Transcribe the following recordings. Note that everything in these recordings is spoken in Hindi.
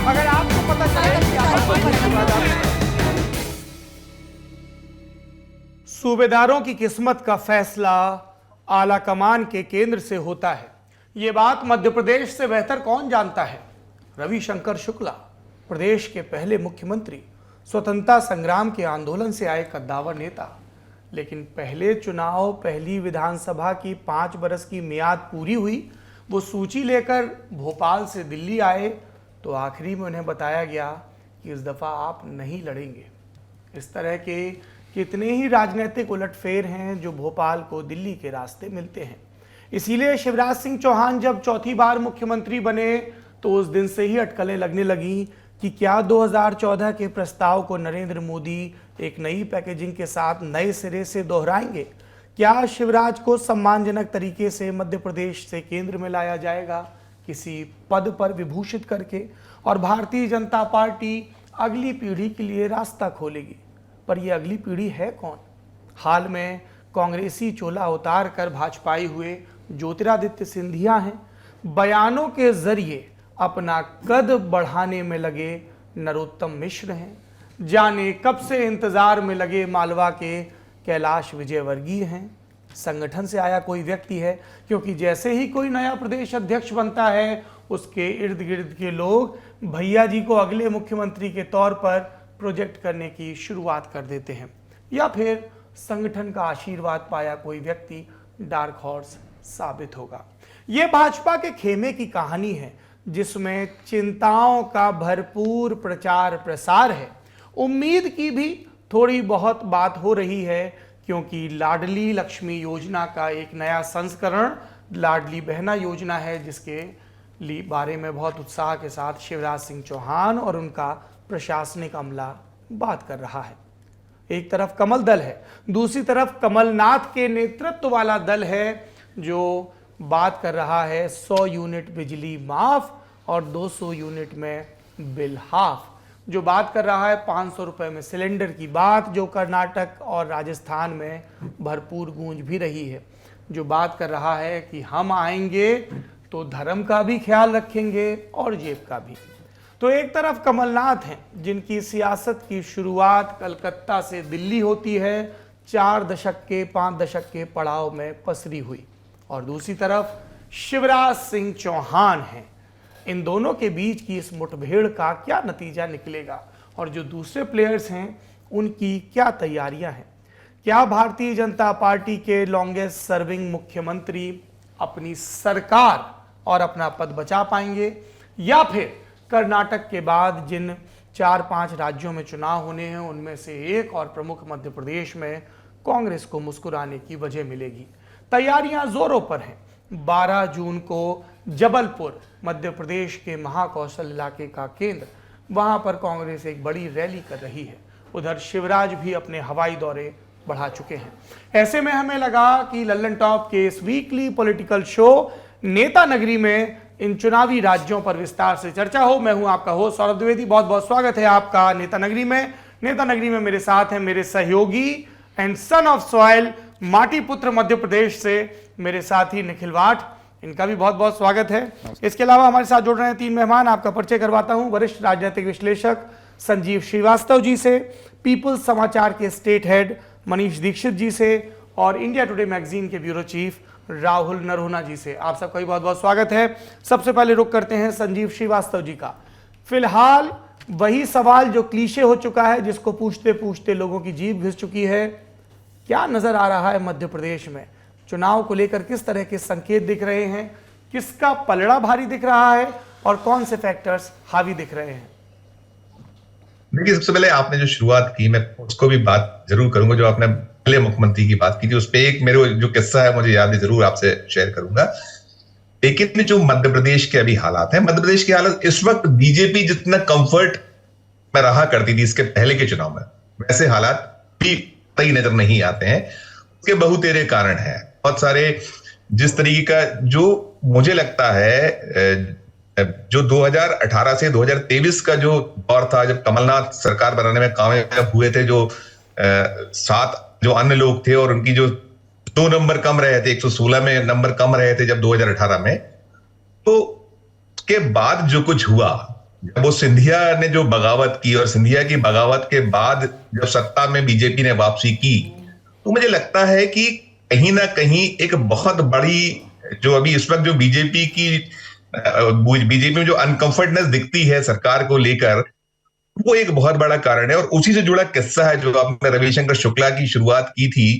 अगर आपको पता चले कि सूबेदारों की किस्मत का फैसला आला कमान के केंद्र से होता है, ये बात मध्य प्रदेश से बेहतर कौन जानता है। रविशंकर शुक्ला प्रदेश के पहले मुख्यमंत्री, स्वतंत्रता संग्राम के आंदोलन से आए कद्दावर नेता, लेकिन पहले चुनाव, पहली विधानसभा की 5 बरस की मियाद पूरी हुई, वो सूची लेकर भोपाल से दिल्ली आए तो आखिरी में उन्हें बताया गया कि इस दफ़ा आप नहीं लड़ेंगे। इस तरह के कितने ही राजनीतिक उलटफेर हैं जो भोपाल को दिल्ली के रास्ते मिलते हैं। इसीलिए शिवराज सिंह चौहान जब चौथी बार मुख्यमंत्री बने तो उस दिन से ही अटकलें लगने लगीं कि क्या 2014 के प्रस्ताव को नरेंद्र मोदी एक नई पैकेजिंग के साथ नए सिरे से दोहराएंगे। क्या शिवराज को सम्मानजनक तरीके से मध्य प्रदेश से केंद्र में लाया जाएगा, किसी पद पर विभूषित करके, और भारतीय जनता पार्टी अगली पीढ़ी के लिए रास्ता खोलेगी। पर यह अगली पीढ़ी है कौन? हाल में कांग्रेसी चोला उतार कर भाजपाई हुए ज्योतिरादित्य सिंधिया हैं। बयानों के जरिए अपना कद बढ़ाने में लगे नरोत्तम मिश्र हैं। जाने कब से इंतजार में लगे मालवा के कैलाश विजयवर्गीय हैं। संगठन से आया कोई व्यक्ति है, क्योंकि जैसे ही कोई नया प्रदेश अध्यक्ष बनता है उसके इर्द गिर्द के लोग भैया जी को अगले मुख्यमंत्री के तौर पर प्रोजेक्ट करने की शुरुआत कर देते हैं, या फिर संगठन का आशीर्वाद पाया कोई व्यक्ति डार्क हॉर्स साबित होगा। ये भाजपा के खेमे की कहानी है जिसमें चिंताओं का भरपूर प्रचार प्रसार है। उम्मीद की भी थोड़ी बहुत बात हो रही है, क्योंकि लाडली लक्ष्मी योजना का एक नया संस्करण लाडली बहना योजना है, जिसके बारे में बहुत उत्साह के साथ शिवराज सिंह चौहान और उनका प्रशासनिक अमला बात कर रहा है। एक तरफ कमल दल है, दूसरी तरफ कमलनाथ के नेतृत्व वाला दल है जो बात कर रहा है 100 यूनिट बिजली माफ और 200 यूनिट में बिल हाफ, जो बात कर रहा है 500 रुपए में सिलेंडर की बात, जो कर्नाटक और राजस्थान में भरपूर गूंज भी रही है, जो बात कर रहा है कि हम आएंगे तो धर्म का भी ख्याल रखेंगे और जेब का भी। तो एक तरफ कमलनाथ हैं जिनकी सियासत की शुरुआत कलकत्ता से दिल्ली होती है, 4 दशक के 5 दशक के पड़ाव में पसरी हुई, और दूसरी तरफ शिवराज सिंह चौहान हैं। इन दोनों के बीच की इस मुठभेड़ का क्या नतीजा निकलेगा, और जो दूसरे प्लेयर्स हैं उनकी क्या तैयारियां हैं? क्या भारतीय जनता पार्टी के लॉन्गेस्ट सर्विंग मुख्यमंत्री अपनी सरकार और अपना पद बचा पाएंगे, या फिर कर्नाटक के बाद जिन 4-5 राज्यों में चुनाव होने हैं उनमें से एक और प्रमुख मध्य प्रदेश में कांग्रेस को मुस्कुराने की वजह मिलेगी? तैयारियां जोरों पर हैं। 12 जून को जबलपुर मध्य प्रदेश के महाकौशल इलाके का केंद्र, वहां पर कांग्रेस एक बड़ी रैली कर रही है। उधर शिवराज भी अपने हवाई दौरे बढ़ा चुके हैं। ऐसे में हमें लगा कि लल्लन टॉप के इस वीकली पॉलिटिकल शो नेता नगरी में इन चुनावी राज्यों पर विस्तार से चर्चा हो। मैं हूं आपका होस्ट सौरभ द्विवेदी, बहुत बहुत स्वागत है आपका नेता नगरी में। नेता नगरी में मेरे साथ हैं मेरे सहयोगी एंड सन ऑफ सॉइल, माटी पुत्र मध्य प्रदेश से मेरे साथी निखिल वाठ, इनका भी बहुत बहुत स्वागत है। इसके अलावा हमारे साथ जुड़ रहे हैं 3 मेहमान, आपका परिचय करवाता हूं। वरिष्ठ राजनीतिक विश्लेषक संजीव श्रीवास्तव जी से, पीपुल्स समाचार के स्टेट हेड मनीष दीक्षित जी से, और इंडिया टुडे मैगजीन के ब्यूरो चीफ राहुल नरहोना जी से। आप सबका भी बहुत बहुत स्वागत है। सबसे पहले रुख करते हैं संजीव श्रीवास्तव जी का। फिलहाल वही सवाल जो क्लीशे हो चुका है, जिसको पूछते पूछते लोगों की जीभ घिस चुकी है, क्या नजर आ रहा है मध्य प्रदेश में? चुनाव को लेकर किस तरह के संकेत दिख रहे हैं, किसका पलड़ा भारी दिख रहा है, और कौन से फैक्टर्स हावी दिख रहे हैं? देखिए, सबसे पहले आपने जो शुरुआत की, मैं उसको भी बात जरूर करूंगा। जो आपने पहले मुख्यमंत्री की बात की थी, उस पर एक मेरे जो किस्सा है मुझे याद है, जरूर आपसे शेयर करूंगा। लेकिन जो मध्य प्रदेश के अभी हालात हैं, मध्य प्रदेश के हालात इस वक्त बीजेपी जितना कंफर्ट में रहा करती थी इसके पहले के चुनाव में, वैसे हालात भी कहीं नजर नहीं आते हैं। उसके बहुतेरे कारण हैं, बहुत सारे। जिस तरीके का जो मुझे लगता है, जो 2018 से 2023 का जो दौर था, जब कमलनाथ सरकार बनाने में कामयाब हुए थे, जो 7 जो अन्य लोग थे और उनकी जो 2 नंबर कम रहे थे, 116 में नंबर कम रहे थे जब 2018 में, तो उसके बाद जो कुछ हुआ जब वो सिंधिया ने जो बगावत की और सिंधिया की बगावत के बाद जब सत्ता में बीजेपी ने वापसी की, तो मुझे लगता है कि कहीं ना कहीं एक बहुत बड़ी जो अभी इस वक्त जो बीजेपी में जो अनकंफर्टनेस दिखती है सरकार को लेकर, वो एक बहुत बड़ा कारण है। और उसी से जुड़ा किस्सा है जो आपने रविशंकर शुक्ला की शुरुआत की थी,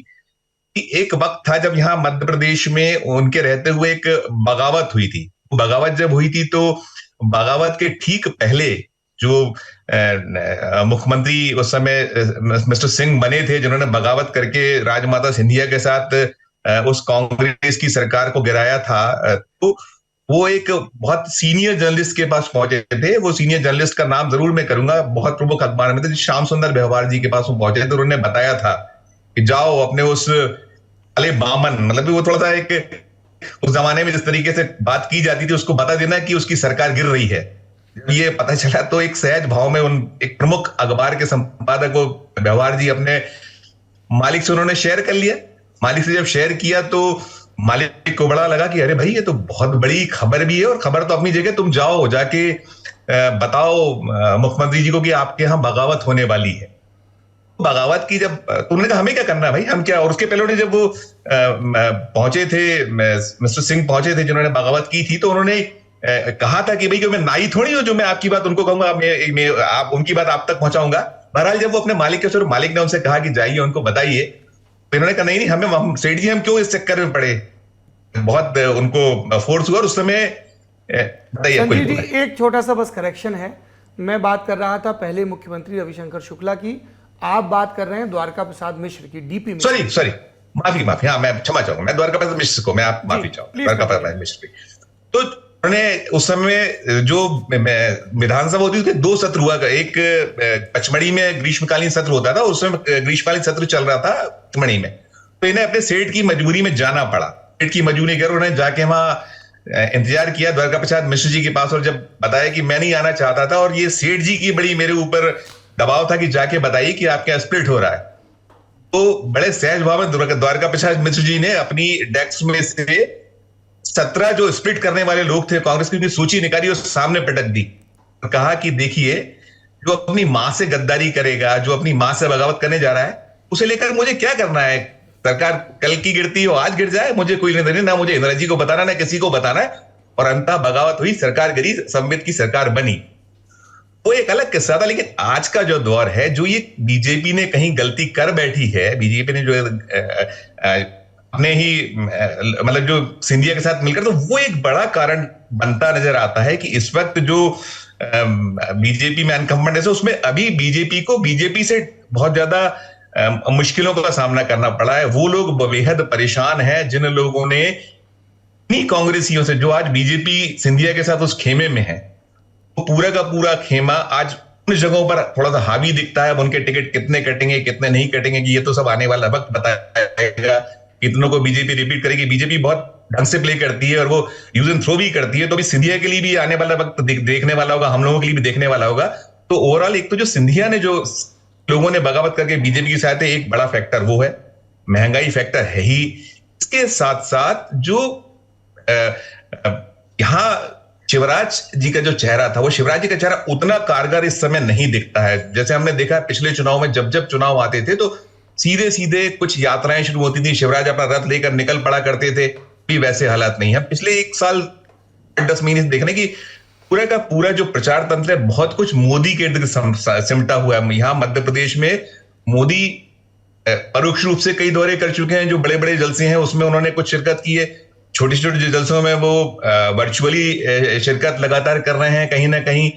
कि एक वक्त था जब यहाँ मध्य प्रदेश में उनके रहते हुए एक बगावत हुई थी। बगावत जब हुई थी तो बगावत के ठीक पहले जो मुख्यमंत्री उस समय मिस्टर सिंह बने थे, जिन्होंने बगावत करके राजमाता सिंधिया के साथ उस कांग्रेस की सरकार को गिराया था, तो वो एक बहुत सीनियर जर्नलिस्ट के पास पहुंचे थे। वो सीनियर जर्नलिस्ट का नाम जरूर मैं करूंगा, बहुत प्रमुख अखबार में थे, श्याम सुंदर बेहवार जी के पास वो पहुंचे थे। उन्होंने बताया था कि जाओ अपने उस अले बामन, मतलब वो थोड़ा सा एक उस जमाने में जिस तरीके से बात की जाती थी उसको बता देना कि उसकी सरकार गिर रही है। ये पता चला तो एक सहज भाव में उन एक प्रमुख अखबार के संपादक को व्यवहार जी अपने मालिक से उन्होंने शेयर कर लिया। मालिक से जब शेयर किया तो मालिक को बड़ा लगा कि अरे भाई ये तो बहुत बड़ी खबर भी है, और खबर तो अपनी जगह, तुम जाओ जाके बताओ मुख्यमंत्री जी को कि आपके यहाँ बगावत होने वाली है। बगावत की जब तुमने कहा हमें क्या करना है भाई, हम क्या। और उसके पहले उन्होंने जब वो पहुंचे थे, मिस्टर सिंह पहुंचे थे जिन्होंने बगावत की थी, तो उन्होंने कहा था कि भाई मैं नाई थोड़ी हूं जो मैं आपकी बात उनको कहूंगा, मैं आप उनकी बात आप तक पहुंचाऊंगा। बहरहाल जब वो अपने मालिक के, मालिक ने उनसे कहा कि जाइए उनको बताइए, तो इन्होंने कहा नहीं हमें सेठ जी हम क्यों इस चक्कर में पड़े, बहुत उनको फोर्स हुआ। और उस समय बताइए। संजीव जी, एक छोटा सा बस करेक्शन है, मैं बात कर रहा था पहले मुख्यमंत्री रविशंकर शुक्ला की, आप बात कर रहे हैं द्वारका प्रसाद मिश्र की, डीपी मिश्र। सॉरी माफी, हाँ मैं क्षमा चाहूंगा, मैं द्वारका प्रसाद मिश्र को मैं आप माफी चाहूंगा, द्वारका प्रसाद मिश्र की। तो उन्होंने उस समय जो विधानसभा होती थी, दो सत्र हुआ, एक पचमढ़ी में ग्रीष्मकालीन सत्र होता था, उस समय ग्रीष्मकालीन सत्र चल रहा था पचमढ़ी में, तो इन्हें अपने सेठ की मजबूरी में जाना पड़ा। सेठ की मजबूरी कर उन्होंने जाके वहां इंतजार किया द्वारका प्रसाद मिश्र जी के पास, और जब बताया कि मैं नहीं आना चाहता था और ये सेठ जी की बड़ी मेरे ऊपर दबाव था कि जाके बताइए कि आपके यहाँ स्प्लिट हो रहा है, तो बड़े सहज भाव में द्वारका प्रसाद मिश्र जी ने अपनी डेस्क में से 17 जो स्प्लिट करने वाले लोग थे कांग्रेस की, उनकी सूची निकाली और सामने पटक दी और कहा कि देखिए जो अपनी मां से गद्दारी करेगा, जो अपनी मां से बगावत करने जा रहा है, उसे लेकर मुझे क्या करना है। सरकार कल की गिरती हो आज गिर जाए, मुझे कोई नहीं, ना मुझे इंदिरा जी को बताना ना किसी को बताना है। और अंततः बगावत हुई, सरकार गिरी, संबित की सरकार बनी। वो एक अलग किस्सा था। लेकिन आज का जो दौर है, जो ये बीजेपी ने कहीं गलती कर बैठी है, बीजेपी ने जो अपने ही मतलब जो सिंधिया के साथ मिलकर, तो वो एक बड़ा कारण बनता नजर आता है कि इस वक्त जो बीजेपी में अनकंफर्टेबल है, उसमें अभी बीजेपी को बीजेपी से बहुत ज्यादा मुश्किलों का सामना करना पड़ा है। वो लोग बेहद परेशान हैं जिन लोगों ने इन्हीं कांग्रेसियों से, जो आज बीजेपी सिंधिया के साथ उस खेमे में है, वो पूरा का पूरा खेमा आज उन जगहों पर थोड़ा सा हावी दिखता है। अब उनके टिकट कितने कटेंगे कितने नहीं कटेंगे कि ये तो सब आने वाला वक्त बताएगा। कितनों को बीजेपी रिपीट करेगी, बीजेपी बहुत ढंग से प्ले करती है और वो यूज एंड थ्रो भी करती है, तो अभी सिंधिया के लिए भी आने वाला वक्त देखने वाला होगा, हम लोगों के लिए भी देखने वाला होगा। तो ओवरऑल एक तो जो सिंधिया ने जो लोगों ने बगावत करके बीजेपी के साथ है, एक बड़ा फैक्टर वो है, महंगाई फैक्टर है ही। इसके साथ साथ जो यहां शिवराज जी का जो चेहरा था, वो शिवराज जी का चेहरा उतना कारगर इस समय नहीं दिखता है। जैसे हमने देखा पिछले चुनाव में, जब जब चुनाव आते थे तो सीधे सीधे कुछ यात्राएं शुरू होती थी, शिवराज अपना रथ लेकर निकल पड़ा करते थे, भी वैसे हालात नहीं है। पिछले 1 साल 10 महीने से देखने की पूरा का पूरा जो प्रचार तंत्र है, बहुत कुछ मोदी के इर्द सिमटा हुआ है। यहाँ मध्य प्रदेश में मोदी परोक्ष रूप से कई दौरे कर चुके हैं, जो बड़े बड़े जलसे हैं उसमें उन्होंने कुछ शिरकत की है, छोटी छोटी जलसों में वो वर्चुअली शिरकत लगातार कर रहे हैं कहीं ना कहीं।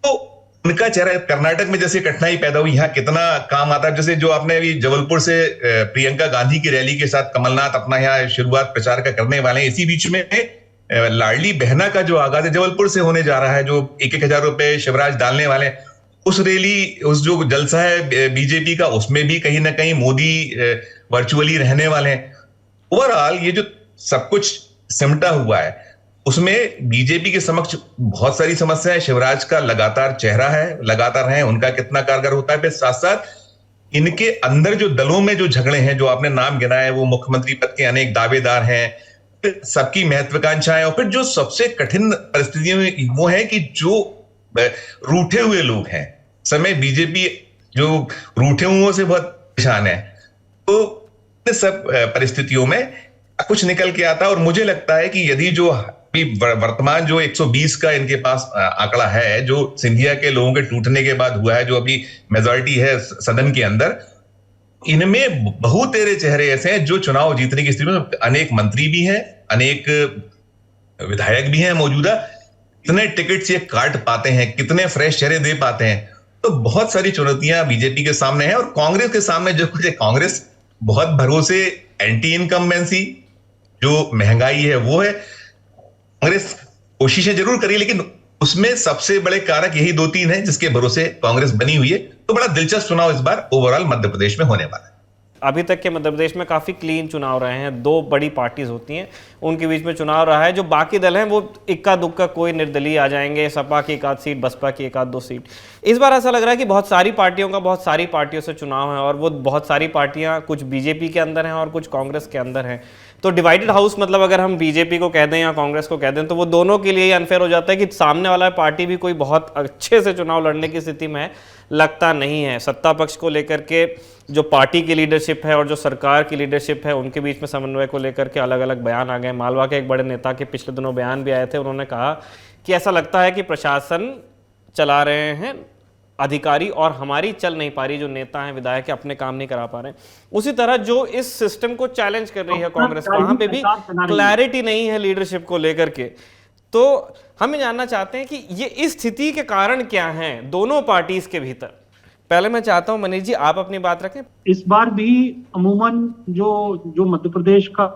तो उनका चेहरा, कर्नाटक में जैसे कठिनाई पैदा हुई, यहाँ कितना काम आता है। जैसे जो आपने अभी जबलपुर से प्रियंका गांधी की रैली के साथ कमलनाथ अपना यहाँ शुरुआत प्रचार का करने वाले हैं, इसी बीच में लाडली बहना का जो आगाज है जबलपुर से होने जा रहा है, जो 1-1 हजार रुपए शिवराज डालने वाले, उस रैली, उस जो जलसा है बीजेपी का, उसमें भी कहीं ना कहीं मोदी वर्चुअली रहने वाले हैं। ओवरऑल ये जो सब कुछ सिमटा हुआ है, उसमें बीजेपी के समक्ष बहुत सारी समस्याएं, शिवराज का लगातार चेहरा है, लगातार है, उनका कितना कारगर होता है, फिर साथ साथ इनके अंदर जो दलों में जो झगड़े हैं, जो आपने नाम गिनाए है, वो मुख्यमंत्री पद के अनेक दावेदार हैं, सबकी महत्वाकांक्षाएं, और फिर जो सबसे कठिन परिस्थितियों में वो है कि जो रूठे हुए लोग हैं। समय बीजेपी जो रूठे हुओं से बहुत परेशान है, तो इन सब परिस्थितियों में कुछ निकल के आता। और मुझे लगता है कि यदि जो अभी वर्तमान जो 120 का इनके पास आंकड़ा है, जो सिंधिया के लोगों के टूटने के बाद हुआ है, जो अभी मेजॉरिटी है सदन के अंदर, इनमें बहुत तेरे चेहरे ऐसे हैं जो चुनाव जीतने की स्थिति में, अनेक मंत्री भी हैं, अनेक विधायक भी हैं मौजूदा, कितने टिकट्स ये काट पाते हैं, कितने फ्रेश चेहरे दे पाते हैं। तो बहुत सारी चुनौतियां बीजेपी के सामने हैं। और कांग्रेस के सामने जो कुछ है, कांग्रेस बहुत भरोसे एंटी इनकम्बेंसी, जो महंगाई है वो है। कांग्रेस कोशिशें जरूर करी, लेकिन उसमें सबसे बड़े कारक यही 2-3 हैं जिसके भरोसे कांग्रेस बनी हुई है। तो बड़ा दिलचस्प चुनाव इस बार ओवरऑल मध्य प्रदेश में होने वाला है। अभी तक के मध्य प्रदेश में काफ़ी क्लीन चुनाव रहे हैं। 2 बड़ी पार्टीज होती हैं, उनके बीच में चुनाव रहा है। जो बाकी दल हैं वो इक्का दुक्का कोई निर्दलीय आ जाएंगे, सपा की 1 आध सीट, बसपा की 1 आध 2 सीट। इस बार ऐसा लग रहा है कि बहुत सारी पार्टियों से चुनाव है, और वो बहुत सारी पार्टियां कुछ बीजेपी के अंदर हैं और कुछ कांग्रेस के अंदर हैं। तो डिवाइडेड हाउस, मतलब अगर हम बीजेपी को कह दें या कांग्रेस को कह दें, तो वो दोनों के लिए अनफेयर हो जाता है कि सामने वाला पार्टी भी कोई बहुत अच्छे से चुनाव लड़ने की स्थिति में लगता नहीं है। सत्ता पक्ष को लेकर के जो पार्टी की लीडरशिप है और जो सरकार की लीडरशिप है, उनके बीच में समन्वय को लेकर के अलग अलग बयान आ गए। मालवा के एक बड़े नेता के पिछले दिनों बयान भी आए थे। उन्होंने कहा कि ऐसा लगता है कि प्रशासन चला रहे हैं अधिकारी और हमारी चल नहीं पा रही, जो नेता हैं विधायक अपने काम नहीं करा पा रहे हैं। उसी तरह जो इस सिस्टम को चैलेंज कर रही है कांग्रेस, वहां पे भी क्लैरिटी नहीं है लीडरशिप को लेकर के। तो हम ये जानना चाहते हैं कि ये इस स्थिति के कारण क्या हैं दोनों पार्टीज के भीतर। पहले मैं चाहता हूं मनीष जी आप अपनी बात रखें। इस बार भी अमूमन जो मध्य प्रदेश का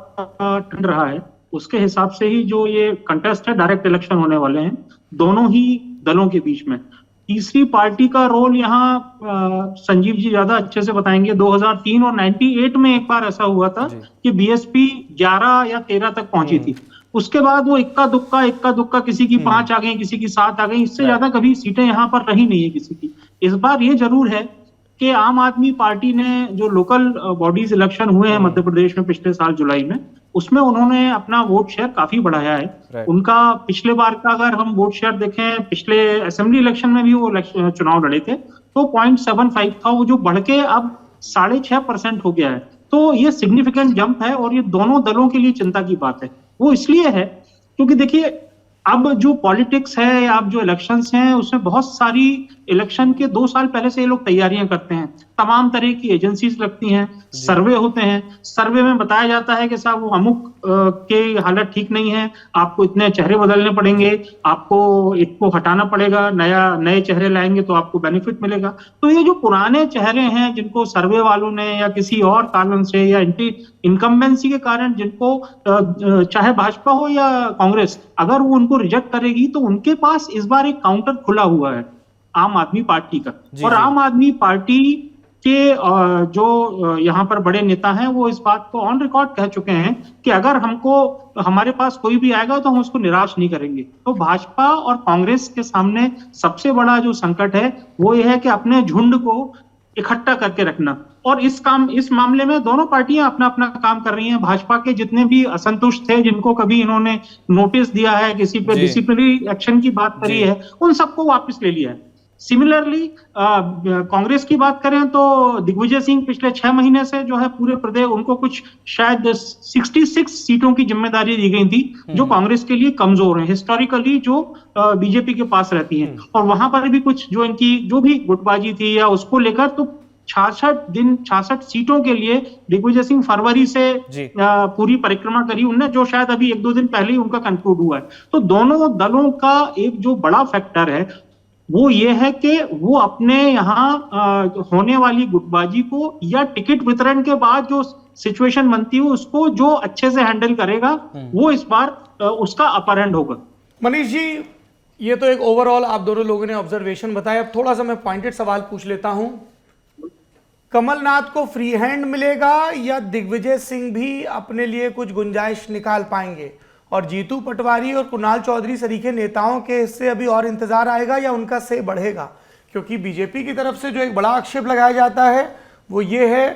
ट्रेंड रहा है, उसके हिसाब से ही जो ये कंटेस्ट है, डायरेक्ट इलेक्शन होने वाले हैं दोनों ही दलों के बीच में। तीसरी पार्टी का रोल यहाँ संजीव जी ज्यादा अच्छे से बताएंगे। 2003 और 98 में एक बार ऐसा हुआ था कि बीएसपी 11 या 13 तक पहुंची थी। उसके बाद वो इक्का दुक्का किसी की 5 आ गई, किसी की 7 आ गई, इससे ज्यादा कभी सीटें यहाँ पर रही नहीं है किसी की। इस बार ये जरूर है कि आम आदमी पार्टी ने जो लोकल बॉडीज इलेक्शन हुए हैं मध्य प्रदेश में पिछले साल जुलाई में, उसमें उन्होंने अपना वोट शेयर काफी बढ़ाया है। उनका पिछले बार का अगर हम वोट शेयर देखें, पिछले असेंबली इलेक्शन में भी वो चुनाव लड़े थे, तो 0.75 था, वो जो बढ़ के अब 6.5% हो गया है। तो ये सिग्निफिकेंट जंप है और ये दोनों दलों के लिए चिंता की बात है। वो इसलिए है क्योंकि देखिए, अब जो पॉलिटिक्स है या अब जो इलेक्शंस हैं, उसमें बहुत सारी इलेक्शन के 2 साल पहले से ये लोग तैयारियां करते हैं। तमाम तरह की एजेंसीज लगती हैं, सर्वे होते हैं। सर्वे में बताया जाता है कि साहब वो अमुक के हालत ठीक नहीं है, आपको इतने चेहरे बदलने पड़ेंगे, आपको इसको हटाना पड़ेगा, नए चेहरे लाएंगे तो आपको बेनिफिट मिलेगा। तो ये जो पुराने चेहरे हैं जिनको सर्वे वालों ने या किसी और कारण से या इनकम्बेंसी के कारण, जिनको चाहे भाजपा हो या कांग्रेस, अगर वो उनको रिजेक्ट करेगी तो उनके पास इस बार एक काउंटर खुला हुआ है आम आदमी पार्टी का। और आम आदमी पार्टी के जो यहाँ पर बड़े नेता हैं, वो इस बात को ऑन रिकॉर्ड कह चुके हैं कि अगर हमारे पास कोई भी आएगा तो हम उसको निराश नहीं करेंगे। तो भाजपा और कांग्रेस के सामने सबसे बड़ा जो संकट है वो ये है कि अपने झुंड को इकट्ठा करके रखना। और इस मामले में दोनों पार्टियां अपना अपना काम कर रही हैं। भाजपा के जितने भी असंतुष्ट थे, जिनको कभी इन्होंने नोटिस दिया है, किसी पे डिसिप्लिनरी एक्शन की बात करी है, उन सबको वापस ले लिया है। सिमिलरली कांग्रेस की बात करें तो दिग्विजय सिंह पिछले 6 महीने से जो है पूरे प्रदेश, उनको कुछ शायद 66 सीटों की जिम्मेदारी दी गई थी, जो कांग्रेस के लिए कमजोर है हिस्टोरिकली, जो बीजेपी के पास रहती हैं। और वहां पर भी कुछ जो इनकी जो भी गुटबाजी थी या उसको लेकर, तो 66 सीटों के लिए दिग्विजय सिंह फरवरी से पूरी परिक्रमा करी उनने, जो शायद अभी 1-2 दिन पहले ही उनका कंक्लूड हुआ है। तो दोनों दलों का एक जो बड़ा फैक्टर है वो ये है कि वो अपने यहाँ होने वाली गुटबाजी को या टिकट वितरण के बाद जो सिचुएशन बनती है उसको जो अच्छे से हैंडल करेगा, वो इस बार उसका अपर हैंड होगा। मनीष जी, ये तो एक ओवरऑल आप दोनों लोगों ने ऑब्जर्वेशन बताया। अब थोड़ा सा मैं पॉइंटेड सवाल पूछ लेता हूं। कमलनाथ को फ्री हैंड मिलेगा या दिग्विजय सिंह भी अपने लिए कुछ गुंजाइश निकाल पाएंगे? और जीतू पटवारी और कुणाल चौधरी सरीखे नेताओं के इससे अभी और इंतजार आएगा या उनका से बढ़ेगा? क्योंकि बीजेपी की तरफ से जो एक बड़ा आक्षेप लगाया जाता है वो ये है,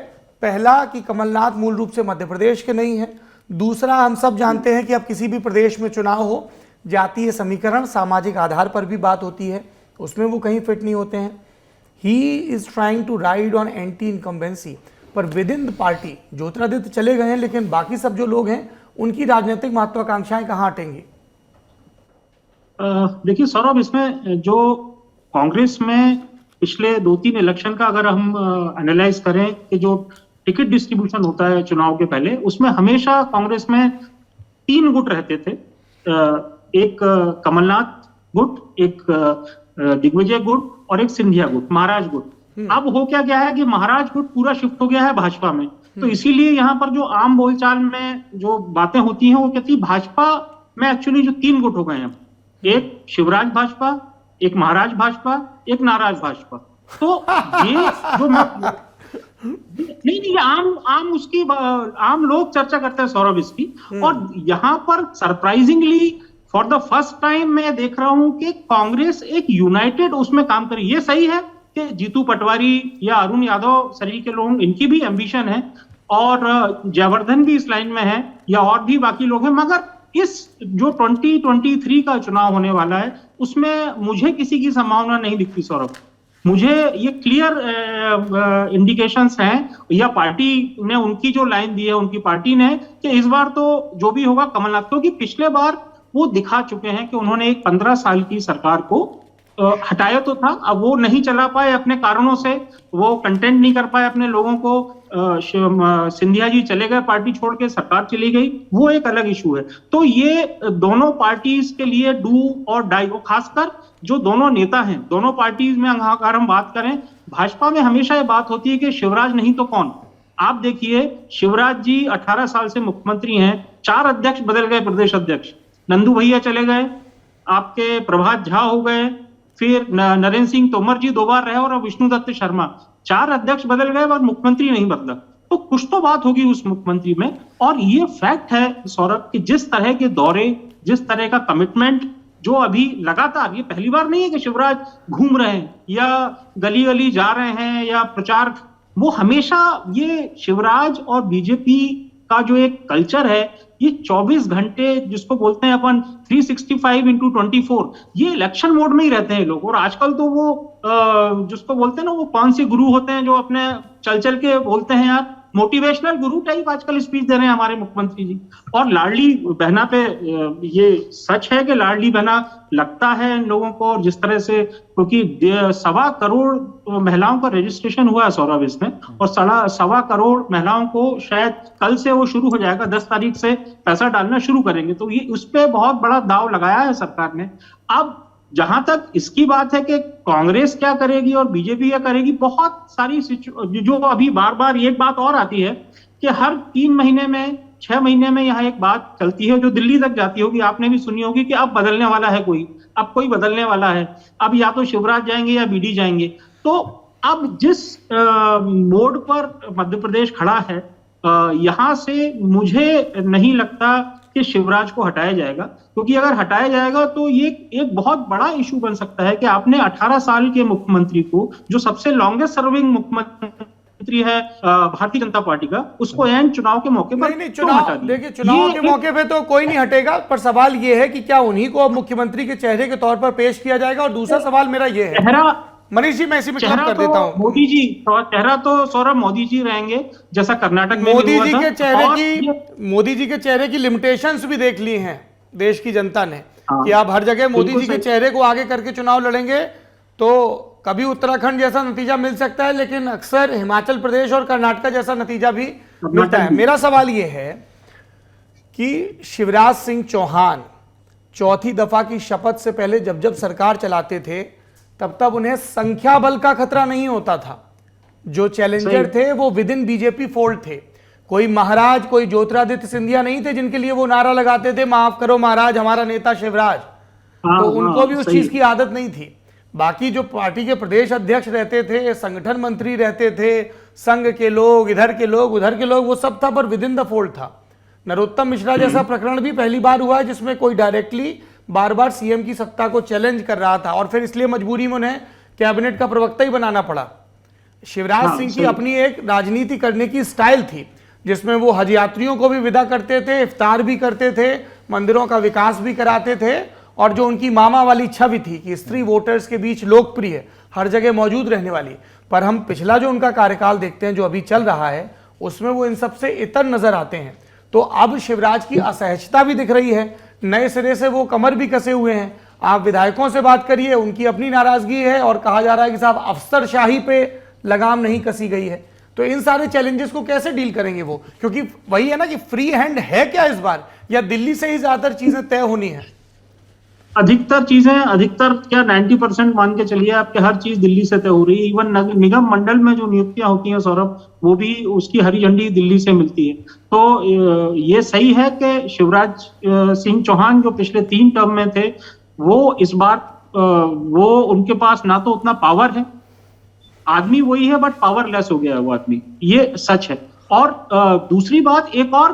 पहला कि कमलनाथ मूल रूप से मध्य प्रदेश के नहीं है। दूसरा, हम सब जानते हैं कि अब किसी भी प्रदेश में चुनाव हो, जातीय समीकरण, सामाजिक आधार पर भी बात होती है। उसमें वो कहीं फिट नहीं होते हैं। He is trying to ride on anti incumbency, पर within the party Jyotiraditya चले गए हैं, लेकिन बाकी सब जो लोग हैं उनकी राजनीतिक महत्वाकांक्षाएं कहाँ हटेंगी? देखिए सौरभ, इसमें जो कांग्रेस में पिछले 2-3 इलेक्शन का अगर हम एनालाइज करें कि जो टिकट डिस्ट्रीब्यूशन होता है चुनाव के पहले, उसमें हमेशा कांग्रेस में 3 गुट रहते थे। एक कमलनाथ गुट, एक दिग्विजय गुट और एक सिंधिया गुट, महाराज गुट। अब हो क्या गया है कि महाराज गुट पूरा शिफ्ट हो गया है भाजपा में। तो इसीलिए यहाँ पर जो आम बोलचाल में जो बातें होती हैं वो कहती है भाजपा में एक्चुअली जो 3 गुट हो गए हैं, एक शिवराज भाजपा, एक महाराज भाजपा, एक नाराज भाजपा। तो ये जो मैं नहीं आम लोग चर्चा करते हैं सौरभ इसकी। और यहाँ पर surprisingly for the first time मैं देख रहा हूं कि कांग्रेस एक यूनाइटेड उसमें काम करी। ये सही है कि जीतू पटवारी या अरुण यादव सरी के लोग, इनकी भी एम्बिशन है और जयवर्धन भी इस लाइन में है या और भी बाकी लोग हैं, मगर इस जो 2023 का चुनाव होने वाला है उसमें मुझे किसी की संभावना नहीं दिखती सौरभ। मुझे ये क्लियर इंडिकेशंस हैं या पार्टी ने उनकी जो लाइन दी है उनकी पार्टी ने कि इस बार तो जो भी होगा कमलनाथ, क्योंकि पिछले बार वो दिखा चुके हैं कि उन्होंने एक 15 साल की सरकार को हटाया तो था, अब वो नहीं चला पाए अपने कारणों से, वो कंटेंट नहीं कर पाए अपने लोगों को। सिंधिया जी चले गए, पार्टी छोड़ के सरकार चली गई, वो एक अलग इशू है। तो ये दोनों पार्टीज के लिए डू और डाई, खासकर जो दोनों नेता हैं दोनों पार्टीज में अगर हम बात करें, भाजपा में हमेशा ये बात होती है कि शिवराज नहीं तो कौन। आप देखिए शिवराज जी 18 साल से मुख्यमंत्री हैं, 4 अध्यक्ष बदल गए, प्रदेश अध्यक्ष नंदू भैया चले गए, आपके प्रभात झा हो गए, फिर नरेंद्र सिंह तोमर जी 2 बार रहे और अब विष्णुदत्त शर्मा, 4 अध्यक्ष बदल गए और मुख्यमंत्री नहीं बदला। तो कुछ तो बात होगी उस मुख्यमंत्री में। और ये फैक्ट है सौरभ कि जिस तरह के दौरे, जिस तरह का कमिटमेंट जो अभी लगातार, ये पहली बार नहीं है कि शिवराज घूम रहे हैं या गली गली जा रहे हैं या प्रचार, वो हमेशा ये शिवराज और बीजेपी का जो एक कल्चर है, ये 24 घंटे जिसको बोलते हैं अपन 365x24, ये इलेक्शन मोड में ही रहते हैं लोग। और आजकल तो वो जिसको बोलते हैं ना, वो कौन से गुरु होते हैं जो अपने चल चल के बोलते हैं यार, मोटिवेशनल गुरु टाइप आजकल स्पीच दे रहे हैं हमारे मुख्यमंत्री जी। और लाडली बहना पे ये सच है कि लाडली बहना लगता है इन लोगों को, और जिस तरह से, क्योंकि 1.25 करोड़ महिलाओं का रजिस्ट्रेशन हुआ है सौरभ इसमें, और 1.25 करोड़ महिलाओं को शायद कल से वो शुरू हो जाएगा, 10 तारीख से पैसा डालना शुरू करेंगे। तो ये उस पर बहुत बड़ा दाव लगाया है सरकार ने। अब जहां तक इसकी बात है कि कांग्रेस क्या करेगी और बीजेपी क्या करेगी, बहुत सारी जो अभी बार बार एक बात और आती है कि हर 3 महीने में, 6 महीने में यहाँ एक बात चलती है जो दिल्ली तक जाती होगी, आपने भी सुनी होगी कि अब बदलने वाला है कोई, अब कोई बदलने वाला है, अब या तो शिवराज जाएंगे या बीडी जाएंगे। तो अब जिस मोड पर मध्य प्रदेश खड़ा है, यहां से मुझे नहीं लगता कि शिवराज को हटाया जाएगा, क्योंकि अगर हटाया जाएगा तो ये एक बहुत बड़ा इशू बन सकता है कि आपने 18 साल के मुख्यमंत्री को, जो सबसे लॉन्गेस्ट सर्विंग मुख्यमंत्री है भारतीय जनता पार्टी का, उसको एंड चुनाव के मौके पर नहीं, चुनाव, देखिए चुनाव के मौके पे तो कोई नहीं हटेगा, पर सवाल ये है कि क्या उन्हीं को अब मुख्यमंत्री के चेहरे के तौर पर पेश किया जाएगा। और दूसरा सवाल मेरा ये है, मनीष जी मैं इसी में काम कर देता हूं, मोदी जी चेहरा तो सौरभ मोदी जी रहेंगे, जैसा कर्नाटक में मोदी जी के चेहरे की लिमिटेशंस भी देख ली हैं देश की जनता ने, कि आप हर जगह मोदी जी के चेहरे को आगे करके चुनाव लड़ेंगे तो कभी उत्तराखंड जैसा नतीजा मिल सकता है, लेकिन अक्सर हिमाचल प्रदेश और कर्नाटक जैसा नतीजा भी मिलता है। मेरा सवाल यह है कि शिवराज सिंह चौहान 4थी दफा की शपथ से पहले जब सरकार चलाते थे, तब उन्हें संख्या बल का खतरा नहीं होता था। जो चैलेंजर थे वो विद इन बीजेपी फोल्ड थे, कोई महाराज, कोई ज्योतिरादित्य सिंधिया नहीं थे जिनके लिए वो नारा लगाते थे माफ करो महाराज हमारा नेता शिवराज। तो उनको भी उस चीज की आदत नहीं थी। बाकी जो पार्टी के प्रदेश अध्यक्ष रहते थे, संगठन मंत्री रहते थे, संघ के लोग, इधर के लोग, उधर के लोग, वो सब था, पर विद इन द फोल्ड था। नरोत्तम मिश्रा जैसा प्रकरण भी पहली बार हुआ है जिसमें कोई डायरेक्टली बार बार सीएम की सत्ता को चैलेंज कर रहा था, और फिर इसलिए मजबूरी में उन्हें कैबिनेट का प्रवक्ता ही बनाना पड़ा। शिवराज सिंह की अपनी एक राजनीति करने की स्टाइल थी, जिसमें वो हज यात्रियों को भी विदा करते थे, इफ्तार भी करते थे, मंदिरों का विकास भी कराते थे, और जो उनकी मामा वाली छवि थी कि स्त्री वोटर्स के बीच लोकप्रिय, हर जगह मौजूद रहने वाली, पर हम पिछला जो उनका कार्यकाल देखते हैं जो अभी चल रहा है उसमें वो इन सबसे इतर नजर आते हैं। तो अब शिवराज की असहजता भी दिख रही है, नए सिरे से वो कमर भी कसे हुए हैं। आप विधायकों से बात करिए, उनकी अपनी नाराजगी है और कहा जा रहा है कि साहब अफसरशाही पे लगाम नहीं कसी गई है। तो इन सारे चैलेंजेस को कैसे डील करेंगे वो, क्योंकि वही है ना कि फ्री हैंड है क्या इस बार, या दिल्ली से ही ज्यादातर चीजें तय होनी है? अधिकतर क्या 90% मान के चलिए आपके, हर चीज दिल्ली से तय हो रही है। इवन निगम मंडल में जो नियुक्तियां होती हैं सौरभ, वो भी उसकी हरी झंडी दिल्ली से मिलती है। तो ये सही है कि शिवराज सिंह चौहान जो पिछले 3 टर्म में थे, वो इस बार वो उनके पास ना तो उतना पावर है, आदमी वही है बट पावरलेस हो गया है वो आदमी, ये सच है। और दूसरी बात एक और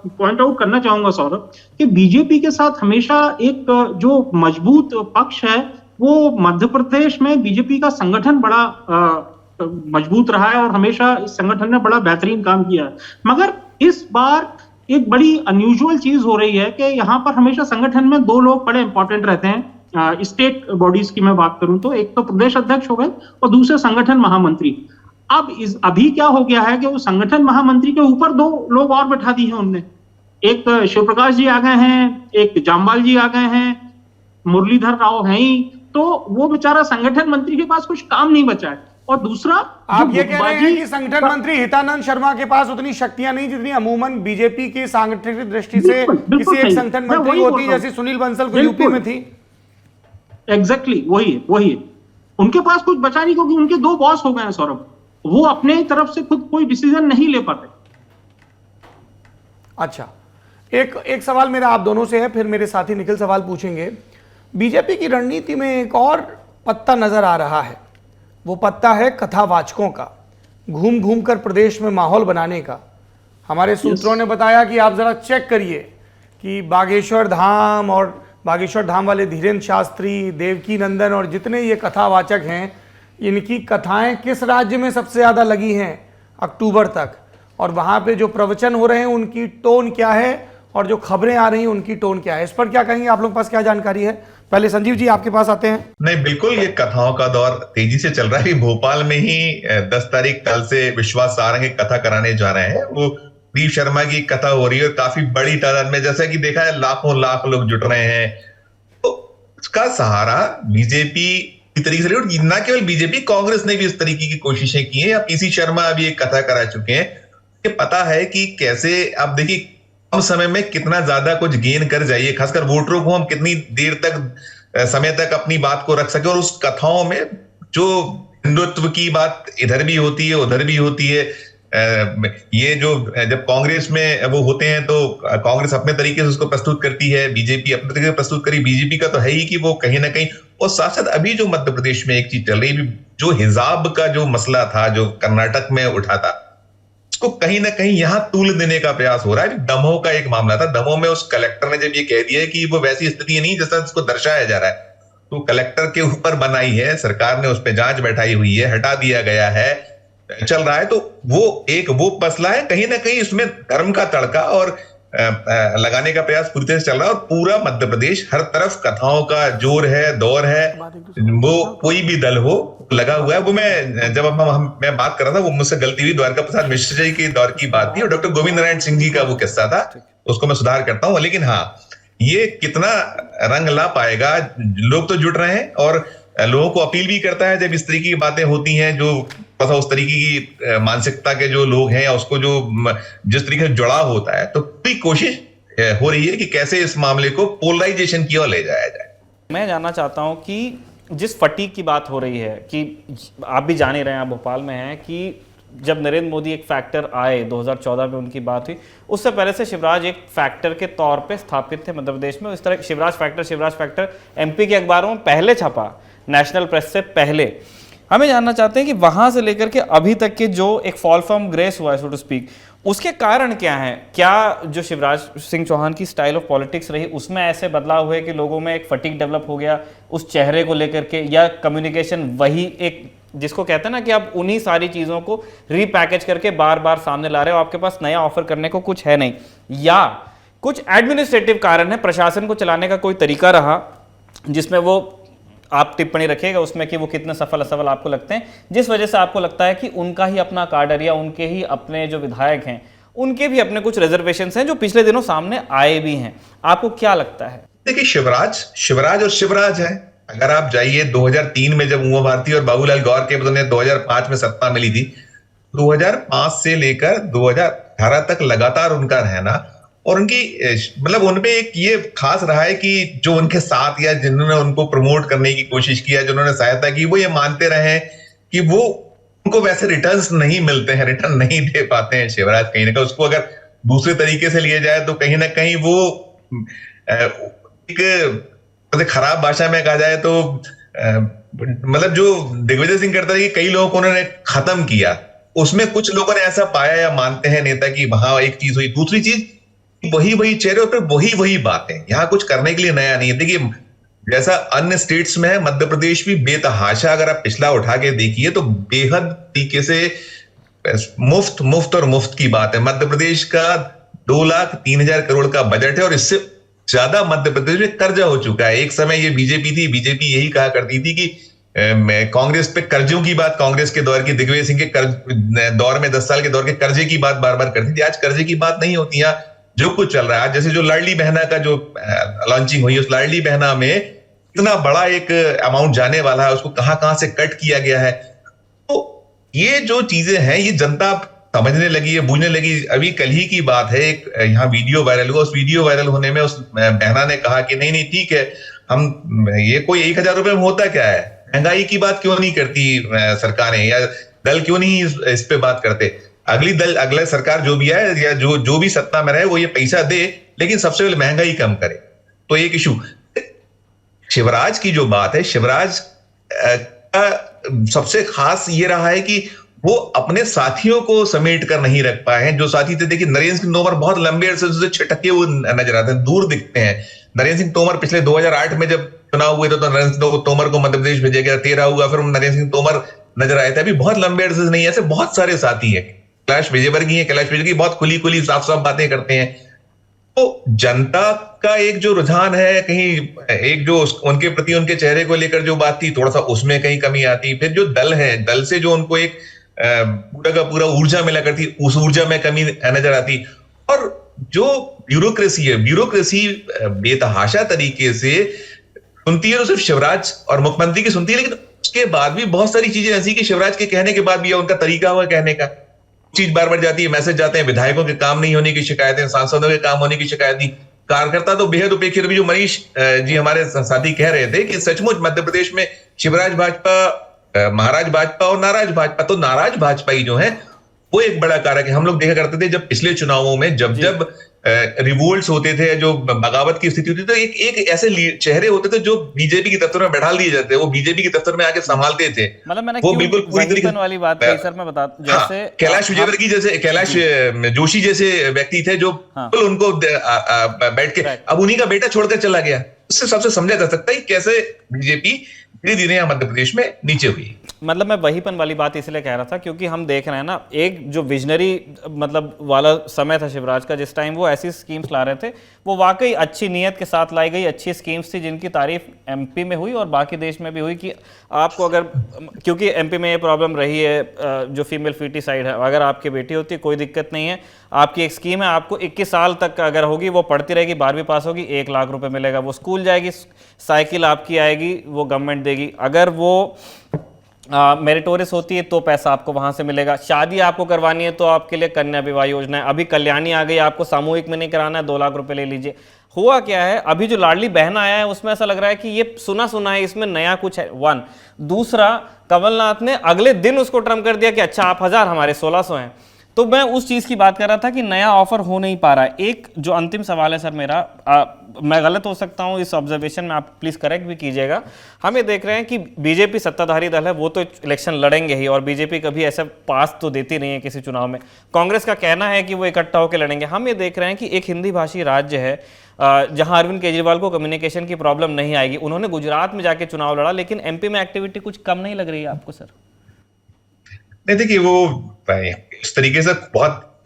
पॉइंट आउट करना चाहूंगा सौरभ, कि बीजेपी के साथ हमेशा एक जो मजबूत पक्ष है वो मध्य प्रदेश में बीजेपी का संगठन बड़ा मजबूत रहा है और हमेशा इस संगठन ने बड़ा बेहतरीन काम किया है। मगर इस बार एक बड़ी अनयूजुअल चीज हो रही है कि यहाँ पर हमेशा संगठन में 2 लोग बड़े इंपॉर्टेंट रहते हैं। स्टेट बॉडीज की मैं बात करूं तो एक तो प्रदेश अध्यक्ष हो गए और दूसरे संगठन महामंत्री। अभी क्या हो गया है कि वो संगठन महामंत्री के ऊपर 2 लोग और बैठा दिए हैं उनने। एक शिव प्रकाश जी आ गए हैं, एक जामवाल जी आ गए हैं, मुरलीधर राव हैं ही, तो वो बेचारा संगठन मंत्री के पास कुछ काम नहीं बचा है। और दूसरा, आप ये कह रहे हैं कि संगठन मंत्री हितानंद शर्मा के पास उतनी शक्तियां नहीं जितनी अमूमन बीजेपी की सांगठनिक दृष्टि से किसी एक संगठन मंत्री को होती, जैसी सुनील बंसल को यूपी में थी। एग्जैक्टली वही है। उनके पास कुछ बचा नहीं, क्योंकि उनके 2 बॉस हो गए हैं सौरभ, वो अपने तरफ से खुद कोई डिसीजन नहीं ले पाते। अच्छा, एक सवाल मेरा आप दोनों से है, फिर मेरे साथी निखिल सवाल पूछेंगे। बीजेपी की रणनीति में एक और पत्ता नजर आ रहा है, वो पत्ता है कथावाचकों का, घूम घूम कर प्रदेश में माहौल बनाने का। हमारे सूत्रों ने बताया कि आप जरा चेक करिए कि बागेश्वर धाम और बागेश्वर धाम वाले धीरेन्द्र शास्त्री, देवकी नंदन और जितने ये कथावाचक हैं, इनकी कथाएं किस राज्य में सबसे ज़्यादा लगी हैं अक्टूबर तक, और वहाँ पे जो प्रवचन हो रहे हैं उनकी टोन क्या है और जो खबरें आ रही हैं उनकी टोन क्या है। इस पर क्या कहेंगे, आप लोगों के पास क्या जानकारी है? पहले संजीव जी आपके पास आते हैं। नहीं, बिल्कुल ये कथाओं का दौर तेजी से चल रहा है। भोपाल में ही 10 तारीख कल से विश्वास सारंग कथा कराने जा रहे हैं। वो वी शर्मा की कथा हो रही है और काफी बड़ी तादाद में, जैसा कि देखा है, लाखों लाख लोग जुट रहे हैं। तो उसका सहारा बीजेपी की तरीके से, न केवल बीजेपी, कांग्रेस ने भी इस तरीके की कोशिशें की हैं। या पीसी शर्मा अभी एक कथा करा चुके हैं। ये पता है कि कैसे, आप देखिए, कम समय में कितना ज्यादा कुछ गेन कर जाइए, खासकर वोटरों को हम कितनी देर तक समय तक अपनी बात को रख सके। और उस कथाओं में जो हिंदुत्व की बात इधर भी होती है उधर भी होती है। ये जो जब कांग्रेस में वो होते हैं तो कांग्रेस अपने तरीके से उसको प्रस्तुत करती है, बीजेपी अपने तरीके से प्रस्तुत करी। बीजेपी का तो है ही कि वो कहीं ना कहीं, और साथ साथ अभी जो मध्य प्रदेश में एक चीज चल रही, जो हिजाब का जो मसला था जो कर्नाटक में उठा था, उसको कहीं ना कहीं यहां तूल देने का प्रयास हो रहा है। दमोह का एक मामला था, दमोह में उस कलेक्टर ने जब ये कह दिया कि वो वैसी स्थिति नहीं जैसा उसको दर्शाया जा रहा है, तो कलेक्टर के ऊपर बनाई है सरकार ने, उस पर जांच बैठाई हुई है, हटा दिया गया है, चल रहा है। तो वो मसला है, कहीं ना कहीं इसमें धर्म का तड़का और लगाने का प्रयास पूरी तरह से चल रहा है। और पूरा मध्य प्रदेश हर तरफ कथाओं का जोर है, दौर है। वो कोई भी दल हो लगा हुआ है। वो मैं बात कर रहा था, वो मुझसे गलती हुई, द्वारका प्रसाद मिश्र जी के दौर की बात थी और डॉक्टर गोविंद नारायण सिंह जी का वो किस्सा था, उसको मैं सुधार करता हूं। लेकिन हाँ, ये कितना रंग ला पाएगा, लोग तो जुट रहे हैं और लोगों को अपील भी करता है जब इस तरीके की बातें होती हैं, जो उस तरीके की मानसिकता के जो लोग हैं या उसको जो जिस तरीके से जुड़ाव होता है, तो पूरी कोशिश हो रही है कि कैसे इस मामले को पोलराइजेशन की ओर ले जाया जाए। मैं जानना चाहता हूं कि जिस फटीग की बात हो रही है, कि आप भी जान ही रहे हैं, आप भोपाल में हैं, कि जब नरेंद्र मोदी एक फैक्टर आए, 2014 में उनकी बात हुई, उससे पहले से शिवराज एक फैक्टर के तौर पे स्थापित थे मध्य प्रदेश में। इस तरह शिवराज फैक्टर एमपी के अखबारों में पहले छपा, नेशनल प्रेस से पहले। हमें जानना चाहते हैं कि वहां से लेकर के अभी तक के जो एक फॉल फ्रॉम ग्रेस हुआ है, सो टू स्पीक, उसके कारण क्या हैं? क्या जो शिवराज सिंह चौहान की स्टाइल ऑफ पॉलिटिक्स रही, उसमें ऐसे बदलाव हुए कि लोगों में एक फटीग डेवलप हो गया उस चेहरे को लेकर के, या कम्युनिकेशन वही एक जिसको कहते हैं ना कि आप उन्हीं सारी चीज़ों को रीपैकेज करके बार बार सामने ला रहे हो, आपके पास नया ऑफर करने को कुछ है नहीं, या कुछ एडमिनिस्ट्रेटिव कारण है, प्रशासन को चलाने का कोई तरीका रहा जिसमें वो आप टिप्पणी रखिएगा उसमें कि वो कितने सफल असफल आपको लगते हैं, जिस वजह से आपको लगता है कि उनका ही अपना काडर या उनके ही अपने जो विधायक हैं उनके भी अपने कुछ रिजर्वेशंस हैं जो पिछले दिनों सामने आए भी हैं, आपको क्या लगता है? देखिए, शिवराज और शिवराज है। अगर आप जाइए 2003 में जब उमा भारती और बाबूलाल गौर के उन्हें 2005 में सत्ता मिली थी, 2005 से लेकर 2018 तक लगातार उनका रहना और उनकी मतलब उनमें एक ये खास रहा है कि जो उनके साथ या जिन्होंने उनको प्रमोट करने की कोशिश किया, जिन्होंने सहायता की, वो ये मानते रहे कि वो उनको वैसे रिटर्न्स नहीं मिलते हैं, रिटर्न नहीं दे पाते हैं शिवराज कहीं ना कहीं। उसको अगर दूसरे तरीके से लिया जाए तो कहीं ना कहीं वो एक खराब भाषा में कहा जाए तो मतलब जो दिग्विजय सिंह करता है कि कई लोगों को उन्होंने खत्म किया, उसमें कुछ लोगों ने ऐसा पाया या मानते हैं नेता की वहां एक चीज हुई। दूसरी चीज, वही चेहरे पर वही बातें, यहाँ कुछ करने के लिए नया नहीं है। देखिए, जैसा अन्य स्टेट्स में है, मध्य प्रदेश भी बेतहाशा अगर आप पिछला उठा के देखिए तो बेहद तरीके से मुफ्त और मुफ्त की बात है। मध्य प्रदेश का 2,03,000 करोड़ का बजट है और इससे ज्यादा मध्य प्रदेश में कर्जा हो चुका है। एक समय ये बीजेपी थी, बीजेपी यही कहा करती थी कि कांग्रेस पे कर्जों की बात, कांग्रेस के दौर की दिग्विजय सिंह के दौर में 10 साल के दौर के कर्जे की बात बार बार करती थी। आज कर्जे की बात नहीं होती। यहाँ जो कुछ चल रहा है, जैसे जो लाडली बहना का जो लॉन्चिंग हुई, उस लाडली बहना में इतना बड़ा एक अमाउंट जाने वाला है, उसको कहां से कट किया गया है। तो ये जो चीजें हैं ये जनता समझने लगी है, बूझने लगी। अभी कल ही की बात है, एक यहाँ वीडियो वायरल हुआ। उस वीडियो वायरल होने में उस बहना ने कहा कि नहीं ठीक है, हम ये कोई 1,000 रुपए में होता क्या है, महंगाई की बात क्यों नहीं करती सरकारें या दल क्यों नहीं इस पे बात करते। अगला सरकार जो भी है या जो भी सत्ता में रहे वो ये पैसा दे, लेकिन सबसे पहले महंगाई कम करे। तो एक इशू शिवराज की जो बात है, शिवराज का सबसे खास ये रहा है कि वो अपने साथियों को समेट कर नहीं रख पाए हैं। जो साथी थे, देखिए नरेंद्र सिंह तोमर बहुत लंबे अरसे से छिटके हुए नजर आते हैं, दूर दिखते हैं। नरेंद्र सिंह तोमर पिछले 2008 में जब चुनाव हुए थे तो नरेंद्र सिंह तोमर को मध्य प्रदेश भेजा गया, 13 हुआ, फिर नरेंद्र सिंह तोमर नजर आए थे। अभी बहुत लंबे अरसे से नहीं, ऐसे बहुत सारे साथी है। कैलाश विजयवर्गीय है, कैलाश विजयवर्गीय बहुत खुली साफ बातें करते हैं। तो जनता का एक जो रुझान है, कहीं एक जो उनके प्रति उनके चेहरे को लेकर जो बात थी, थोड़ा सा उसमें कहीं कमी आती। फिर जो दल है, दल से जो उनको एक पूरा का पूरा ऊर्जा मिला करती, उस ऊर्जा में कमी नजर आती। और जो ब्यूरोक्रेसी है, ब्यूरोक्रेसी बेतहाशा तरीके से सुनती है तो सिर्फ शिवराज और मुख्यमंत्री की सुनती है, लेकिन उसके बाद भी बहुत सारी चीजें ऐसी कि शिवराज के कहने के बाद भी उनका तरीका हुआ कहने का, चीज बार बार जाती है, मैसेज जाते हैं, विधायकों के काम नहीं होने की शिकायतें, सांसदों के काम होने की शिकायतें, कार्यकर्ता तो बेहद उपेक्षित। अभी जो मनीष जी हमारे साथी कह रहे थे कि सचमुच मध्य प्रदेश में शिवराज भाजपा, महाराज भाजपा और नाराज भाजपा, तो नाराज भाजपाई जो है वो एक बड़ा कारक है। हम लोग देखा करते थे जब पिछले चुनावों में जब रिवोल्ट्स होते थे, जो बगावत की स्थिति होती थी, तो एक ऐसे चेहरे होते थे जो बीजेपी की दफ्तर में बैठा दिए जाते, वो बीजेपी की दफ्तर में आके संभालते थे। मतलब मैंने वो बिल्कुल पूरी तरीके वाली बात कही सर, मैं बता जैसे कैलाश विजयवर्गीय जैसे, कैलाश जोशी जैसे व्यक्ति थे जो उनको बैठ के, अब उन्हीं का बेटा छोड़कर चला गया। उससे सबसे समझा जा सकता है कैसे बीजेपी धीरे धीरे यहाँ मध्य प्रदेश में नीचे हुई। मतलब मैं वहीपन वाली बात इसलिए कह रहा था क्योंकि हम देख रहे हैं ना, एक जो विजनरी मतलब वाला समय था शिवराज का, जिस टाइम वो ऐसी स्कीम्स ला रहे थे, वो वाकई अच्छी नीयत के साथ लाई गई अच्छी स्कीम्स थी, जिनकी तारीफ एमपी में हुई और बाकी देश में भी हुई कि आपको अगर, क्योंकि एमपी में ये प्रॉब्लम रही है जो फीमेल फीटिसाइड है, अगर आपकी बेटी होती है कोई दिक्कत नहीं है, आपकी एक स्कीम है, आपको 21 साल तक अगर होगी, वो पढ़ती रहेगी, 12वीं पास होगी, 1 लाख रुपए मिलेगा, वो स्कूल जाएगी, साइकिल आपकी आएगी, वो गवर्नमेंट देगी। अगर वो मेरिटोरियस होती है तो पैसा आपको वहां से मिलेगा। शादी आपको करवानी है तो आपके लिए कन्या विवाह योजना है। अभी कल्याणी आ गई, आपको सामूहिक में नहीं कराना है, 2 लाख रुपए ले लीजिए। हुआ क्या है, अभी जो लाडली बहन आया है उसमें ऐसा लग रहा है कि ये सुना है, इसमें नया कुछ है। 1 दूसरा, कमलनाथ ने अगले दिन उसको ट्रम्प कर दिया कि अच्छा आप 1000, हमारे 1600 हैं। तो मैं उस चीज की बात कर रहा था कि नया ऑफर हो नहीं पा रहा है। एक जो अंतिम सवाल है सर मेरा, मैं गलत हो सकता हूं इस ऑब्जर्वेशन में, आप प्लीज करेक्ट भी कीजिएगा। हम ये देख रहे हैं कि बीजेपी सत्ताधारी दल है, वो तो इलेक्शन लड़ेंगे ही, और बीजेपी कभी ऐसा पास तो देती नहीं है किसी चुनाव में। कांग्रेस का कहना है कि वो इकट्ठा होकर लड़ेंगे। हम ये देख रहे हैं कि एक हिंदी भाषी राज्य है जहां अरविंद केजरीवाल को कम्युनिकेशन की प्रॉब्लम नहीं आएगी। उन्होंने गुजरात में जाके चुनाव लड़ा, लेकिन एमपी में एक्टिविटी कुछ कम नहीं लग रही है आपको सर? नहीं, देखिए वो इस तरीके से बहुत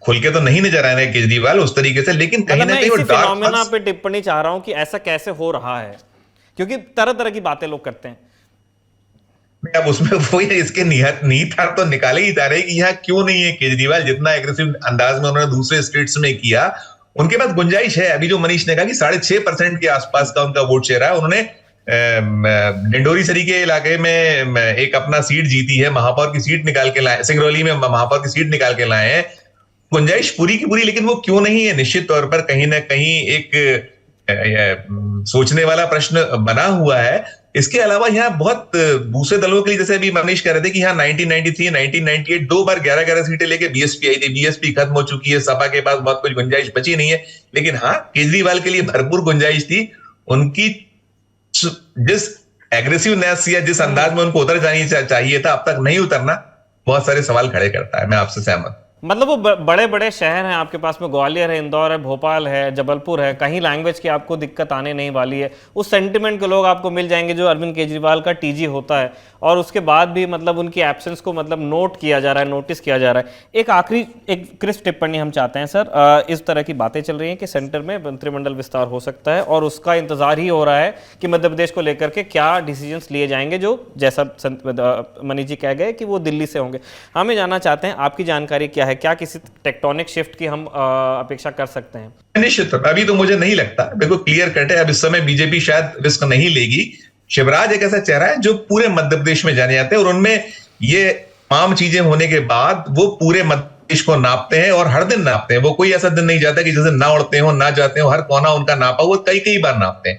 खुल के तो नहीं नजर आ रहे हैं केजरीवाल उस तरीके से, लेकिन कहीं मतलब ना मैं कहीं वो इसी डार्क फिनोमेना पे टिप्पणी चाह रहा हूं कि ऐसा कैसे हो रहा है, क्योंकि तरह तरह की बातें लोग करते हैं। अब उसमें वही इसके निहितार्थ तो निकाले ही जा रहे हैं कि यहाँ क्यों नहीं है केजरीवाल। जितना एग्रेसिव अंदाज में उन्होंने दूसरे स्टेट्स में किया, उनके पास गुंजाइश है। अभी जो मनीष ने कहा कि 6.5% के आसपास का उनका वोट शेयर है, उन्होंने डिंडोरी सरी के इलाके में एक अपना सीट जीती है, महापौर की सीट निकाल के लाए, सिंगरौली में महापौर की सीट निकाल के लाए हैं। गुंजाइश पूरी की पूरी, लेकिन वो क्यों नहीं है, निश्चित तौर पर कहीं ना कहीं एक सोचने वाला प्रश्न बना हुआ है। इसके अलावा यहाँ बहुत दूसरे दलों के लिए, जैसे अभी मनीष कह रहे थे कि यहाँ 1993, 1998 दो बार 11-11 सीटें लेके बीएसपी आई थी। बीएसपी खत्म हो चुकी है, सपा के पास बहुत कुछ गुंजाइश बची नहीं है, लेकिन हाँ केजरीवाल के लिए भरपूर गुंजाइश थी। उनकी जिस एग्रेसिवनेस या जिस अंदाज में उनको उतर जानी चाहिए था, अब तक नहीं उतरना बहुत सारे सवाल खड़े करता है। मैं आपसे सहमत। मतलब वो बड़े बड़े शहर हैं आपके पास में, ग्वालियर है, इंदौर है, भोपाल है, जबलपुर है, कहीं लैंग्वेज की आपको दिक्कत आने नहीं वाली है। उस सेंटिमेंट के लोग आपको मिल जाएंगे जो अरविंद केजरीवाल का टीजी होता है, और उसके बाद भी मतलब उनकी एब्सेंस को मतलब नोट किया जा रहा है, नोटिस किया जा रहा है। एक आखिरी एक क्रिस्प टिप्पणी हम चाहते हैं सर। इस तरह की बातें चल रही हैं कि सेंटर में मंत्रिमंडल विस्तार हो सकता है, और उसका इंतजार ही हो रहा है कि मध्य प्रदेश को लेकर के क्या डिसीजंस लिए जाएंगे, जो जैसा मनीष जी कह गए कि वो दिल्ली से होंगे। हमें जानना चाहते हैं आपकी जानकारी क्या है, क्या किसी टेक्टोनिक शिफ्ट की हम अपेक्षा कर सकते हैं? निश्चित, अभी तो मुझे नहीं लगता, बिल्कुल क्लियर कट है। अब इस समय बीजेपी शायद रिस्क नहीं लेगी। शिवराज एक ऐसा चेहरा है जो पूरे मध्य प्रदेश में जाने जाते हैं, और उनमें ये तमाम चीजें होने के बाद वो पूरे मध्य प्रदेश को नापते हैं, और हर दिन नापते हैं। वो कोई ऐसा दिन नहीं जाता कि जिस दिन ना उड़ते हो ना जाते हो, हर कोना उनका नापा, वो कई कई बार नापते हैं।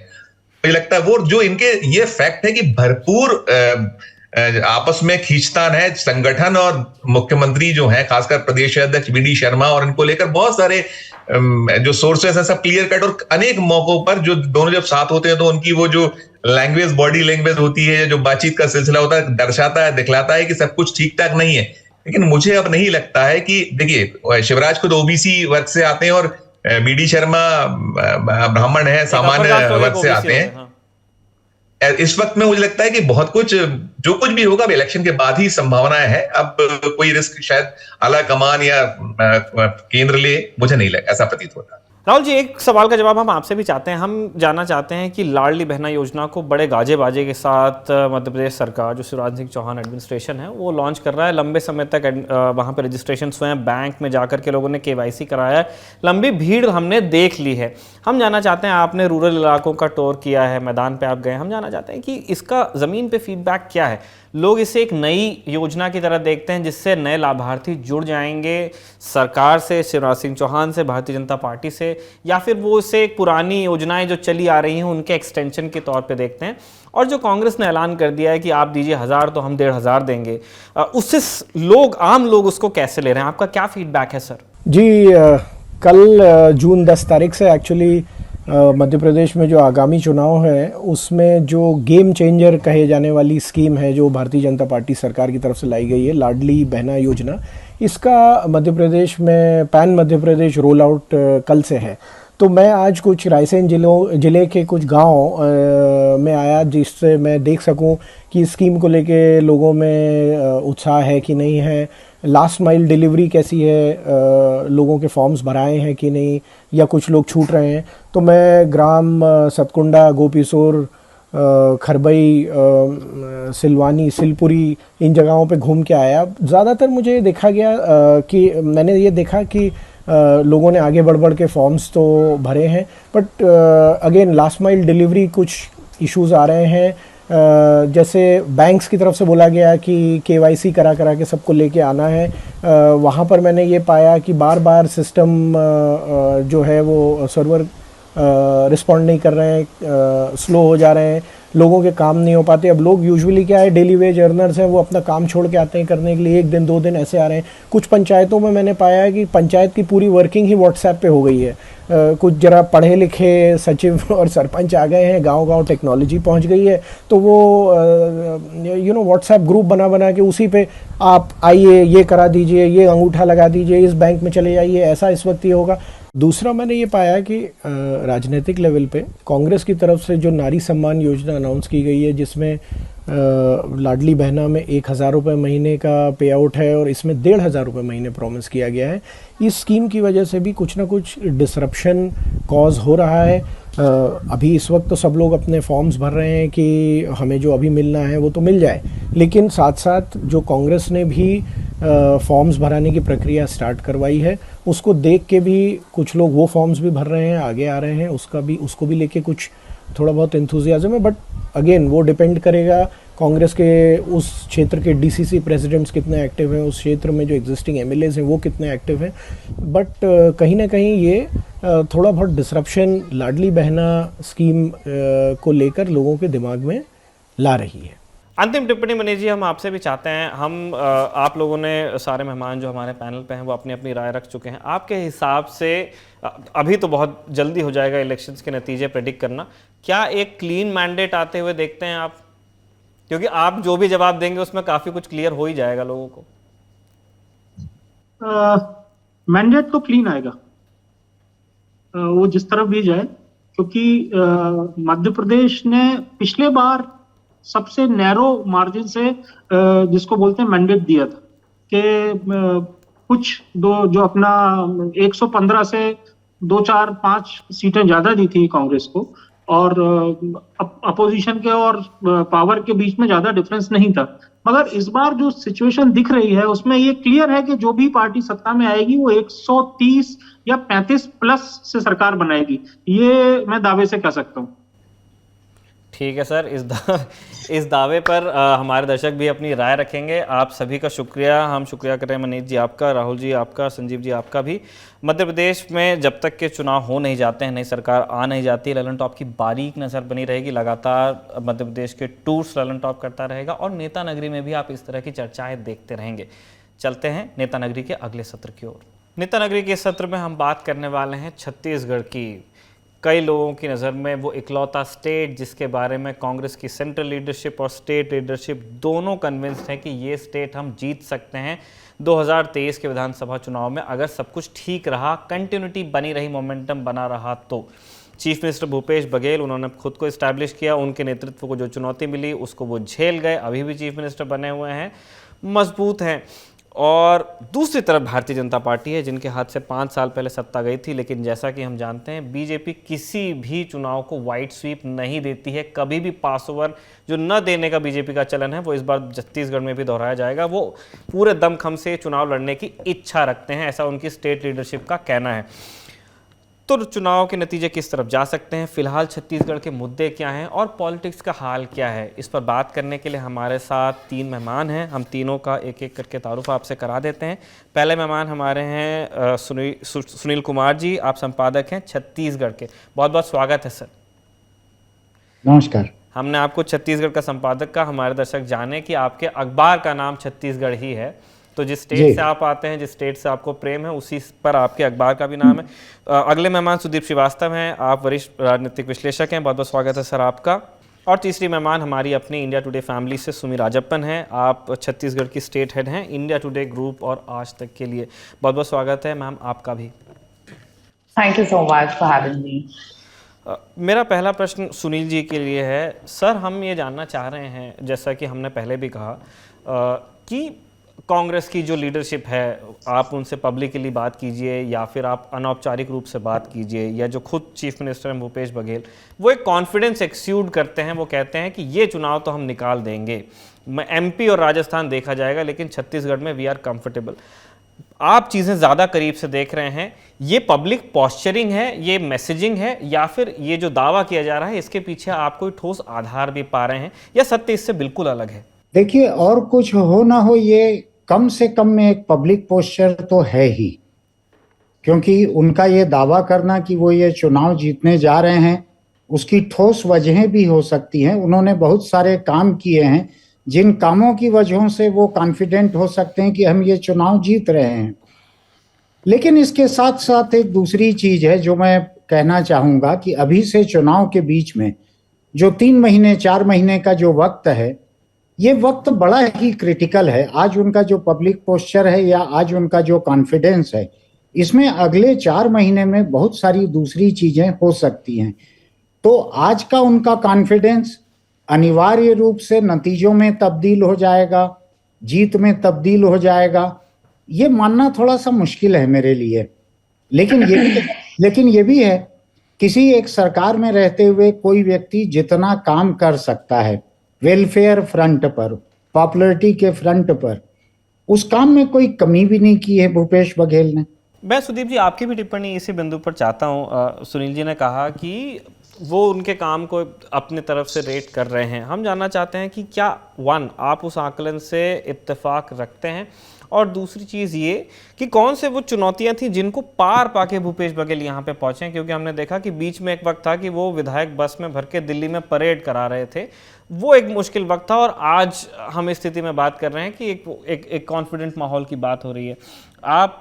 मुझे लगता है वो जो इनके ये फैक्ट है कि भरपूर आपस में खींचतान है संगठन और मुख्यमंत्री जो है, खासकर प्रदेश अध्यक्ष वी.डी. शर्मा, और इनको लेकर बहुत सारे जो सोर्सेस है सब क्लियर कट, और अनेक मौकों पर जो दोनों जब साथ होते हैं तो उनकी वो जो लैंग्वेज, बॉडी लैंग्वेज होती है, जो बातचीत का सिलसिला होता है, दर्शाता है, दिखलाता है कि सब कुछ ठीक ठाक नहीं है। लेकिन मुझे अब नहीं लगता है कि, देखिए शिवराज खुद ओबीसी वर्ग से आते हैं, और वी.डी. शर्मा ब्राह्मण है, सामान्य वर्ग से आते हैं। इस वक्त में मुझे लगता है कि बहुत कुछ, जो कुछ भी होगा इलेक्शन के बाद ही संभावनाएं है। अब कोई रिस्क शायद आला कमान या केंद्र ले, मुझे नहीं लगा, ऐसा प्रतीत होता। राहुल जी, एक सवाल का जवाब हम आपसे भी चाहते हैं। हम जानना चाहते हैं कि लाडली बहना योजना को बड़े गाजे बाजे के साथ मध्य प्रदेश सरकार, जो शिवराज सिंह चौहान एडमिनिस्ट्रेशन है, वो लॉन्च कर रहा है। लंबे समय तक वहाँ पे रजिस्ट्रेशन हुए हैं, बैंक में जाकर के लोगों ने केवाईसी कराया है, लंबी भीड़ हमने देख ली है। हम जानना चाहते हैं, आपने रूरल इलाकों का टूर किया है, मैदान पर आप गए, हम जानना चाहते हैं कि इसका ज़मीन पर फीडबैक क्या है। लोग इसे एक नई योजना की तरह देखते हैं जिससे नए लाभार्थी जुड़ जाएंगे सरकार से, शिवराज सिंह चौहान से, भारतीय जनता पार्टी से, या फिर वो इसे एक पुरानी योजनाएं जो चली आ रही हैं उनके एक्सटेंशन के तौर पे देखते हैं। और जो कांग्रेस ने ऐलान कर दिया है कि आप दीजिए 1000 तो हम 1500 देंगे, उससे लोग, आम लोग उसको कैसे ले रहे हैं? आपका क्या फीडबैक है सर? जी, कल जून 10 तारीख से एक्चुअली मध्य प्रदेश में जो आगामी चुनाव है उसमें जो गेम चेंजर कहे जाने वाली स्कीम है जो भारतीय जनता पार्टी सरकार की तरफ से लाई गई है, लाडली बहना योजना, इसका मध्य प्रदेश में pan Madhya Pradesh roll out कल से है। तो मैं आज कुछ रायसेन जिले के कुछ गांव में आया जिससे मैं देख सकूं कि स्कीम को लेके लोगों में उत्साह है कि नहीं है, लास्ट माइल डिलीवरी कैसी है, लोगों के फॉर्म्स भराए हैं कि नहीं, या कुछ लोग छूट रहे हैं। तो मैं ग्राम सतकुंडा, गोपीसोर, खरबई, सिलवानी, सिलपुरी, इन जगहों पे घूम के आया। ज़्यादातर मुझे देखा गया कि मैंने ये देखा कि लोगों ने आगे बढ़ के फॉर्म्स तो भरे हैं, but again last mile delivery कुछ इश्यूज आ रहे हैं। जैसे बैंक्स की तरफ से बोला गया कि केवाईसी करा के सबको लेके आना है, वहाँ पर मैंने ये पाया कि बार बार सिस्टम जो है वो सर्वर रिस्पॉन्ड नहीं कर रहे हैं, स्लो हो जा रहे हैं, लोगों के काम नहीं हो पाते। अब लोग यूजुअली क्या है, डेली वेज अर्नर्स हैं, वो अपना काम छोड़ के आते हैं करने के लिए, 1 दिन 2 दिन ऐसे आ रहे हैं। कुछ पंचायतों में मैंने पाया है कि पंचायत की पूरी वर्किंग ही व्हाट्सएप पे हो गई है। कुछ जरा पढ़े लिखे सचिव और सरपंच आ गए हैं, गांव-गांव टेक्नोलॉजी पहुंच गई है, तो वो व्हाट्सएप ग्रुप बना के उसी पे आप आइए, ये करा दीजिए, ये अंगूठा लगा दीजिए, इस बैंक में चले जाइए, ऐसा इस वक्त ये होगा। दूसरा मैंने ये पाया कि राजनीतिक लेवल पे कांग्रेस की तरफ से जो नारी सम्मान योजना अनाउंस की गई है, जिसमें लाडली बहना में 1,000 रुपये महीने का पे आउट है और इसमें 1,500 रुपये महीने प्रॉमिस किया गया है, इस स्कीम की वजह से भी कुछ ना कुछ डिसरप्शन कॉज हो रहा है। अभी इस वक्त तो सब लोग अपने फॉर्म्स भर रहे हैं कि हमें जो अभी मिलना है वो तो मिल जाए, लेकिन साथ साथ जो कांग्रेस ने भी फॉर्म्स भराने की प्रक्रिया स्टार्ट करवाई है, उसको देख के भी कुछ लोग वो फॉर्म्स भी भर रहे हैं, आगे आ रहे हैं, उसको भी लेके कुछ थोड़ा बहुत एंथुजियाज्म है। बट अगेन वो डिपेंड करेगा कांग्रेस के उस क्षेत्र के डीसीसी प्रेसिडेंट्स कितने एक्टिव हैं, उस क्षेत्र में जो एग्जिस्टिंग एमएलएज हैं वो कितने एक्टिव हैं। बट कहीं ना कहीं ये थोड़ा बहुत डिसरप्शन लाडली बहना स्कीम को लेकर लोगों के दिमाग में ला रही है। अंतिम टिप्पणी मनीष जी हम आपसे भी चाहते हैं, आप लोगों ने सारे मेहमान जो हमारे पैनल पे हैं वो अपनी अपनी राय रख चुके हैं। आपके हिसाब से अभी तो बहुत जल्दी हो जाएगा इलेक्शंस के नतीजे प्रेडिक्ट करना, क्या एक क्लीन मैंडेट आते हुए देखते हैं आप? क्योंकि आप जो भी जवाब देंगे उसमें काफी कुछ क्लियर हो ही जाएगा लोगों को। मैंडेट तो क्लीन आएगा, वो जिस तरफ भी जाए, क्योंकि मध्य प्रदेश ने पिछले बार सबसे नैरो मार्जिन से जिसको बोलते हैं मैंडेट दिया था कि कुछ जो अपना 115 से 2, 4, 5 सीटें ज्यादा दी थी कांग्रेस को, और अपोजिशन के और पावर के बीच में ज्यादा डिफरेंस नहीं था। मगर इस बार जो सिचुएशन दिख रही है उसमें ये क्लियर है कि जो भी पार्टी सत्ता में आएगी वो 130 या 35 प्लस से सरकार बनाएगी, ये मैं दावे से कह सकता हूँ। ठीक है सर, इस दावे पर हमारे दर्शक भी अपनी राय रखेंगे। आप सभी का शुक्रिया, हम शुक्रिया करें मनीष जी आपका, राहुल जी आपका, संजीव जी आपका भी। मध्य प्रदेश में जब तक के चुनाव हो नहीं जाते हैं, नई सरकार आ नहीं जाती, ललन टॉप की बारीक नज़र बनी रहेगी। लगातार मध्य प्रदेश के टूर्स ललन टॉप करता रहेगा और नेता नगरी में भी आप इस तरह की चर्चाएँ देखते रहेंगे। चलते हैं नेता नगरी के अगले सत्र की ओर। नेता नगरी के सत्र में हम बात करने वाले हैं छत्तीसगढ़ की। कई लोगों की नज़र में वो इकलौता स्टेट जिसके बारे में कांग्रेस की सेंट्रल लीडरशिप और स्टेट लीडरशिप दोनों कन्विंस्ड हैं कि ये स्टेट हम जीत सकते हैं 2023 के विधानसभा चुनाव में, अगर सब कुछ ठीक रहा, कंटिन्यूटी बनी रही, मोमेंटम बना रहा तो। चीफ मिनिस्टर भूपेश बघेल, उन्होंने खुद को इस्टेब्लिश किया, उनके नेतृत्व को जो चुनौती मिली उसको वो झेल गए, अभी भी चीफ मिनिस्टर बने हुए हैं, मजबूत हैं। और दूसरी तरफ भारतीय जनता पार्टी है जिनके हाथ से 5 साल पहले सत्ता गई थी, लेकिन जैसा कि हम जानते हैं बीजेपी किसी भी चुनाव को वाइट स्वीप नहीं देती है, कभी भी पास ओवर जो न देने का बीजेपी का चलन है वो इस बार छत्तीसगढ़ में भी दोहराया जाएगा। वो पूरे दमखम से चुनाव लड़ने की इच्छा रखते हैं, ऐसा उनकी स्टेट लीडरशिप का कहना है। तो चुनाव के नतीजे किस तरफ जा सकते हैं, फिलहाल छत्तीसगढ़ के मुद्दे क्या हैं और पॉलिटिक्स का हाल क्या है, इस पर बात करने के लिए हमारे साथ 3 मेहमान हैं। हम तीनों का एक एक करके तारुफ आपसे करा देते हैं। पहले मेहमान हमारे हैं सुनील कुमार जी, आप संपादक हैं छत्तीसगढ़ के। बहुत बहुत स्वागत है सर। नमस्कार। हमने आपको छत्तीसगढ़ का संपादक का, हमारे दर्शक जाने कि आपके अखबार का नाम छत्तीसगढ़ ही है, तो जिस स्टेट से आप आते हैं, जिस स्टेट से आपको प्रेम है, उसी पर आपके अखबार का भी नाम है। अगले मेहमान सुदीप श्रीवास्तव हैं, आप वरिष्ठ राजनीतिक विश्लेषक हैं, बहुत बहुत स्वागत है सर आपका। और तीसरी मेहमान हमारी अपनी इंडिया टुडे फैमिली से सुमी राजप्पन हैं, आप छत्तीसगढ़ की स्टेट हेड हैं इंडिया टुडे ग्रुप और आज तक के लिए। बहुत बहुत स्वागत है मैम आपका भी। Thank you so much for having me. मेरा पहला प्रश्न सुनील जी के लिए है। सर, हम ये जानना चाह रहे हैं, जैसा कि हमने पहले भी कहा कि कांग्रेस की जो लीडरशिप है, आप उनसे पब्लिकली बात कीजिए या फिर आप अनौपचारिक रूप से बात कीजिए, या जो खुद चीफ मिनिस्टर हैं भूपेश बघेल, वो एक कॉन्फिडेंस एक्सूड करते हैं। वो कहते हैं कि ये चुनाव तो हम निकाल देंगे, एमपी और राजस्थान देखा जाएगा लेकिन छत्तीसगढ़ में वी आर कंफर्टेबल। आप चीज़ें ज़्यादा करीब से देख रहे हैं, ये पब्लिक पॉस्चरिंग है, ये मैसेजिंग है, या फिर ये जो दावा किया जा रहा है इसके पीछे आप कोई ठोस आधार भी पा रहे हैं, या सत्य इससे बिल्कुल अलग है? देखिए, और कुछ हो ना हो, ये कम से कम में एक पब्लिक पोस्चर तो है ही, क्योंकि उनका ये दावा करना कि वो ये चुनाव जीतने जा रहे हैं, उसकी ठोस वजहें भी हो सकती हैं। उन्होंने बहुत सारे काम किए हैं जिन कामों की वजहों से वो कॉन्फिडेंट हो सकते हैं कि हम ये चुनाव जीत रहे हैं। लेकिन इसके साथ साथ एक दूसरी चीज है जो मैं कहना चाहूँगा कि अभी से चुनाव के बीच में जो 3 महीने 4 महीने का जो वक्त है, ये वक्त बड़ा ही क्रिटिकल है। आज उनका जो पब्लिक पोस्चर है या आज उनका जो कॉन्फिडेंस है, इसमें अगले 4 महीने में बहुत सारी दूसरी चीजें हो सकती हैं। तो आज का उनका कॉन्फिडेंस अनिवार्य रूप से नतीजों में तब्दील हो जाएगा, जीत में तब्दील हो जाएगा, ये मानना थोड़ा सा मुश्किल है मेरे लिए। लेकिन ये भी है, किसी एक सरकार में रहते हुए कोई व्यक्ति जितना काम कर सकता है वेलफेयर फ्रंट पर, पॉपुलरिटी के फ्रंट पर, उस काम में कोई कमी भी नहीं की है भूपेश बघेल ने। मैं सुदीप जी आपकी भी टिप्पणी इसी बिंदु पर चाहता हूँ। सुनील जी ने कहा कि वो उनके काम को अपने तरफ से रेट कर रहे हैं। हम जानना चाहते हैं कि क्या आप उस आकलन से इत्तेफाक रखते हैं, और दूसरी चीज़ ये कि कौन से वो चुनौतियां थी जिनको पार पाके भूपेश बघेल यहाँ पे पहुंचे, क्योंकि हमने देखा कि बीच में एक वक्त था कि वो विधायक बस में भर के दिल्ली में परेड करा रहे थे, वो एक मुश्किल वक्त था, और आज हम इस स्थिति में बात कर रहे हैं कि एक कॉन्फिडेंट माहौल की बात हो रही है। आप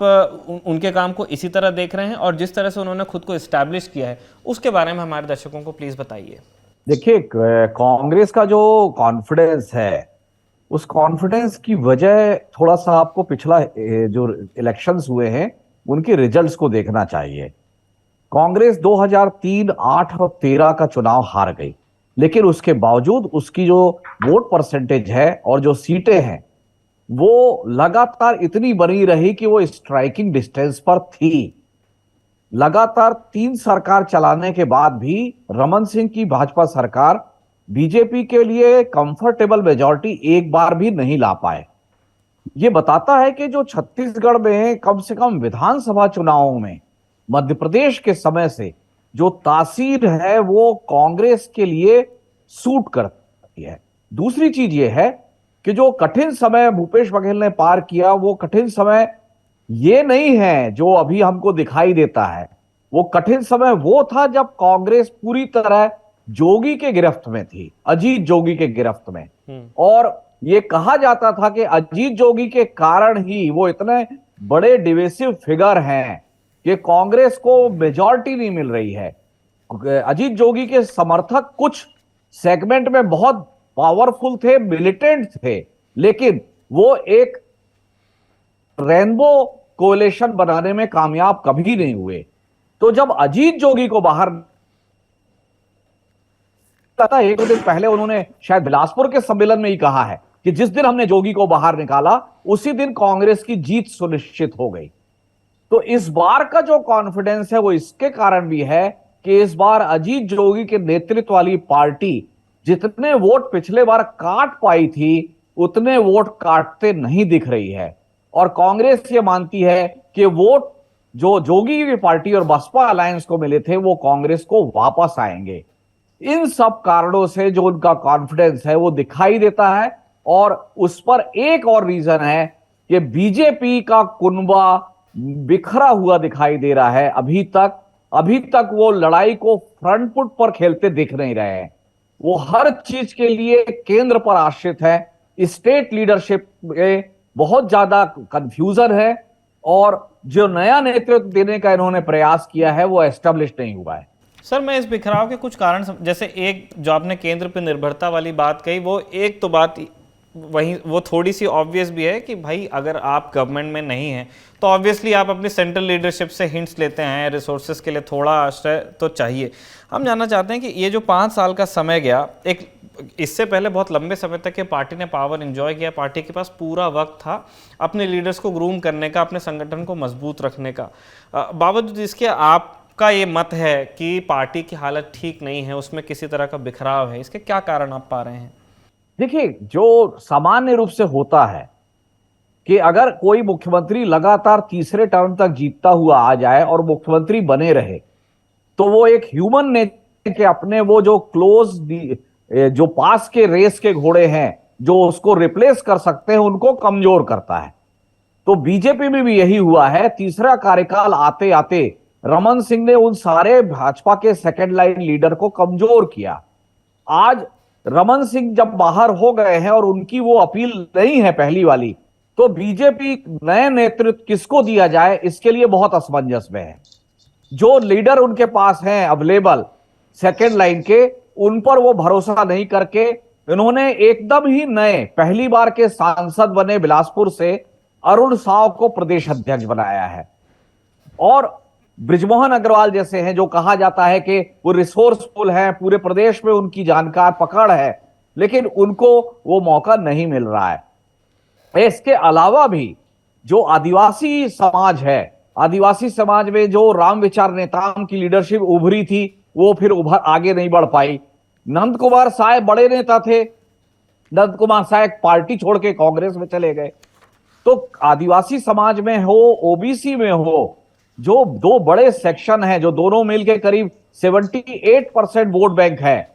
उनके काम को इसी तरह देख रहे हैं, और जिस तरह से उन्होंने खुद को इस्टेब्लिश किया है उसके बारे में हमारे दर्शकों को प्लीज बताइए। देखिए, कांग्रेस का जो कॉन्फिडेंस है, उस कॉन्फिडेंस की वजह थोड़ा सा आपको पिछला जो इलेक्शंस हुए हैं उनके रिजल्ट्स को देखना चाहिए। कांग्रेस 2003, 8 और 13 का चुनाव हार गई, लेकिन उसके बावजूद उसकी जो वोट परसेंटेज है और जो सीटें हैं वो लगातार इतनी बनी रही कि वो स्ट्राइकिंग डिस्टेंस पर थी। लगातार 3 सरकार चलाने के बाद भी रमन सिंह की भाजपा सरकार बीजेपी के लिए कंफर्टेबल मेजॉरिटी एक बार भी नहीं ला पाए। ये बताता है कि जो छत्तीसगढ़ में कम से कम विधानसभा चुनावों में मध्य प्रदेश के समय से जो तासीर है वो कांग्रेस के लिए सूट करती है। दूसरी चीज ये है कि जो कठिन समय भूपेश बघेल ने पार किया, वो कठिन समय ये नहीं है जो अभी हमको दिखाई देता है। वो कठिन समय वो था जब कांग्रेस पूरी तरह जोगी के गिरफ्त में थी, अजीत जोगी के गिरफ्त में, और ये कहा जाता था कि अजीत जोगी के कारण ही वो इतने बड़े डिविसिव फिगर हैं कि कांग्रेस को मेजॉरिटी नहीं मिल रही है। अजीत जोगी के समर्थक कुछ सेगमेंट में बहुत पावरफुल थे, मिलिटेंट थे, लेकिन वो एक रेनबो कोalition बनाने में कामयाब कभी नहीं हुए। तो जब अजीत जोगी को बाहर, एक दिन पहले उन्होंने शायद बिलासपुर के सम्मेलन में ही कहा है कि जिस दिन हमने जोगी को बाहर निकाला उसी दिन कांग्रेस की जीत सुनिश्चित हो गई। तो इस बार का जो कॉन्फिडेंस है वो इसके कारण भी है कि इस बार अजीत जोगी के नेतृत्व वाली पार्टी जितने वोट पिछले बार काट पाई थी उतने वोट काटते नहीं दिख रही है, और कांग्रेस ये मानती है कि वोट जो जोगी की पार्टी और बसपा अलायंस को मिले थे वो कांग्रेस को वापस आएंगे। इन सब कारणों से जो उनका कॉन्फिडेंस है वो दिखाई देता है, और उस पर एक और रीजन है कि बीजेपी का कुनबा बिखरा हुआ दिखाई दे रहा है। अभी तक वो लड़ाई को फ्रंट फुट पर खेलते दिख नहीं रहे हैं। वो हर चीज के लिए केंद्र पर आश्रित है। स्टेट लीडरशिप में बहुत ज्यादा कंफ्यूजन है, और जो नया नेतृत्व देने का इन्होंने प्रयास किया है वो एस्टेब्लिश नहीं हुआ है। सर, मैं इस बिखराव के कुछ कारण जैसे एक जो आपने केंद्र पे निर्भरता वाली बात कही, वो एक तो बात वही वो थोड़ी सी ऑब्वियस भी है कि भाई अगर आप गवर्नमेंट में नहीं हैं तो ऑब्वियसली आप अपनी सेंट्रल लीडरशिप से हिंट्स लेते हैं, रिसोर्सेज के लिए थोड़ा आश्रय तो चाहिए। हम जानना चाहते हैं कि ये जो 5 साल का समय गया, एक इससे पहले बहुत लंबे समय तक ये पार्टी ने पावर एंजॉय किया, पार्टी के पास पूरा वक्त था अपने लीडर्स को ग्रूम करने का, अपने संगठन को मजबूत रखने का। बावजूद इसके आपका ये मत है कि पार्टी की हालत ठीक नहीं है, उसमें किसी तरह का बिखराव है, इसके क्या कारण आप पा रहे हैं? देखिए, जो सामान्य रूप से होता है कि अगर कोई मुख्यमंत्री लगातार तीसरे टर्म तक जीतता हुआ आ जाए और मुख्यमंत्री बने रहे तो वो एक ह्यूमन नेचर के अपने वो जो क्लोज जो पास के रेस के घोड़े हैं जो उसको रिप्लेस कर सकते हैं उनको कमजोर करता है। तो बीजेपी में भी यही हुआ है। तीसरा कार्यकाल आते आते रमन सिंह ने उन सारे भाजपा के सेकेंड लाइन लीडर को कमजोर किया। आज रमन सिंह जब बाहर हो गए हैं और उनकी वो अपील नहीं है पहली वाली, तो बीजेपी नए नेतृत्व किसको दिया जाए इसके लिए बहुत असमंजस में है। जो लीडर उनके पास हैं अवेलेबल सेकेंड लाइन के, उन पर वो भरोसा नहीं करके इन्होंने एकदम ही नए पहली बार के सांसद बने बिलासपुर से अरुण साव को प्रदेश अध्यक्ष बनाया है। और बृजमोहन अग्रवाल जैसे हैं जो कहा जाता है कि वो रिसोर्सफुल हैं, पूरे प्रदेश में उनकी जानकार पकड़ है, लेकिन उनको वो मौका नहीं मिल रहा है। इसके अलावा भी जो आदिवासी समाज है, आदिवासी समाज में जो राम विचार नेताओं की लीडरशिप उभरी थी, वो फिर आगे नहीं बढ़ पाई। नंद कुमार साय बड़े नेता थे, नंद कुमार साय पार्टी छोड़ के कांग्रेस में चले गए। तो आदिवासी समाज में हो, ओबीसी में हो, जो दो बड़े सेक्शन हैं, जो दोनों मिलकर करीब 78% वोट बैंक है,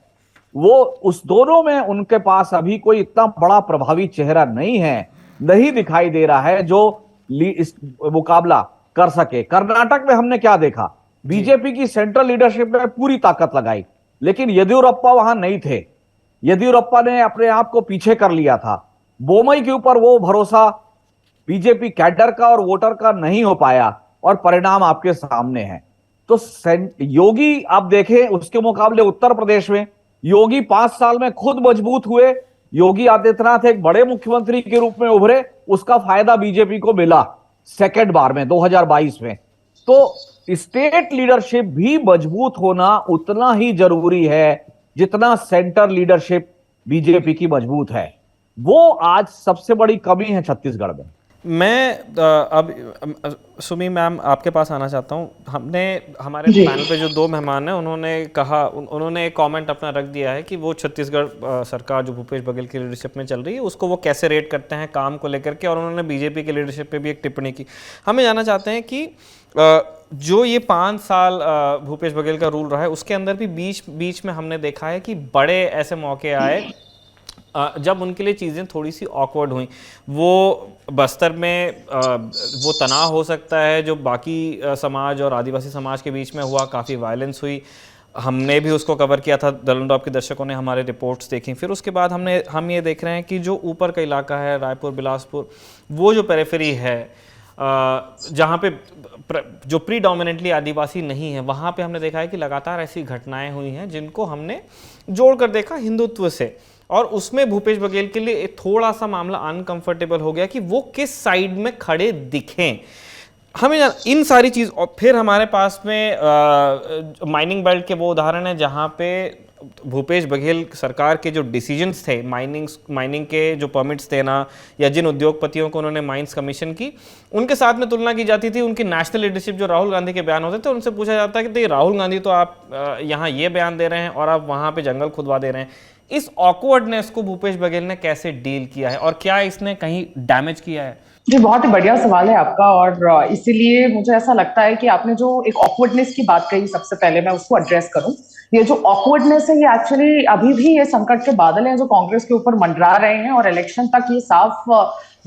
वो उस दोनों में उनके पास अभी कोई इतना बड़ा प्रभावी चेहरा नहीं है, नहीं दिखाई दे रहा है जो इस मुकाबला कर सके। कर्नाटक में हमने क्या देखा, बीजेपी की सेंट्रल लीडरशिप ने पूरी ताकत लगाई, लेकिन येदियुरप्पा वहां नहीं थे। येदियुरप्पा ने अपने आप को पीछे कर लिया था। बोमई के ऊपर वो भरोसा बीजेपी कैडर का और वोटर का नहीं हो पाया, और परिणाम आपके सामने हैं। तो योगी आप देखें, उसके मुकाबले उत्तर प्रदेश में योगी 5 साल में खुद मजबूत हुए। योगी आदित्यनाथ एक बड़े मुख्यमंत्री के रूप में उभरे, उसका फायदा बीजेपी को मिला सेकेंड बार में 2022 में। तो स्टेट लीडरशिप भी मजबूत होना उतना ही जरूरी है जितना सेंटर लीडरशिप बीजेपी की मजबूत है। वो आज सबसे बड़ी कमी है छत्तीसगढ़ में। मैं अब सुमी मैम आपके पास आना चाहता हूँ। हमने हमारे पैनल पे जो 2 मेहमान हैं, उन्होंने एक कमेंट अपना रख दिया है कि वो छत्तीसगढ़ सरकार जो भूपेश बघेल की लीडरशिप में चल रही है उसको वो कैसे रेट करते हैं काम को लेकर के, और उन्होंने बीजेपी की लीडरशिप पे भी एक टिप्पणी की। हमें जानना चाहते हैं कि जो ये 5 साल भूपेश बघेल का रूल रहा है, उसके अंदर भी बीच में हमने देखा है कि बड़े ऐसे मौके आए जब उनके लिए चीज़ें थोड़ी सी ऑकवर्ड हुई। वो बस्तर में वो तनाव हो सकता है जो बाकी समाज और आदिवासी समाज के बीच में हुआ, काफ़ी वायलेंस हुई। हमने भी उसको कवर किया था, दलन टॉप के दर्शकों ने हमारे रिपोर्ट्स देखी। फिर उसके बाद हम ये देख रहे हैं कि जो ऊपर का इलाका है, रायपुर, बिलासपुर, वो जो पेरिफेरी है जहाँ पे जो प्रीडोमिनेंटली आदिवासी नहीं है, वहाँ पे हमने देखा है कि लगातार ऐसी घटनाएं हुई हैं जिनको हमने जोड़कर देखा हिंदुत्व से, और उसमें भूपेश बघेल के लिए थोड़ा सा मामला अनकंफर्टेबल हो गया कि वो किस साइड में खड़े दिखें। हमें इन सारी चीज़, और फिर हमारे पास में माइनिंग बेल्ट के वो उदाहरण है जहाँ पे भूपेश बघेल सरकार के जो डिसीजंस थे, माइनिंग के जो परमिट्स देना या जिन उद्योगपतियों को उन्होंने माइंस कमीशन की, उनके साथ में तुलना की जाती थी। उनकी नेशनल लीडरशिप जो राहुल गांधी के बयान होते थे, उनसे पूछा जाता है कि राहुल गांधी तो आप यहाँ ये बयान दे रहे हैं और आप वहाँ पे जंगल खुदवा दे रहे हैं। इस ऑकवर्डनेस को भूपेश बघेल ने कैसे डील किया है, और क्या इसने कहीं डैमेज किया है? जी, बहुत ही बढ़िया सवाल है आपका, और इसीलिए मुझे ऐसा लगता है कि आपने जो एक ऑकवर्डनेस की बात कही, सबसे पहले मैं उसको एड्रेस करूं। ये जो ऑकवर्डनेस है, ये एक्चुअली अभी भी ये संकट के बादल हैं जो कांग्रेस के ऊपर मंडरा रहे हैं, और इलेक्शन तक ये साफ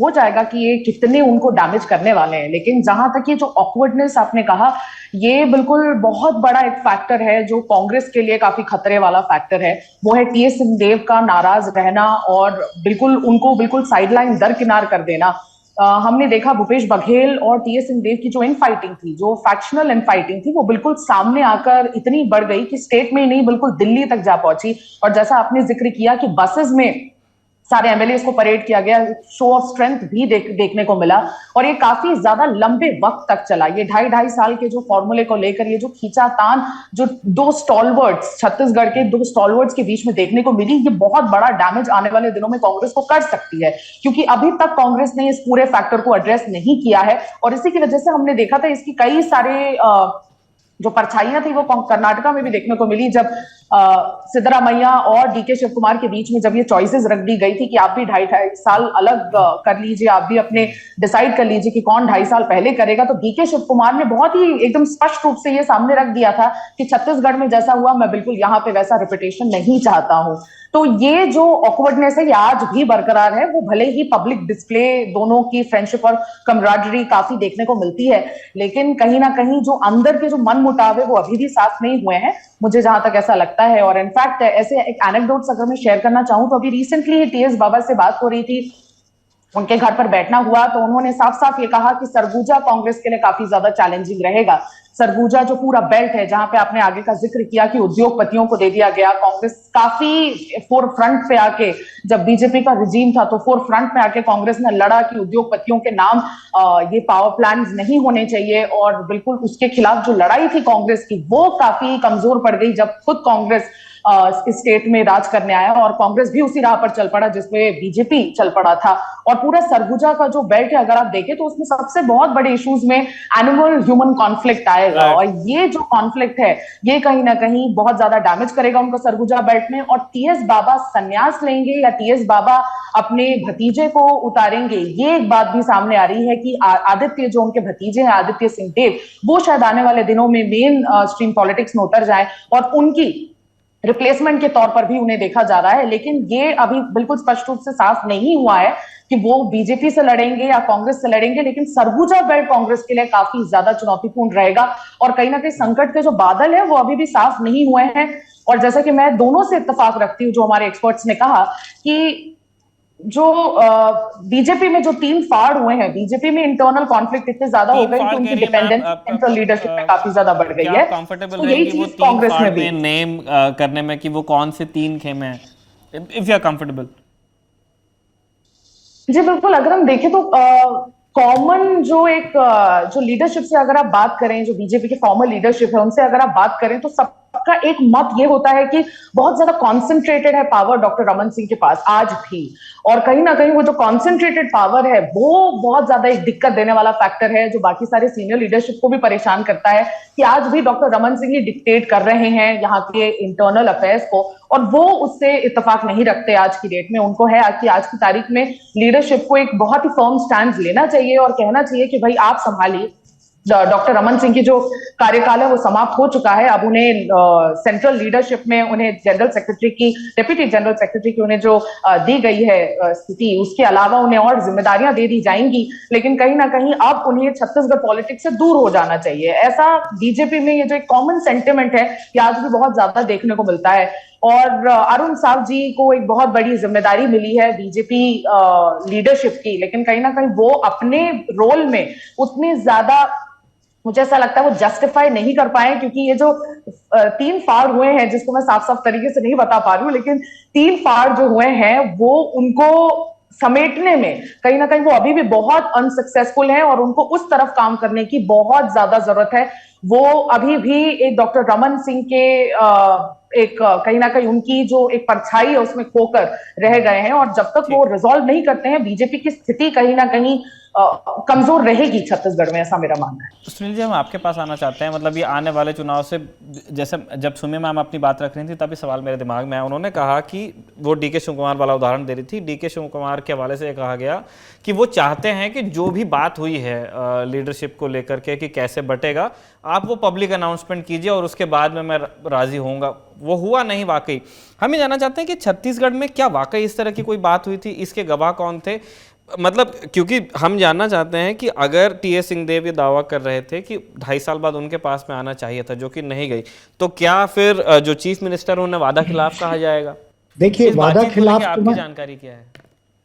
हो जाएगा कि ये कितने उनको डैमेज करने वाले हैं। लेकिन जहां तक ये जो ऑकवर्डनेस आपने कहा, ये बिल्कुल बहुत बड़ा एक फैक्टर है जो कांग्रेस के लिए काफी खतरे वाला फैक्टर है। वो है टी.एस. सिंहदेव का नाराज रहना और उनको बिल्कुल साइडलाइन दरकिनार कर देना। हमने देखा भूपेश बघेल और टी.एस. सिंहदेव की जो इनफाइटिंग थी, जो फैक्शनल इनफाइटिंग थी, वो बिल्कुल सामने आकर इतनी बढ़ गई कि स्टेट में ही नहीं बिल्कुल दिल्ली तक जा पहुंची। और जैसा आपने जिक्र किया कि बसेस में सारे एमएलएस को परेड किया गया, शो ऑफ स्ट्रेंथ भी देखने को मिला, और ये काफी ज्यादा लंबे वक्त तक चला। ये 2.5 साल के जो फॉर्मूले को लेकर ये जो खींचातान जो 2 स्टॉलवर्ड्स, छत्तीसगढ़ के 2 स्टॉलवर्ड्स के बीच में देखने को मिली, ये बहुत बड़ा डैमेज आने वाले दिनों में कांग्रेस को कर सकती है, क्योंकि अभी तक कांग्रेस ने इस पूरे फैक्टर को एड्रेस नहीं किया है। और इसी की वजह से हमने देखा था इसकी कई सारे जो परछाइयां थी वो कर्नाटका में भी देखने को मिली, जब सिद्धरामैया और डीके शिव कुमार के बीच में जब ये चॉइसेस रख दी गई थी कि आप भी 2.5 साल अलग कर लीजिए, आप भी अपने डिसाइड कर लीजिए कि कौन 2.5 साल पहले करेगा, तो डीके शिव कुमार ने बहुत ही एकदम स्पष्ट रूप से ये सामने रख दिया था कि छत्तीसगढ़ में जैसा हुआ, मैं बिल्कुल यहाँ पे वैसा रिपीटेशन नहीं चाहता हूं। तो ये जो ऑकवर्डनेस है, ये आज भी बरकरार है। वो भले ही पब्लिक डिस्प्ले, दोनों की फ्रेंडशिप और कमराडरी काफी देखने को मिलती है, लेकिन कहीं ना कहीं जो अंदर के जो मन मुटाव है वो अभी भी साफ नहीं हुए हैं, मुझे जहां तक ऐसा लगता है। और इनफैक्ट ऐसे एक एनेक्डोट्स अगर मैं शेयर करना चाहूं, तो अभी रिसेंटली टीएस बाबा से बात हो रही थी, उनके घर पर बैठना हुआ, तो उन्होंने साफ साफ ये कहा कि सरगुजा कांग्रेस के लिए काफी ज्यादा चैलेंजिंग रहेगा। सरगुजा जो पूरा बेल्ट है, जहां पे आपने आगे का जिक्र किया कि उद्योगपतियों को दे दिया गया, कांग्रेस काफी फोर फ्रंट पे आके, जब बीजेपी का रिजीम था तो फोर फ्रंट पे आके कांग्रेस ने लड़ा कि उद्योगपतियों के नाम ये पावर प्लांट नहीं होने चाहिए, और बिल्कुल उसके खिलाफ जो लड़ाई थी कांग्रेस की वो काफी कमजोर पड़ गई जब खुद कांग्रेस इस स्टेट में राज करने आया, और कांग्रेस भी उसी राह पर चल पड़ा जिसमें बीजेपी चल पड़ा था। और पूरा सरगुजा का जो बेल्ट है अगर आप देखें तो उसमें सबसे बहुत बड़े इश्यूज में एनिमल ह्यूमन कॉन्फ्लिक्ट आएगा, और ये जो कॉन्फ्लिक्ट है ये कहीं ना कहीं बहुत ज्यादा डैमेज करेगा उनको सरगुजा बेल्ट में। और टीएस बाबा संन्यास लेंगे या टीएस बाबा अपने भतीजे को उतारेंगे, ये एक बात भी सामने आ रही है कि आदित्य जो उनके भतीजे हैं, आदित्य सिंह देव, वो शायद आने वाले दिनों में मेन स्ट्रीम पॉलिटिक्स में उतर जाए और उनकी रिप्लेसमेंट के तौर पर भी उन्हें देखा जा रहा है। लेकिन ये अभी बिल्कुल स्पष्ट रूप से साफ नहीं हुआ है कि वो बीजेपी से लड़ेंगे या कांग्रेस से लड़ेंगे, लेकिन सरगुजा बेल्ट कांग्रेस के लिए काफी ज्यादा चुनौतीपूर्ण रहेगा। और कहीं ना कहीं संकट के जो बादल है वो अभी भी साफ नहीं हुए हैं। और जैसा कि मैं दोनों से इत्तेफाक रखती हूँ, जो हमारे एक्सपर्ट्स ने कहा कि जो बीजेपी में जो 3 फाड़ हुए हैं, बीजेपी में इंटरनल कॉन्फ्लिक्ट इतने ज्यादा हो गए कि उनकी डिपेंडेंस सेंट्रल लीडरशिप पे काफी ज्यादा बढ़ गई है। कंफर्टेबल तो यही चीज कांग्रेस में भी नेम करने में कि वो कौन से 3 खेमे हैं, इफ यू आर कंफर्टेबल। जी बिल्कुल, अगर हम देखें तो कॉमन जो एक जो लीडरशिप से अगर आप बात करें, जो बीजेपी के फॉर्मर लीडरशिप है उनसे अगर आप बात करें तो सबका एक मत ये होता है कि बहुत ज्यादा कॉन्सेंट्रेटेड है पावर डॉक्टर रमन सिंह के पास आज भी, और कहीं ना कहीं वो जो कॉन्सेंट्रेटेड पावर है वो बहुत ज्यादा एक दिक्कत देने वाला फैक्टर है जो बाकी सारे सीनियर लीडरशिप को भी परेशान करता है कि आज भी डॉक्टर रमन सिंह ही डिक्टेट कर रहे हैं यहाँ के इंटरनल अफेयर्स को, और वो उससे इत्तेफाक नहीं रखते आज की डेट में। उनको है कि आज की तारीख में लीडरशिप को एक बहुत ही फर्म स्टैंड लेना चाहिए और कहना चाहिए कि भाई आप संभालिए। डॉक्टर रमन सिंह की जो कार्यकाल है वो समाप्त हो चुका है, अब उन्हें सेंट्रल लीडरशिप में उन्हें जनरल सेक्रेटरी की, डिप्टी जनरल सेक्रेटरी की उन्हें जो दी गई है स्थिति, उसके अलावा उन्हें और जिम्मेदारियां दे दी जाएंगी, लेकिन कहीं ना कहीं अब उन्हें छत्तीसगढ़ पॉलिटिक्स से दूर हो जाना चाहिए। ऐसा बीजेपी में ये जो एक कॉमन सेंटिमेंट है ये आज भी बहुत ज्यादा देखने को मिलता है। और अरुण साव जी को एक बहुत बड़ी जिम्मेदारी मिली है बीजेपी लीडरशिप की, लेकिन कहीं ना कहीं वो अपने रोल में उतनी ज्यादा, मुझे ऐसा लगता है वो जस्टिफाई नहीं कर पाए, क्योंकि ये जो 3 फाड़ हुए हैं, जिसको मैं साफ साफ तरीके से नहीं बता पा रही हूँ, लेकिन 3 फाड़ जो हुए हैं वो उनको समेटने में कहीं ना कहीं वो अभी भी बहुत अनसक्सेसफुल हैं और उनको उस तरफ काम करने की बहुत ज्यादा जरूरत है। वो अभी भी एक डॉक्टर रमन सिंह के एक कहीं ना कहीं उनकी जो एक परछाई है उसमें खोकर रह गए हैं, और जब तक वो रिजॉल्व नहीं करते हैं बीजेपी की स्थिति कहीं ना कहीं कमजोर रहेगी छत्तीसगढ़ में, ऐसा मेरा मानना है। सुनील जी, हम आपके पास आना चाहते हैं, मतलब ये आने वाले चुनाव से, जैसे जब सुमे मैम अपनी बात रख रही थी तभी सवाल मेरे दिमाग में आया। उन्होंने कहा कि वो डीके शिव कुमार वाला उदाहरण दे रही थी, डीके शिव कुमार के हवाले से कहा गया कि वो चाहते हैं कि जो भी बात हुई है लीडरशिप को लेकर के कि कैसे बटेगा, आप वो पब्लिक अनाउंसमेंट कीजिए और उसके बाद में मैं राजी होऊंगा। वो हुआ नहीं वाकई। हम ये जानना चाहते हैं कि छत्तीसगढ़ में क्या वाकई इस तरह की कोई बात हुई थी, इसके गवाह कौन थे? मतलब क्योंकि हम जानना चाहते हैं कि अगर टीएस सिंहदेव ये दावा कर रहे थे कि 2.5 साल बाद उनके पास में आना चाहिए था, जो कि नहीं गई, तो क्या फिर जो चीफ मिनिस्टर उन्हें वादा खिलाफ कहा जाएगा? देखिए, वादा खिलाफ आपकी जानकारी क्या है?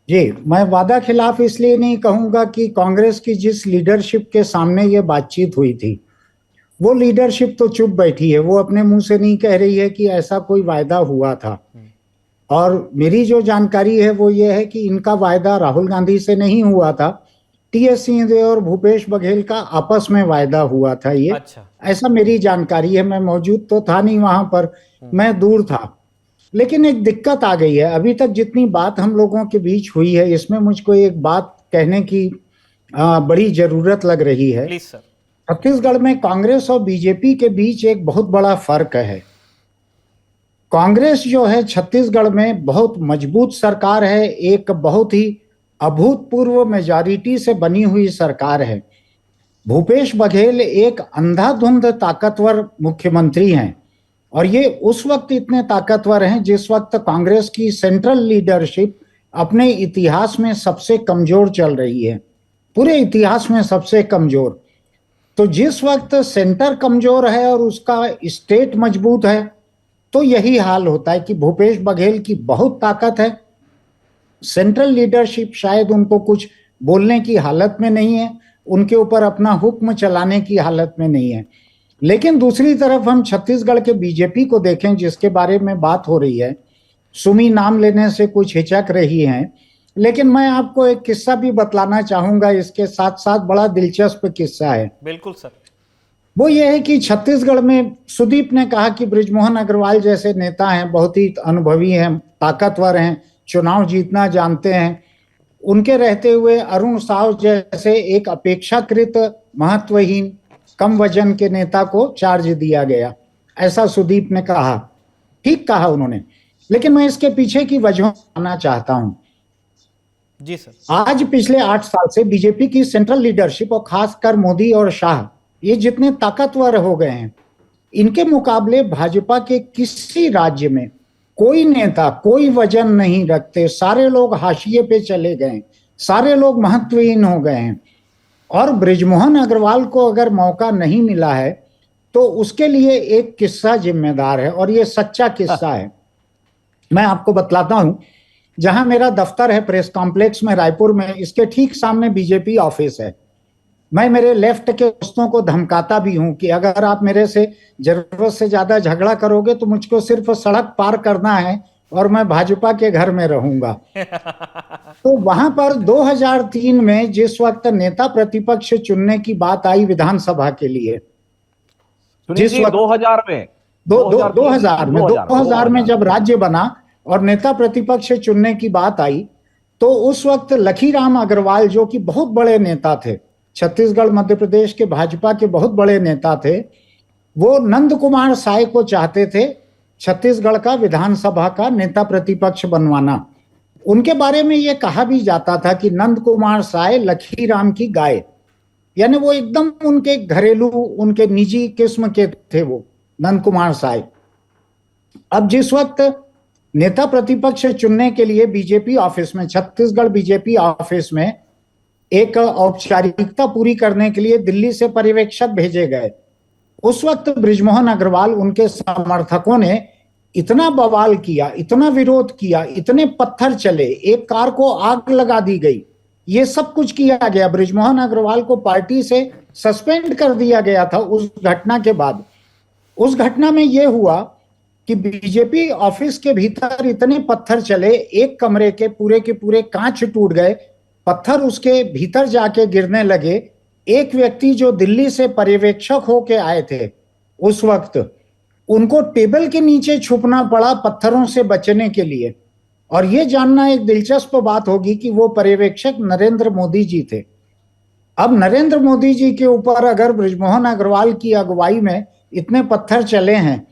जी, मैं वादा खिलाफ इसलिए नहीं कहूंगा कि कांग्रेस की जिस लीडरशिप के सामने ये बातचीत हुई थी वो लीडरशिप तो चुप बैठी है, वो अपने मुंह से नहीं कह रही है कि ऐसा कोई वायदा हुआ था। और मेरी जो जानकारी है वो ये है कि इनका वायदा राहुल गांधी से नहीं हुआ था, टीएस सिंहदेव और भूपेश बघेल का आपस में वायदा हुआ था ये। अच्छा। ऐसा मेरी जानकारी है, मैं मौजूद तो था नहीं वहां पर, मैं दूर था। लेकिन एक दिक्कत आ गई है, अभी तक जितनी बात हम लोगों के बीच हुई है इसमें मुझको एक बात कहने की बड़ी जरूरत लग रही है। Please sir. छत्तीसगढ़ में कांग्रेस और बीजेपी के बीच एक बहुत बड़ा फर्क है। कांग्रेस जो है छत्तीसगढ़ में बहुत मजबूत सरकार है, एक बहुत ही अभूतपूर्व मेजॉरिटी से बनी हुई सरकार है। भूपेश बघेल एक अंधाधुंध ताकतवर मुख्यमंत्री हैं, और ये उस वक्त इतने ताकतवर हैं जिस वक्त कांग्रेस की सेंट्रल लीडरशिप अपने इतिहास में सबसे कमजोर चल रही है, पूरे इतिहास में सबसे कमजोर। तो जिस वक्त सेंटर कमजोर है और उसका स्टेट मजबूत है तो यही हाल होता है कि भूपेश बघेल की बहुत ताकत है, सेंट्रल लीडरशिप शायद उनको कुछ बोलने की हालत में नहीं है, उनके ऊपर अपना हुक्म चलाने की हालत में नहीं है। लेकिन दूसरी तरफ हम छत्तीसगढ़ के बीजेपी को देखें, जिसके बारे में बात हो रही है, सुमी नाम लेने से कुछ हिचक रही हैं, लेकिन मैं आपको एक किस्सा भी बतलाना चाहूंगा इसके साथ साथ। बड़ा दिलचस्प किस्सा है। बिल्कुल सर। वो ये है कि छत्तीसगढ़ में सुदीप ने कहा कि बृजमोहन अग्रवाल जैसे नेता हैं, बहुत ही अनुभवी हैं, ताकतवर हैं, चुनाव जीतना जानते हैं, उनके रहते हुए अरुण साव जैसे एक अपेक्षाकृत महत्वहीन कम वजन के नेता को चार्ज दिया गया, ऐसा सुदीप ने कहा। ठीक कहा उन्होंने, लेकिन मैं इसके पीछे की वजह जानना चाहता हूं। जी सर। आज पिछले 8 साल से बीजेपी की सेंट्रल लीडरशिप और खासकर मोदी और शाह, ये जितने ताकतवर हो गए हैं, इनके मुकाबले भाजपा के किसी राज्य में कोई नेता कोई वजन नहीं रखते। सारे लोग हाशिए पे चले गए, सारे लोग महत्वहीन हो गए हैं। और बृजमोहन अग्रवाल को अगर मौका नहीं मिला है तो उसके लिए एक किस्सा जिम्मेदार है, और ये सच्चा किस्सा है। मैं आपको बतलाता हूं। जहां मेरा दफ्तर है प्रेस कॉम्प्लेक्स में रायपुर में, इसके ठीक सामने बीजेपी ऑफिस है। मैं मेरे लेफ्ट के दोस्तों को धमकाता भी हूं कि अगर आप मेरे से जरूरत से ज्यादा झगड़ा करोगे तो मुझको सिर्फ सड़क पार करना है और मैं भाजपा के घर में रहूंगा। तो वहां पर 2003 में जिस वक्त नेता प्रतिपक्ष चुनने की बात आई विधानसभा के लिए, जिस वक्त 2000 में 2000 में जब राज्य बना और नेता प्रतिपक्ष चुनने की बात आई, तो उस वक्त लखीराम अग्रवाल जो कि बहुत बड़े नेता थे, छत्तीसगढ़ मध्य प्रदेश के भाजपा के बहुत बड़े नेता थे, वो नंद कुमार साय को चाहते थे छत्तीसगढ़ का विधानसभा का नेता प्रतिपक्ष बनवाना। उनके बारे में ये कहा भी जाता था कि नंद कुमार साय लखीराम की गाय, यानी वो एकदम उनके घरेलू, उनके निजी किस्म के थे वो नंद कुमार साय। अब जिस वक्त नेता प्रतिपक्ष चुनने के लिए बीजेपी ऑफिस में, छत्तीसगढ़ बीजेपी ऑफिस में एक औपचारिकता पूरी करने के लिए दिल्ली से पर्यवेक्षक भेजे गए, उस वक्त बृजमोहन अग्रवाल, उनके समर्थकों ने इतना बवाल किया, इतना विरोध किया, इतने पत्थर चले, एक कार को आग लगा दी गई, ये सब कुछ किया गया। बृजमोहन अग्रवाल को पार्टी से सस्पेंड कर दिया गया था उस घटना के बाद। उस घटना में यह हुआ कि बीजेपी ऑफिस के भीतर इतने पत्थर चले, एक कमरे के पूरे कांच टूट गए, पत्थर उसके भीतर जाके गिरने लगे। एक व्यक्ति जो दिल्ली से पर्यवेक्षक होके आए थे उस वक्त, उनको टेबल के नीचे छुपना पड़ा पत्थरों से बचने के लिए। और यह जानना एक दिलचस्प बात होगी कि वो पर्यवेक्षक नरेंद्र मोदी जी थे। अब नरेंद्र मोदी जी के ऊपर अगर बृजमोहन अग्रवाल की अगुवाई में इतने पत्थर चले हैं,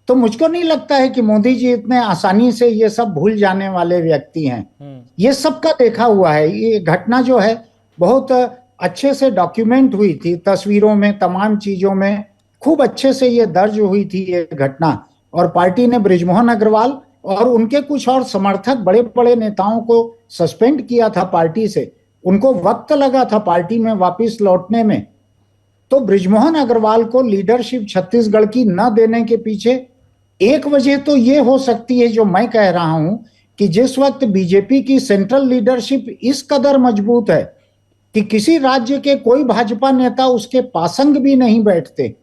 तो मुझको नहीं लगता है कि मोदी जी इतने आसानी से ये सब भूल जाने वाले व्यक्ति हैं। ये सबका देखा हुआ है। ये घटना जो है बहुत अच्छे से डॉक्यूमेंट हुई थी, तस्वीरों में, तमाम चीजों में खूब अच्छे से ये दर्ज हुई थी ये घटना। और पार्टी ने बृजमोहन अग्रवाल और उनके कुछ और समर्थक, बड़े बड़े नेताओं को सस्पेंड किया था पार्टी से। उनको वक्त लगा था पार्टी में वापस लौटने में। तो बृजमोहन अग्रवाल को लीडरशिप छत्तीसगढ़ की न देने के पीछे एक वजह तो ये हो सकती है, जो मैं कह रहा हूं, कि जिस वक्त बीजेपी की सेंट्रल लीडरशिप इस कदर मजबूत है कि किसी राज्य के कोई भाजपा नेता उसके पासंग भी नहीं बैठते,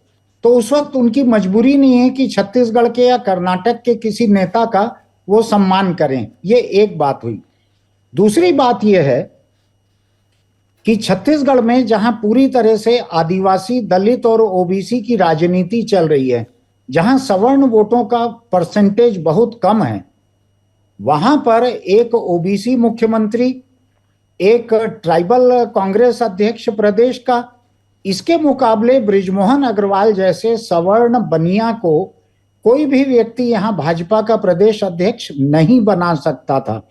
तो उस वक्त उनकी मजबूरी नहीं है कि छत्तीसगढ़ के या कर्नाटक के किसी नेता का वो सम्मान करें। ये एक बात हुई। दूसरी बात यह है कि छत्तीसगढ़ में जहां पूरी तरह से आदिवासी, दलित और ओबीसी की राजनीति चल रही है, जहां सवर्ण वोटों का परसेंटेज बहुत कम है, वहां पर एक ओबीसी मुख्यमंत्री, एक ट्राइबल कांग्रेस अध्यक्ष प्रदेश का, इसके मुकाबले बृजमोहन अग्रवाल जैसे सवर्ण बनिया को कोई भी व्यक्ति यहां भाजपा का प्रदेश अध्यक्ष नहीं बना सकता था।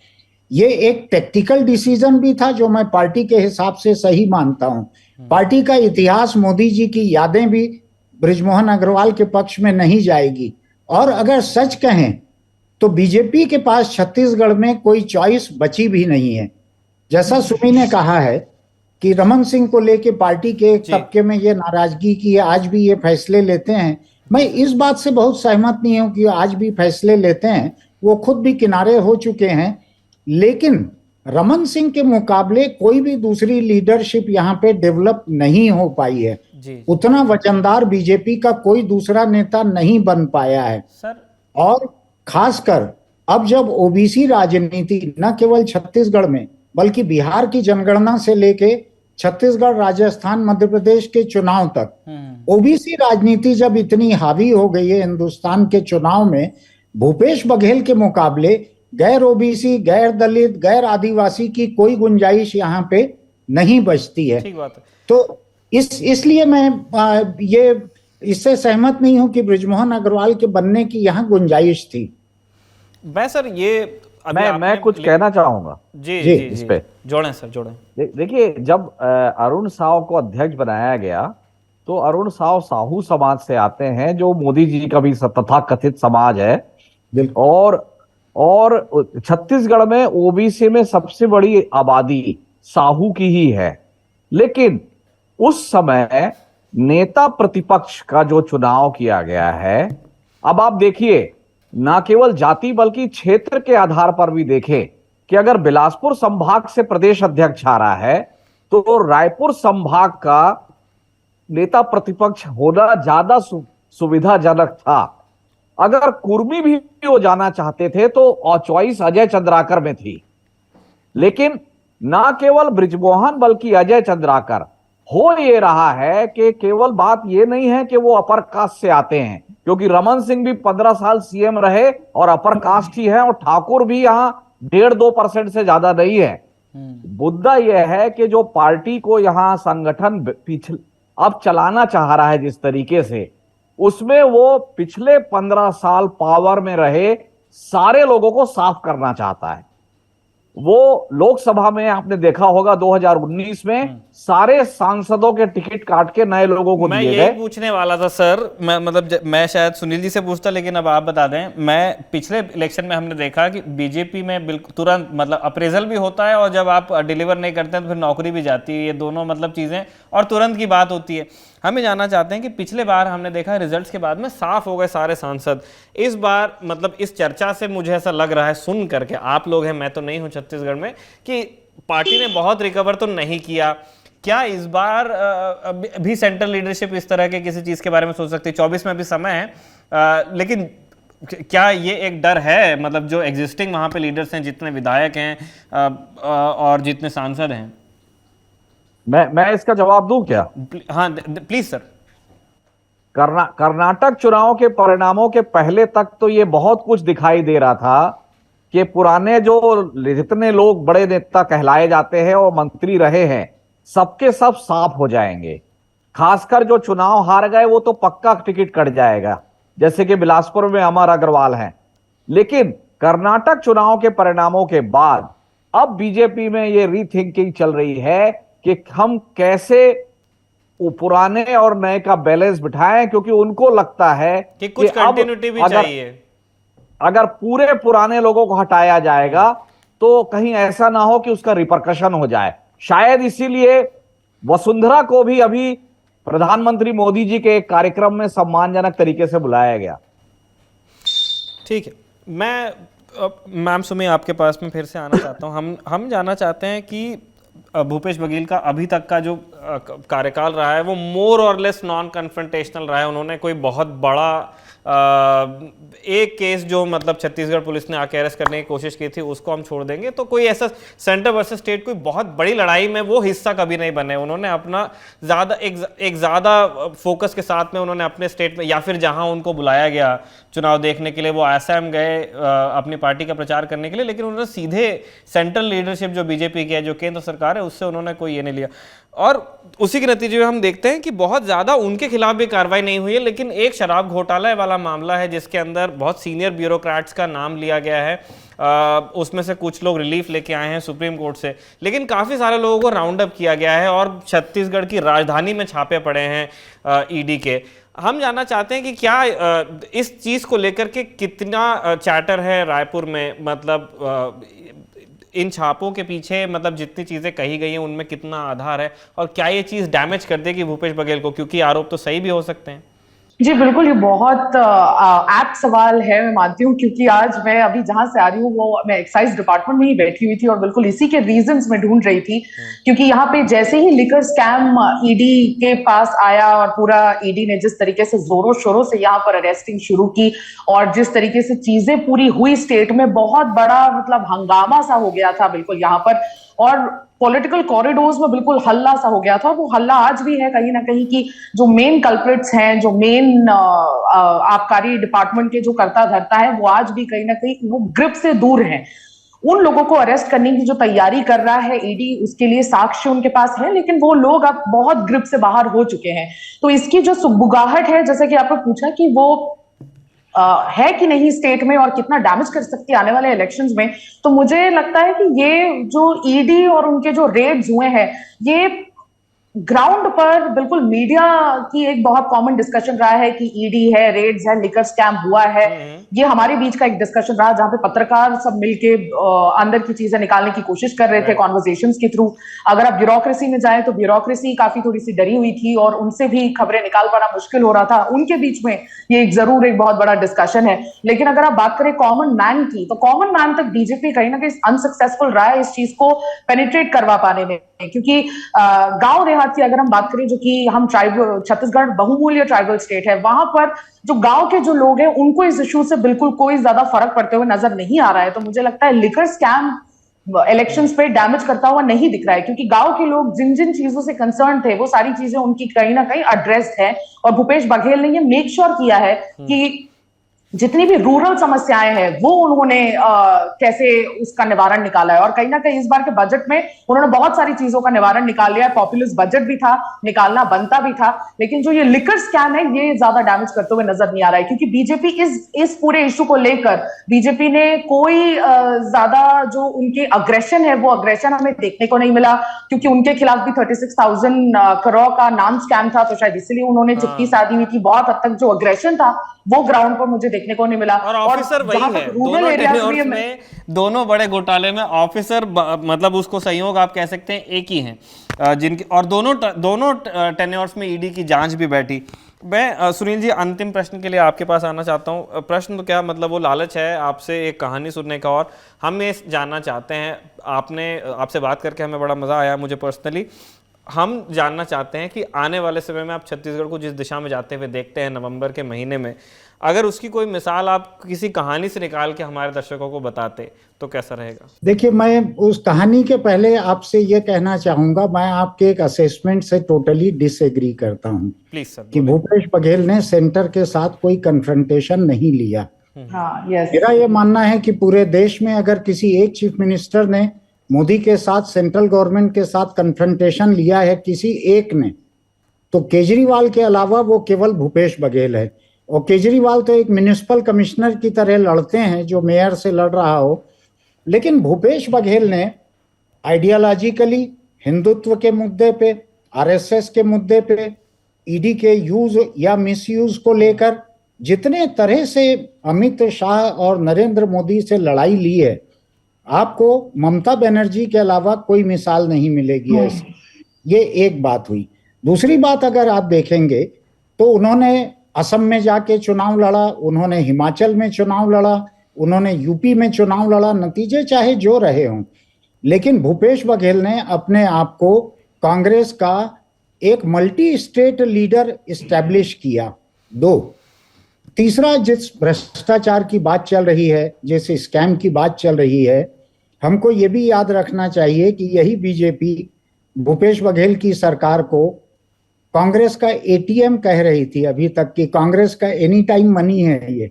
ये एक टेक्टिकल डिसीजन भी था, जो मैं पार्टी के हिसाब से सही मानता हूं। पार्टी का इतिहास, मोदी जी की यादें भी बृजमोहन अग्रवाल के पक्ष में नहीं जाएगी। और अगर सच कहें तो बीजेपी के पास छत्तीसगढ़ में कोई चॉइस बची भी नहीं है। जैसा सुमी ने कहा है कि रमन सिंह को लेके पार्टी के एक तबके में ये नाराजगी की है, आज भी ये फैसले लेते हैं। मैं इस बात से बहुत सहमत नहीं हूं कि आज भी फैसले लेते हैं, वो खुद भी किनारे हो चुके हैं। लेकिन रमन सिंह के मुकाबले कोई भी दूसरी लीडरशिप यहाँ पे डेवलप नहीं हो पाई है। जी उतना वजनदार बीजेपी का कोई दूसरा नेता नहीं बन पाया है सर। और खासकर अब जब ओबीसी राजनीति न केवल छत्तीसगढ़ में बल्कि बिहार की जनगणना से लेके छत्तीसगढ़, राजस्थान, मध्य प्रदेश के चुनाव तक ओबीसी राजनीति जब इतनी हावी हो गई है हिंदुस्तान के चुनाव में, भूपेश बघेल के मुकाबले गैर ओबीसी, गैर दलित, गैर आदिवासी की कोई गुंजाइश यहाँ पे नहीं बचती है। ठीक बात है। तो इसलिए मैं ये इससे सहमत नहीं हूं कि बृजमोहन अग्रवाल के बनने की यहाँ गुंजाइश थी। मैं सर ये मैं कुछ कहना चाहूंगा जी जी जी, इस पे जोड़ें सर, जोड़ें। देखिए, जब अरुण साव को अध्यक्ष बनाया गया तो अरुण साव साहू समाज से आते हैं, जो मोदी जी का भी तथाकथित समाज है। और छत्तीसगढ़ में ओबीसी में सबसे बड़ी आबादी साहू की ही है। लेकिन उस समय नेता प्रतिपक्ष का जो चुनाव किया गया है, अब आप देखिए, ना केवल जाति बल्कि क्षेत्र के आधार पर भी देखें कि अगर बिलासपुर संभाग से प्रदेश अध्यक्ष आ रहा है तो रायपुर संभाग का नेता प्रतिपक्ष होना ज्यादा सुविधाजनक था। अगर कुर्मी भी वो जाना चाहते थे तो चॉइस अजय चंद्राकर में थी। लेकिन ना केवल बृजमोहन बल्कि अजय चंद्राकर, हो ये रहा है कि केवल बात ये नहीं है कि वो अपर कास्ट से आते हैं, क्योंकि रमन सिंह भी 15 साल सीएम रहे और अपर कास्ट ही है, और ठाकुर भी यहाँ 1.5-2% से ज्यादा नहीं है। मुद्दा यह है कि जो पार्टी को यहाँ संगठन पिछले अब चलाना चाह रहा है जिस तरीके से, उसमें वो पिछले 15 साल पावर में रहे सारे लोगों को साफ करना चाहता है। वो लोकसभा में आपने देखा होगा 2019 में सारे सांसदों के टिकट काट के नए लोगों को दिए गए। मैं यही पूछने वाला था सर, मैं शायद सुनील जी से पूछता, लेकिन अब आप बता दें। मैं पिछले इलेक्शन में हमने देखा कि बीजेपी में बिल्कुल तुरंत अप्रेजल भी होता है, और जब आप डिलीवर नहीं करते हैं तो फिर नौकरी भी जाती है। ये दोनों चीजें, और तुरंत की बात होती है। हम ये जानना चाहते हैं कि पिछले बार हमने देखा रिजल्ट्स के बाद में साफ हो गए सारे सांसद। इस बार इस चर्चा से मुझे ऐसा लग रहा है, सुन करके, आप लोग हैं, मैं तो नहीं हूं छत्तीसगढ़ में, कि पार्टी ने बहुत रिकवर तो नहीं किया। क्या इस बार भी सेंट्रल लीडरशिप इस तरह के किसी चीज के बारे में सोच सकती है? 24 में अभी समय है, लेकिन क्या ये एक डर है, जो एग्जिस्टिंग वहां पे लीडर्स हैं, जितने विधायक हैं और जितने सांसद हैं? मैं इसका जवाब दूं क्या? हाँ प्लीज सर। कर्नाटक चुनाव के परिणामों के पहले तक तो ये बहुत कुछ दिखाई दे रहा था कि पुराने जो जितने लोग बड़े नेता कहलाए जाते हैं और मंत्री रहे हैं, सबके सब साफ हो जाएंगे। खासकर जो चुनाव हार गए वो तो पक्का टिकट कट जाएगा, जैसे कि बिलासपुर में अमर अग्रवाल हैं। लेकिन कर्नाटक चुनाव के परिणामों के बाद अब बीजेपी में ये रीथिंकिंग चल रही है कि हम कैसे पुराने और नए का बैलेंस बिठाएं, क्योंकि उनको लगता है कि कुछ कंटिन्यूटी भी चाहिए। अगर पूरे पुराने लोगों को हटाया जाएगा तो कहीं ऐसा ना हो कि उसका रिपरकशन हो जाए। शायद इसीलिए वसुंधरा को भी अभी प्रधानमंत्री मोदी जी के एक कार्यक्रम में सम्मानजनक तरीके से बुलाया गया। ठीक है, मैं मैम सुमी आपके पास में फिर से आना चाहता हूं। हम जानना चाहते हैं कि भूपेश बघेल का अभी तक का जो कार्यकाल रहा है वो मोर और लेस नॉन कन्फ्रंटेशनल रहा है। उन्होंने कोई बहुत बड़ा एक केस जो छत्तीसगढ़ पुलिस ने आके अरेस्ट करने की कोशिश की थी उसको हम छोड़ देंगे, तो कोई ऐसा सेंटर वर्सेस स्टेट कोई बहुत बड़ी लड़ाई में वो हिस्सा कभी नहीं बने। उन्होंने अपना ज़्यादा फोकस के साथ में उन्होंने अपने स्टेट में, या फिर जहां उनको बुलाया गया चुनाव देखने के लिए, वो आसाम गए अपनी पार्टी का प्रचार करने के लिए, लेकिन उन्होंने सीधे सेंट्रल लीडरशिप जो बीजेपी की है, जो केंद्र सरकार है, उससे उन्होंने कोई ये नहीं लिया। और उसी के नतीजे में हम देखते हैं कि बहुत ज़्यादा उनके खिलाफ भी कार्रवाई नहीं हुई है। लेकिन एक शराब घोटाला वाला मामला है जिसके अंदर बहुत सीनियर ब्यूरोक्रेट्स का नाम लिया गया है। उसमें से कुछ लोग रिलीफ लेके आए हैं सुप्रीम कोर्ट से, लेकिन काफ़ी सारे लोगों को राउंड अप किया गया है और छत्तीसगढ़ की राजधानी में छापे पड़े हैं ईडी के। हम जानना चाहते हैं कि क्या इस चीज़ को लेकर के कितना चैटर है रायपुर में, इन छापों के पीछे जितनी चीज़ें कही गई हैं उनमें कितना आधार है, और क्या ये चीज़ डैमेज कर देगी भूपेश बघेल को, क्योंकि आरोप तो सही भी हो सकते हैं? जी बिल्कुल, ये बहुत ऐप्ट सवाल है, मैं मानती हूँ, क्योंकि आज मैं अभी जहां से आ रही हूँ वो मैं एक्साइज डिपार्टमेंट में ही बैठी हुई थी और बिल्कुल इसी के रीजंस में ढूंढ रही थी, क्योंकि यहाँ पे जैसे ही लिकर स्कैम ईडी के पास आया और पूरा ईडी ने जिस तरीके से जोरों शोरों से यहाँ पर अरेस्टिंग शुरू की और जिस तरीके से चीजें पूरी हुई स्टेट में, बहुत बड़ा मतलब हंगामा सा हो गया था बिल्कुल यहाँ पर, और पॉलिटिकल कॉरिडोर्स में बिल्कुल हल्ला सा हो गया था। वो हल्ला आज भी है कहीं ना कहीं कि जो मेन कल्प्रिट्स हैं, जो मेन आबकारी डिपार्टमेंट के जो कर्ता धर्ता है, वो आज भी कहीं ना कहीं वो ग्रिप से दूर हैं। उन लोगों को अरेस्ट करने की जो तैयारी कर रहा है ईडी, उसके लिए साक्ष्य उनके पास है, लेकिन वो लोग अब बहुत ग्रिप से बाहर हो चुके हैं। तो इसकी जो सुगबुगाहट है, जैसे कि आपने पूछा कि वो है कि नहीं स्टेट में और कितना डैमेज कर सकती है आने वाले इलेक्शंस में, तो मुझे लगता है कि ये जो ईडी और उनके जो रेड्स हुए हैं, ये ग्राउंड पर बिल्कुल मीडिया की एक बहुत कॉमन डिस्कशन रहा है कि ईडी है, रेड्स है, लिकर स्कैम हुआ है। ये हमारे बीच का एक डिस्कशन रहा जहां पे पत्रकार सब मिलके अंदर की चीजें निकालने की कोशिश कर रहे थे कॉन्वर्सेशंस के थ्रू। अगर आप ब्यूरोक्रेसी में जाएं तो ब्यूरोक्रेसी काफी थोड़ी सी डरी हुई थी और उनसे भी खबरें निकाल पाना मुश्किल हो रहा था। उनके बीच में ये जरूर एक बहुत बड़ा डिस्कशन है। लेकिन अगर आप बात करें कॉमन मैन की, तो कॉमन मैन तक बीजेपी कहीं ना कहीं अनसक्सेसफुल रहा है इस चीज को पेनिट्रेट करवा पाने में, क्योंकि गांव देहात की अगर हम बात करें, जो कि हम ट्राइबल, छत्तीसगढ़ बहुमूल्य ट्राइबल स्टेट है, वहां पर जो गांव के जो लोग हैं उनको इस इशू से बिल्कुल कोई ज्यादा फर्क पड़ते हुए नजर नहीं आ रहा है। तो मुझे लगता है लिकर स्कैम इलेक्शंस पे डैमेज करता हुआ नहीं दिख रहा है, क्योंकि गांव के लोग जिन जिन चीजों से कंसर्न थे वो सारी चीजें उनकी कहीं ना कहीं एड्रेस्ड है। और भूपेश बघेल ने ये मेक श्योर किया है कि जितनी भी रूरल समस्याएं हैं वो उन्होंने कैसे उसका निवारण निकाला है। और कहीं ना कहीं इस बार के बजट में उन्होंने बहुत सारी चीजों का निवारण निकाल लिया है। पॉपुलर बजट भी था, निकालना बनता भी था, लेकिन जो ये लिकर स्कैम है ये ज्यादा डैमेज करते हुए नजर नहीं आ रहा है, क्योंकि बीजेपी इस पूरे इशू को लेकर बीजेपी ने कोई ज्यादा जो उनकी अग्रेशन है वो अग्रेशन हमें देखने को नहीं मिला, क्योंकि उनके खिलाफ भी 36,000 करोड़ का नाम स्कैम था, तो शायद इसलिए उन्होंने चुप्पी साधी हुई थी। बहुत हद तक जो अग्रेशन था वो ग्राउंड पर मुझे देखने को नहीं मिला। और ऑफिसर वही है, दोनों टेन्योर्स में, दोनों बड़े घोटाले में ऑफिसर मतलब उसको सहयोग आप कह सकते हैं एक ही हैं, जिनकी और दोनों टेन्योर्स में ईडी की जांच भी बैठी। मैं सुनील जी अंतिम प्रश्न के लिए आपके पास आना चाहता हूँ। प्रश्न तो क्या मतलब वो लालच है आपसे एक कहानी सुनने का, और हम ये जानना चाहते हैं, आपसे बात करके हमें बड़ा मज़ा आया मुझे पर्सनली। हम जानना चाहते हैं कि आने वाले समय में आप छत्तीसगढ़ को जिस दिशा में जाते हुए देखते हैं नवंबर के महीने में, अगर उसकी कोई मिसाल आप किसी कहानी से निकाल के हमारे दर्शकों को बताते तो कैसा रहेगा? देखिए, मैं उस कहानी के पहले आपसे ये कहना चाहूंगा, मैं आपके एक असेसमेंट से टोटली डिसएग्री करता हूं। Please sir. कि भूपेश बघेल ने सेंटर के साथ कोई कन्फ्रंटेशन नहीं लिया। हाँ, यस। मेरा ये मानना है कि पूरे देश में अगर किसी एक चीफ मिनिस्टर ने मोदी के साथ, सेंट्रल गवर्नमेंट के साथ कन्फ्रंटेशन लिया है किसी एक ने, तो केजरीवाल के अलावा वो केवल भूपेश बघेल है। और केजरीवाल तो एक म्युनिसिपल कमिश्नर की तरह लड़ते हैं जो मेयर से लड़ रहा हो, लेकिन भूपेश बघेल ने आइडियोलॉजिकली हिंदुत्व के मुद्दे पे, आरएसएस के मुद्दे पे, ईडी के यूज या मिसयूज को लेकर जितने तरह से अमित शाह और नरेंद्र मोदी से लड़ाई ली है, आपको ममता बनर्जी के अलावा कोई मिसाल नहीं मिलेगी ऐसी। ये एक बात हुई। दूसरी बात अगर आप देखेंगे तो उन्होंने असम में जाके चुनाव लड़ा, उन्होंने हिमाचल में चुनाव लड़ा, उन्होंने यूपी में चुनाव लड़ा, नतीजे चाहे जो रहे हों, लेकिन भूपेश बघेल ने अपने आप को कांग्रेस का एक मल्टी स्टेट लीडर इस्टेब्लिश किया। दो, तीसरा, जिस भ्रष्टाचार की बात चल रही है, जिस स्कैम की बात चल रही है, हमको ये भी याद रखना चाहिए कि यही बीजेपी भूपेश बघेल की सरकार को कांग्रेस का एटीएम कह रही थी अभी तक, कि कांग्रेस का एनी टाइम मनी है ये।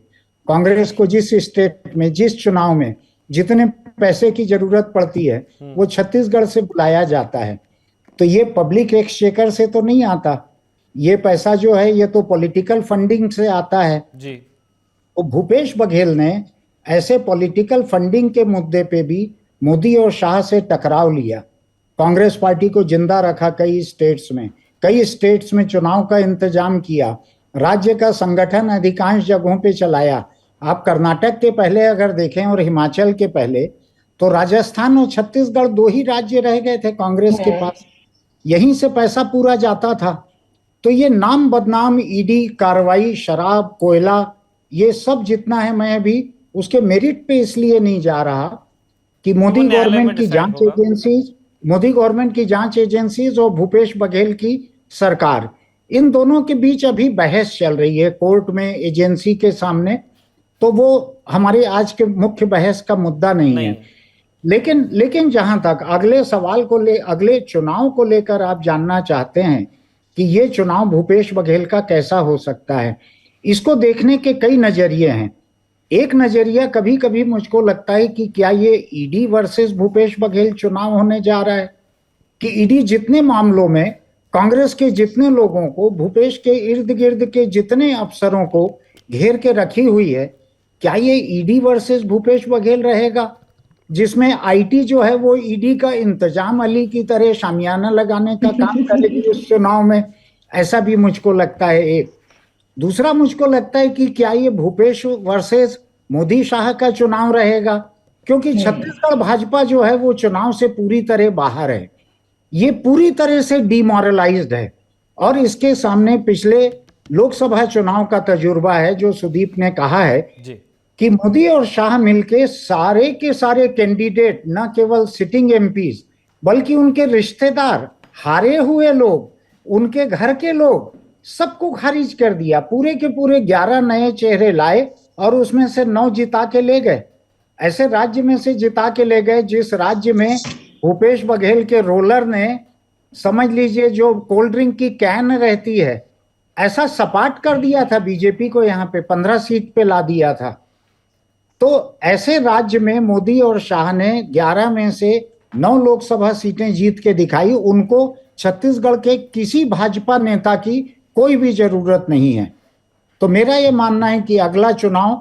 कांग्रेस को जिस स्टेट में, जिस चुनाव में जितने पैसे की जरूरत पड़ती है वो छत्तीसगढ़ से बुलाया जाता है। तो ये पब्लिक एक्सचेकर से तो नहीं आता, ये पैसा जो है ये तो पॉलिटिकल फंडिंग से आता है जी। तो भूपेश बघेल ने ऐसे पॉलिटिकल फंडिंग के मुद्दे पे भी मोदी और शाह से टकराव लिया, कांग्रेस पार्टी को जिंदा रखा कई स्टेट्स में चुनाव का इंतजाम किया, राज्य का संगठन अधिकांश जगहों पे चलाया। आप कर्नाटक के पहले अगर देखें और हिमाचल के पहले, तो राजस्थान और छत्तीसगढ़ 2 ही राज्य रह गए थे कांग्रेस के पास, यहीं से पैसा पूरा जाता था। तो ये नाम बदनाम, ईडी कार्रवाई, शराब, कोयला, ये सब जितना है, मैं अभी उसके मेरिट पे इसलिए नहीं जा रहा कि मोदी गवर्नमेंट की जांच एजेंसीज और भूपेश बघेल की सरकार, इन दोनों के बीच अभी बहस चल रही है कोर्ट में, एजेंसी के सामने। तो वो हमारे आज के मुख्य बहस का मुद्दा नहीं है। लेकिन जहां तक अगले चुनाव को लेकर आप जानना चाहते हैं कि ये चुनाव भूपेश बघेल का कैसा हो सकता है, इसको देखने के कई नजरिए हैं। एक नजरिया कभी कभी मुझको लगता है कि क्या ये ईडी वर्सेस भूपेश बघेल चुनाव होने जा रहा है, कि ईडी जितने मामलों में कांग्रेस के जितने लोगों को, भूपेश के इर्द गिर्द के जितने अफसरों को घेर के रखी हुई है, क्या ये ईडी वर्सेस भूपेश बघेल रहेगा, जिसमें आईटी जो है वो ईडी का इंतजाम अली की तरह शामियाना लगाने का काम करेगी इस चुनाव में? ऐसा भी मुझको लगता है। एक दूसरा मुझको लगता है कि क्या ये भूपेश वर्सेस मोदी शाह का चुनाव रहेगा, क्योंकि छत्तीसगढ़ भाजपा जो है वो चुनाव से पूरी तरह बाहर है, ये पूरी तरह से डिमोरलाइज्ड है। और इसके सामने पिछले लोकसभा चुनाव का तजुर्बा है, जो सुदीप ने कहा है कि मोदी और शाह मिलके सारे के सारे कैंडिडेट, न केवल सिटिंग एमपीज बल्कि उनके रिश्तेदार, हारे हुए लोग, उनके घर के लोग, सबको खारिज कर दिया। पूरे के पूरे 11 नए चेहरे लाए और उसमें से 9 जिता के ले गए। ऐसे राज्य में से जिता के ले गए जिस राज्य में भूपेश बघेल के रोलर ने, समझ लीजिए जो कोल्ड ड्रिंक की कैन रहती है, ऐसा सपाट कर दिया था बीजेपी को, यहाँ पे 15 सीट पे ला दिया था। तो ऐसे राज्य में मोदी और शाह ने 11 में से 9 लोकसभा सीटें जीत के दिखाई। उनको छत्तीसगढ़ के किसी भाजपा नेता की कोई भी जरूरत नहीं है। तो मेरा ये मानना है कि अगला चुनाव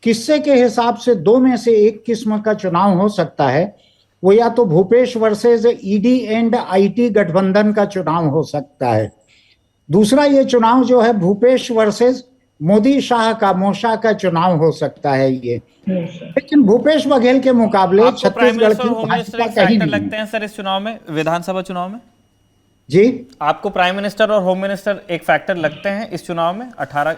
किस्से के हिसाब से 2 में से एक किस्म का चुनाव हो सकता है। वो या तो Bhupesh versus ED and IT गठबंधन का चुनाव हो सकता है। दूसरा ये चुनाव जो है भूपेश वर्सेस मोदी शाह का, मोशा का चुनाव हो सकता है ये। लेकिन भूपेश बघेल के मुकाबले छत्तीसगढ़ की भाजपा कहीं नहीं लगते हैं सर इस चुनाव में, विधानसभा चुनाव में। जी, आपको प्राइम मिनिस्टर और होम मिनिस्टर एक फैक्टर लगते हैं इस चुनाव में 18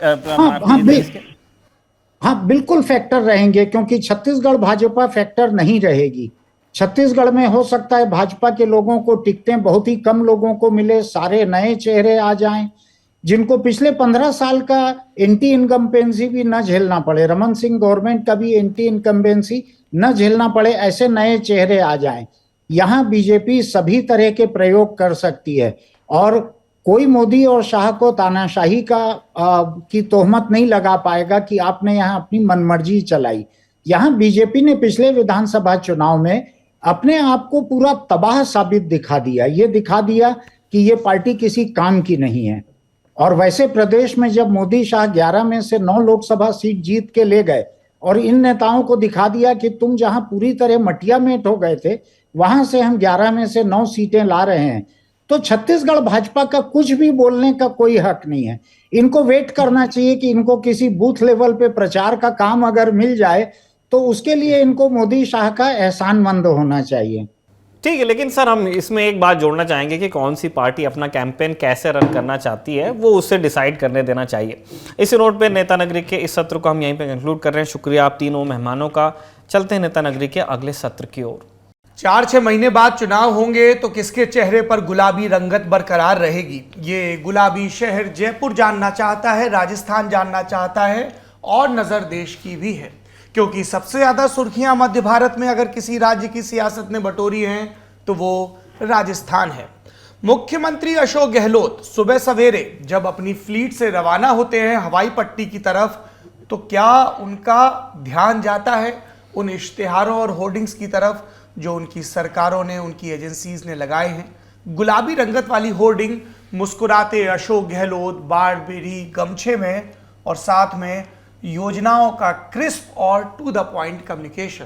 हाँ, बिल्कुल फैक्टर रहेंगे, क्योंकि छत्तीसगढ़ भाजपा फैक्टर नहीं रहेगी। छत्तीसगढ़ में हो सकता है भाजपा के लोगों को टिकटें बहुत ही कम लोगों को मिले, सारे नए चेहरे आ जाएं, जिनको पिछले 15 साल का एंटी इनकम्बेंसी भी न झेलना पड़े, रमन सिंह गवर्नमेंट का भी एंटी इनकम्बेंसी न झेलना पड़े, ऐसे नए चेहरे आ जाएं। यहाँ बीजेपी सभी तरह के प्रयोग कर सकती है और कोई मोदी और शाह को तानाशाही की तोहमत नहीं लगा पाएगा कि आपने यहाँ अपनी मनमर्जी चलाई। यहाँ बीजेपी ने पिछले विधानसभा चुनाव में अपने आप को पूरा तबाह साबित दिखा दिया। ये दिखा दिया कि ये पार्टी किसी काम की नहीं है। और वैसे प्रदेश में जब मोदी शाह 11 में से 9 लोकसभा सीट जीत के ले गए और इन नेताओं को दिखा दिया कि तुम जहां पूरी तरह मटिया मेट हो गए थे, वहां से हम 11 में से 9 सीटें ला रहे हैं, तो छत्तीसगढ़ भाजपा का कुछ भी बोलने का कोई हक नहीं है। इनको वेट करना चाहिए कि इनको किसी बूथ लेवल पे प्रचार का काम अगर मिल जाए तो उसके लिए इनको मोदी शाह का एहसानमंद होना चाहिए। ठीक है, लेकिन सर हम इसमें एक बात जोड़ना चाहेंगे कि कौन सी पार्टी अपना कैंपेन कैसे रन करना चाहती है वो उससे डिसाइड करने देना चाहिए। इस नोट पे नेता नगरी के इस सत्र को हम यहीं पे कंक्लूड कर रहे हैं। शुक्रिया आप तीनों मेहमानों का। चलते हैं नेता नगरी के अगले सत्र की ओर। 4-6 महीने बाद चुनाव होंगे तो किसके चेहरे पर गुलाबी रंगत बरकरार रहेगी, ये गुलाबी शहर जयपुर जानना चाहता है, राजस्थान जानना चाहता है और नजर देश की भी है, क्योंकि सबसे ज्यादा सुर्खियां मध्य भारत में अगर किसी राज्य की सियासत ने बटोरी हैं तो वो राजस्थान है। मुख्यमंत्री अशोक गहलोत सुबह सवेरे जब अपनी फ्लीट से रवाना होते हैं हवाई पट्टी की तरफ, तो क्या उनका ध्यान जाता है उन इश्तिहारों और होर्डिंग्स की तरफ जो उनकी सरकारों ने, उनकी एजेंसीज ने लगाए हैं। गुलाबी रंगत वाली होर्डिंग, मुस्कुराते अशोक गहलोत बारबेरी गमछे में और साथ में योजनाओं का क्रिस्प और टू द पॉइंट कम्युनिकेशन।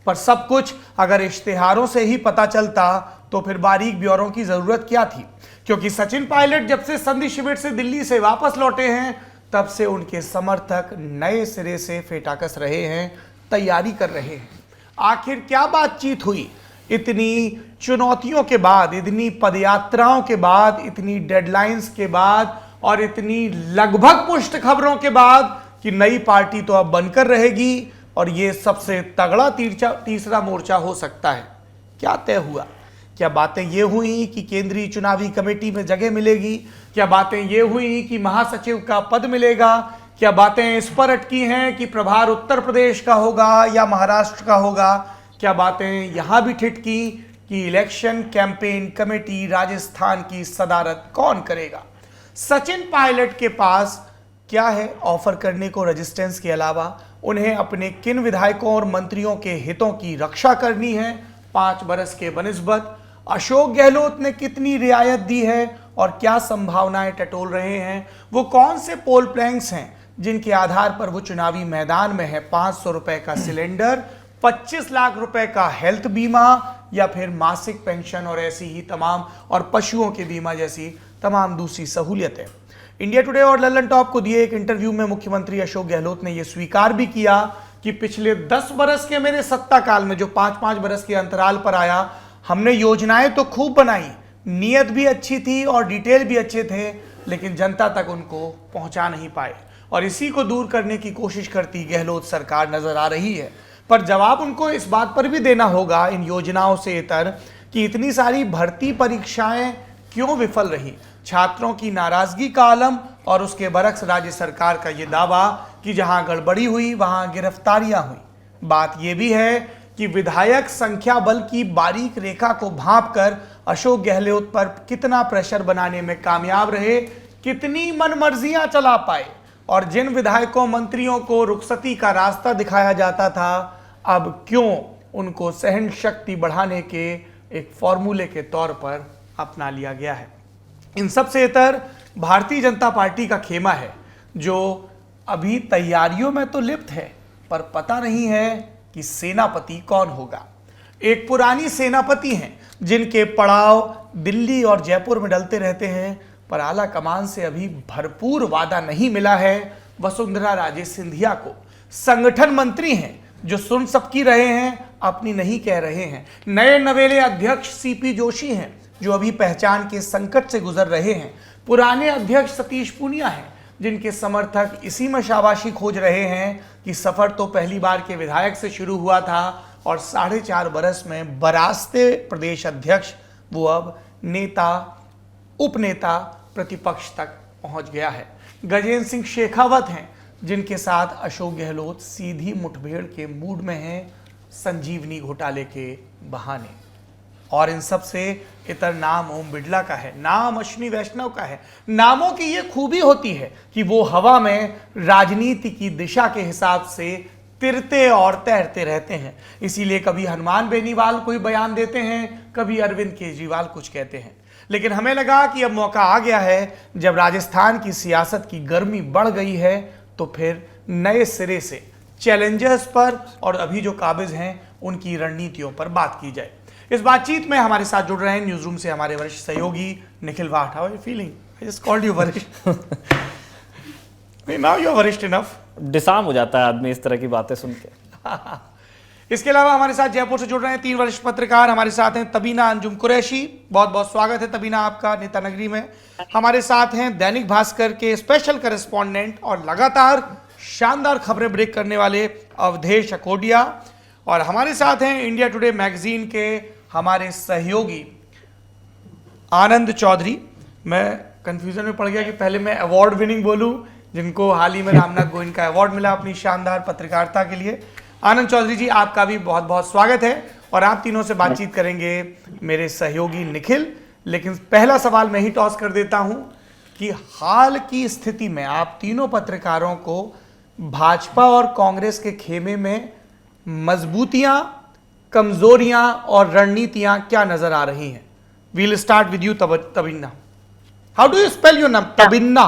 पर सब कुछ अगर इश्तिहारों से ही पता चलता तो फिर बारीक ब्यौरों की जरूरत क्या थी, क्योंकि सचिन पायलट जब से संधि शिविर से दिल्ली से वापस लौटे हैं तब से उनके समर्थक नए सिरे से फेटाकस रहे हैं, तैयारी कर रहे हैं। आखिर क्या बातचीत हुई, इतनी चुनौतियों के बाद, इतनी पदयात्राओं के बाद, इतनी डेडलाइंस के बाद और इतनी लगभग पुष्ट खबरों के बाद कि नई पार्टी तो अब बनकर रहेगी और ये सबसे तगड़ा तीसरा मोर्चा हो सकता है। क्या तय हुआ? क्या बातें ये हुई कि केंद्रीय चुनावी कमेटी में जगह मिलेगी? क्या बातें ये हुई कि महासचिव का पद मिलेगा? क्या बातें इस पर अटकी हैं कि प्रभार उत्तर प्रदेश का होगा या महाराष्ट्र का होगा? क्या बातें यहां भी ठिठकी कि इलेक्शन कैंपेन कमेटी राजस्थान की सदारत कौन करेगा? सचिन पायलट के पास क्या है ऑफर करने को रेजिस्टेंस के अलावा? उन्हें अपने किन विधायकों और मंत्रियों के हितों की रक्षा करनी है 5 बरस के बनिस्बत? अशोक गहलोत ने कितनी रियायत दी है और क्या संभावनाएं टटोल रहे हैं? वो कौन से पोल प्लैंक्स हैं जिनके आधार पर वो चुनावी मैदान में है? 500 रुपए का सिलेंडर, 25 लाख रुपए का हेल्थ बीमा या फिर मासिक पेंशन और ऐसी ही तमाम, और पशुओं के बीमा जैसी तमाम दूसरी सहूलियतें। इंडिया टुडे और लल्लन टॉप को दिए एक इंटरव्यू में मुख्यमंत्री अशोक गहलोत ने यह स्वीकार भी किया कि पिछले 10 बरस के मेरे सत्ता काल में, जो 5-5 बरस के अंतराल पर आया, हमने योजनाएं तो खूब बनाई, नीयत भी अच्छी थी और डिटेल भी अच्छे थे, लेकिन जनता तक उनको पहुंचा नहीं पाए और इसी को दूर करने की कोशिश करती गहलोत सरकार नजर आ रही है। पर जवाब उनको इस बात पर भी देना होगा इन योजनाओं से इतर कि इतनी सारी भर्ती परीक्षाएं क्यों विफल रही? छात्रों की नाराजगी का आलम और उसके बरक्स राज्य सरकार का यह दावा कि जहां गड़बड़ी हुई वहां गिरफ्तारियां हुई। बात यह भी है कि विधायक संख्या बल की बारीक रेखा को भांपकर अशोक गहलोत पर कितना प्रेशर बनाने में कामयाब रहे, कितनी मनमर्जियां चला पाए और जिन विधायकों मंत्रियों को रुखसती का रास्ता दिखाया जाता था, अब क्यों उनको सहन शक्ति बढ़ाने के एक फॉर्मूले के तौर पर अपना लिया गया है। इन सब से इतर भारतीय जनता पार्टी का खेमा है जो अभी तैयारियों में तो लिप्त है, पर पता नहीं है कि सेनापति कौन होगा। एक पुरानी सेनापति हैं जिनके पड़ाव दिल्ली और जयपुर में डलते रहते हैं, पर आला कमान से अभी भरपूर वादा नहीं मिला है वसुंधरा राजे सिंधिया को। संगठन मंत्री हैं जो सुन सबकी रहे हैं, अपनी नहीं कह रहे हैं। नए नवेले अध्यक्ष सीपी जोशी हैं जो अभी पहचान के संकट से गुजर रहे हैं। पुराने अध्यक्ष सतीश पूनिया हैं जिनके समर्थक इसी में शाबाशी खोज रहे हैं कि सफर तो पहली बार के विधायक से शुरू हुआ था और 4.5 बरस में बरासते प्रदेश अध्यक्ष वो अब नेता, उपनेता, प्रतिपक्ष तक पहुंच गया है। गजेंद्र सिंह शेखावत हैं जिनके साथ अशोक गहलोत सीधी मुठभेड़ के मूड में हैं संजीवनी घोटाले के बहाने। और इन सब से इतर नाम ओम बिड़ला का है, नाम अश्विनी वैष्णव का है। नामों की ये खूबी होती है कि वो हवा में राजनीति की दिशा के हिसाब से तिरते और तैरते रहते हैं। इसीलिए कभी हनुमान बेनीवाल कोई बयान देते हैं, कभी अरविंद केजरीवाल कुछ कहते हैं। लेकिन हमें लगा कि अब मौका आ गया है, जब राजस्थान की सियासत की गर्मी बढ़ गई है, तो फिर नए सिरे से चैलेंजर्स पर और अभी जो काबिज हैं उनकी रणनीतियों पर बात की जाए। इस बातचीत में हमारे साथ जुड़ रहे हैं न्यूज रूम से हमारे वरिष्ठ सहयोगी Nikhil Wath. How are you feeling? I just called you वरिष्ठ। नाउ यू आर वरिष्ठ इनफ। डिसाम हो जाता है आदमी इस तरह की बातें सुन के। इसके अलावा हमारे साथ जयपुर से जुड़ रहे हैं 3 वरिष्ठ पत्रकार। हमारे साथ हैं तबीना अंजुम कुरैशी, बहुत बहुत स्वागत है तबीना आपका नेता नगरी में। हमारे साथ हैं दैनिक भास्कर के स्पेशल करेस्पॉन्डेंट और लगातार शानदार खबरें ब्रेक करने वाले अवधेश अकोडिया, और हमारे साथ हैं इंडिया टुडे मैगजीन के हमारे सहयोगी आनंद चौधरी। मैं कंफ्यूजन में पड़ गया कि पहले मैं अवार्ड विनिंग बोलूं, जिनको हाल ही में रामनाथ गोविंद का अवार्ड मिला अपनी शानदार पत्रकारिता के लिए। आनंद चौधरी जी, आपका भी बहुत बहुत स्वागत है और आप तीनों से बातचीत करेंगे मेरे सहयोगी निखिल। लेकिन पहला सवाल मैं ही टॉस कर देता हूं कि हाल की स्थिति में आप तीनों पत्रकारों को भाजपा और कांग्रेस के खेमे में मजबूतियां, कमजोरियां और रणनीतियां क्या नजर आ रही हैं? We'll start with you Tabina. How do you spell your name? Tabina.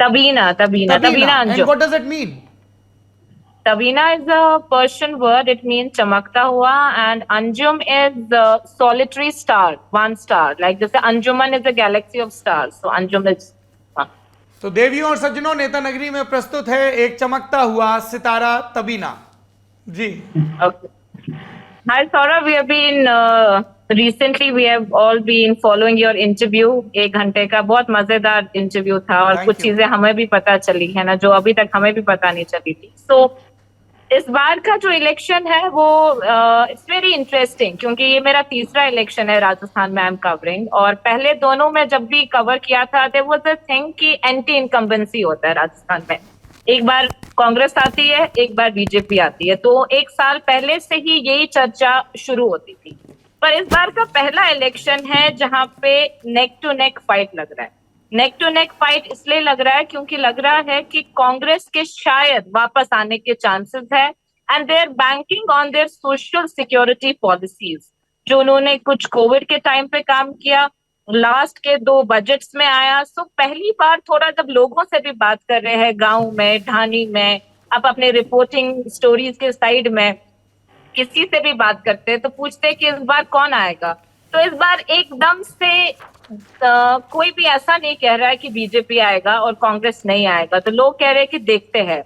Tabina And Anjum. what does it mean? Tabina is a Persian word. It means chamakta hua, and Anjum is solitary star, one star. Like this, Anjuman is a galaxy of stars. So Anjum is. तो देवियों और सज्जनों, नेता नगरी में प्रस्तुत है एक चमकता हुआ सितारा तबीना जी। Okay. Hi Saurabh, we have been recently we have all been following your interview. 1 घंटे का बहुत मजेदार इंटरव्यू था और Thank कुछ you. चीजें हमें भी पता चली है ना, जो अभी तक हमें भी पता नहीं चली थी. इस बार का जो इलेक्शन है वो इट्स वेरी इंटरेस्टिंग, क्योंकि ये मेरा तीसरा इलेक्शन है राजस्थान में आई एम कवरिंग. और पहले दोनों में जब भी कवर किया था देयर वाज अ थिंग कि एंटी इनकम्बेंसी होता है राजस्थान में. एक बार कांग्रेस आती है, एक बार बीजेपी आती है, तो 1 साल पहले से ही यही चर्चा शुरू होती थी. पर इस बार का पहला इलेक्शन है जहां पे नेक टू नेक फाइट लग रहा है. नेक टू नेक फाइट इसलिए लग रहा है क्योंकि लग रहा है कि कांग्रेस के शायद वापस आने के चांसेस है, and they are banking on their social security policies, जो उन्होंने कुछ कोविड के टाइम पे काम किया, लास्ट के 2 बजट्स में आया. सो पहली बार थोड़ा जब लोगों से भी बात कर रहे हैं, गांव में, ढानी में, आप अपने रिपोर्टिंग स्टोरीज के साइड में किसी से भी बात करते हैं तो पूछते हैं कि इस बार कौन आएगा. तो इस बार एकदम से कोई भी ऐसा नहीं कह रहा है कि बीजेपी आएगा और कांग्रेस नहीं आएगा. तो लोग कह रहे हैं कि देखते हैं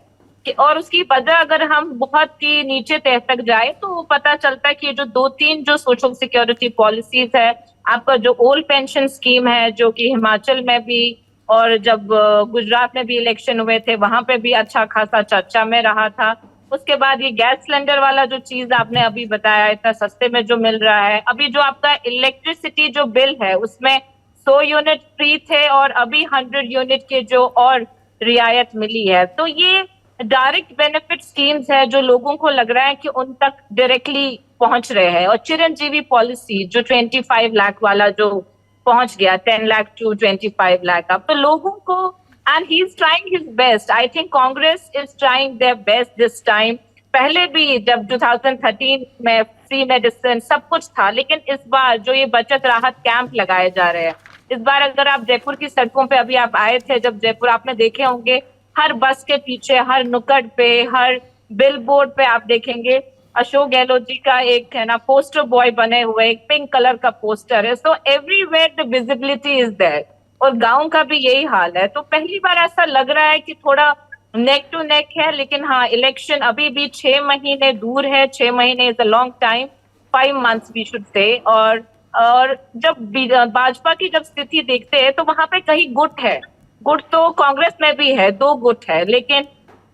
कि, और उसकी वजह अगर हम बहुत ही नीचे तह तक जाए तो पता चलता है कि जो 2-3 जो सोशल सिक्योरिटी पॉलिसीज है, आपका जो ओल्ड पेंशन स्कीम है जो कि हिमाचल में भी और जब गुजरात में भी इलेक्शन हुए थे वहां पे भी अच्छा खासा चर्चा में रहा था. उसके बाद ये गैस सिलेंडर वाला जो चीज आपने अभी बताया, इतना सस्ते में जो मिल रहा है. अभी जो आपका इलेक्ट्रिसिटी जो बिल है उसमें 100 यूनिट फ्री थे और अभी 100 यूनिट के जो और रियायत मिली है. तो ये डायरेक्ट बेनिफिट स्कीम्स है जो लोगों को लग रहा है कि उन तक डायरेक्टली पहुंच रहे हैं. और चिरंजीवी पॉलिसी जो 25 लाख वाला जो पहुंच गया 10 लाख टू 25 लाख, अब तो लोगों को, and he is trying his best. I think Congress is trying their best this time. पहले भी जब 2013 में फ्री मेडिसिन सब कुछ था, लेकिन इस बार जो ये बचत राहत कैंप लगाए जा रहे हैं, इस बार अगर आप जयपुर की सड़कों पे, अभी आप आए थे जब जयपुर, आपने देखे होंगे हर बस के पीछे, हर नुक्कड़ पे, हर बिल बोर्ड पे आप देखेंगे अशोक गहलोत जी का एक है ना पोस्टर बॉय बने हुए, एक पिंक कलर का पोस्टर है. So everywhere the visibility is there. और गांव का भी यही हाल है. तो पहली बार ऐसा लग रहा है कि थोड़ा नेक टू नेक है. लेकिन हाँ, इलेक्शन अभी भी 6 महीने दूर है. 6 महीने is a long time, 5 months we should say. और जब भाजपा की जब स्थिति देखते हैं तो वहां पे कहीं गुट है. गुट तो कांग्रेस में भी है, 2 गुट है, लेकिन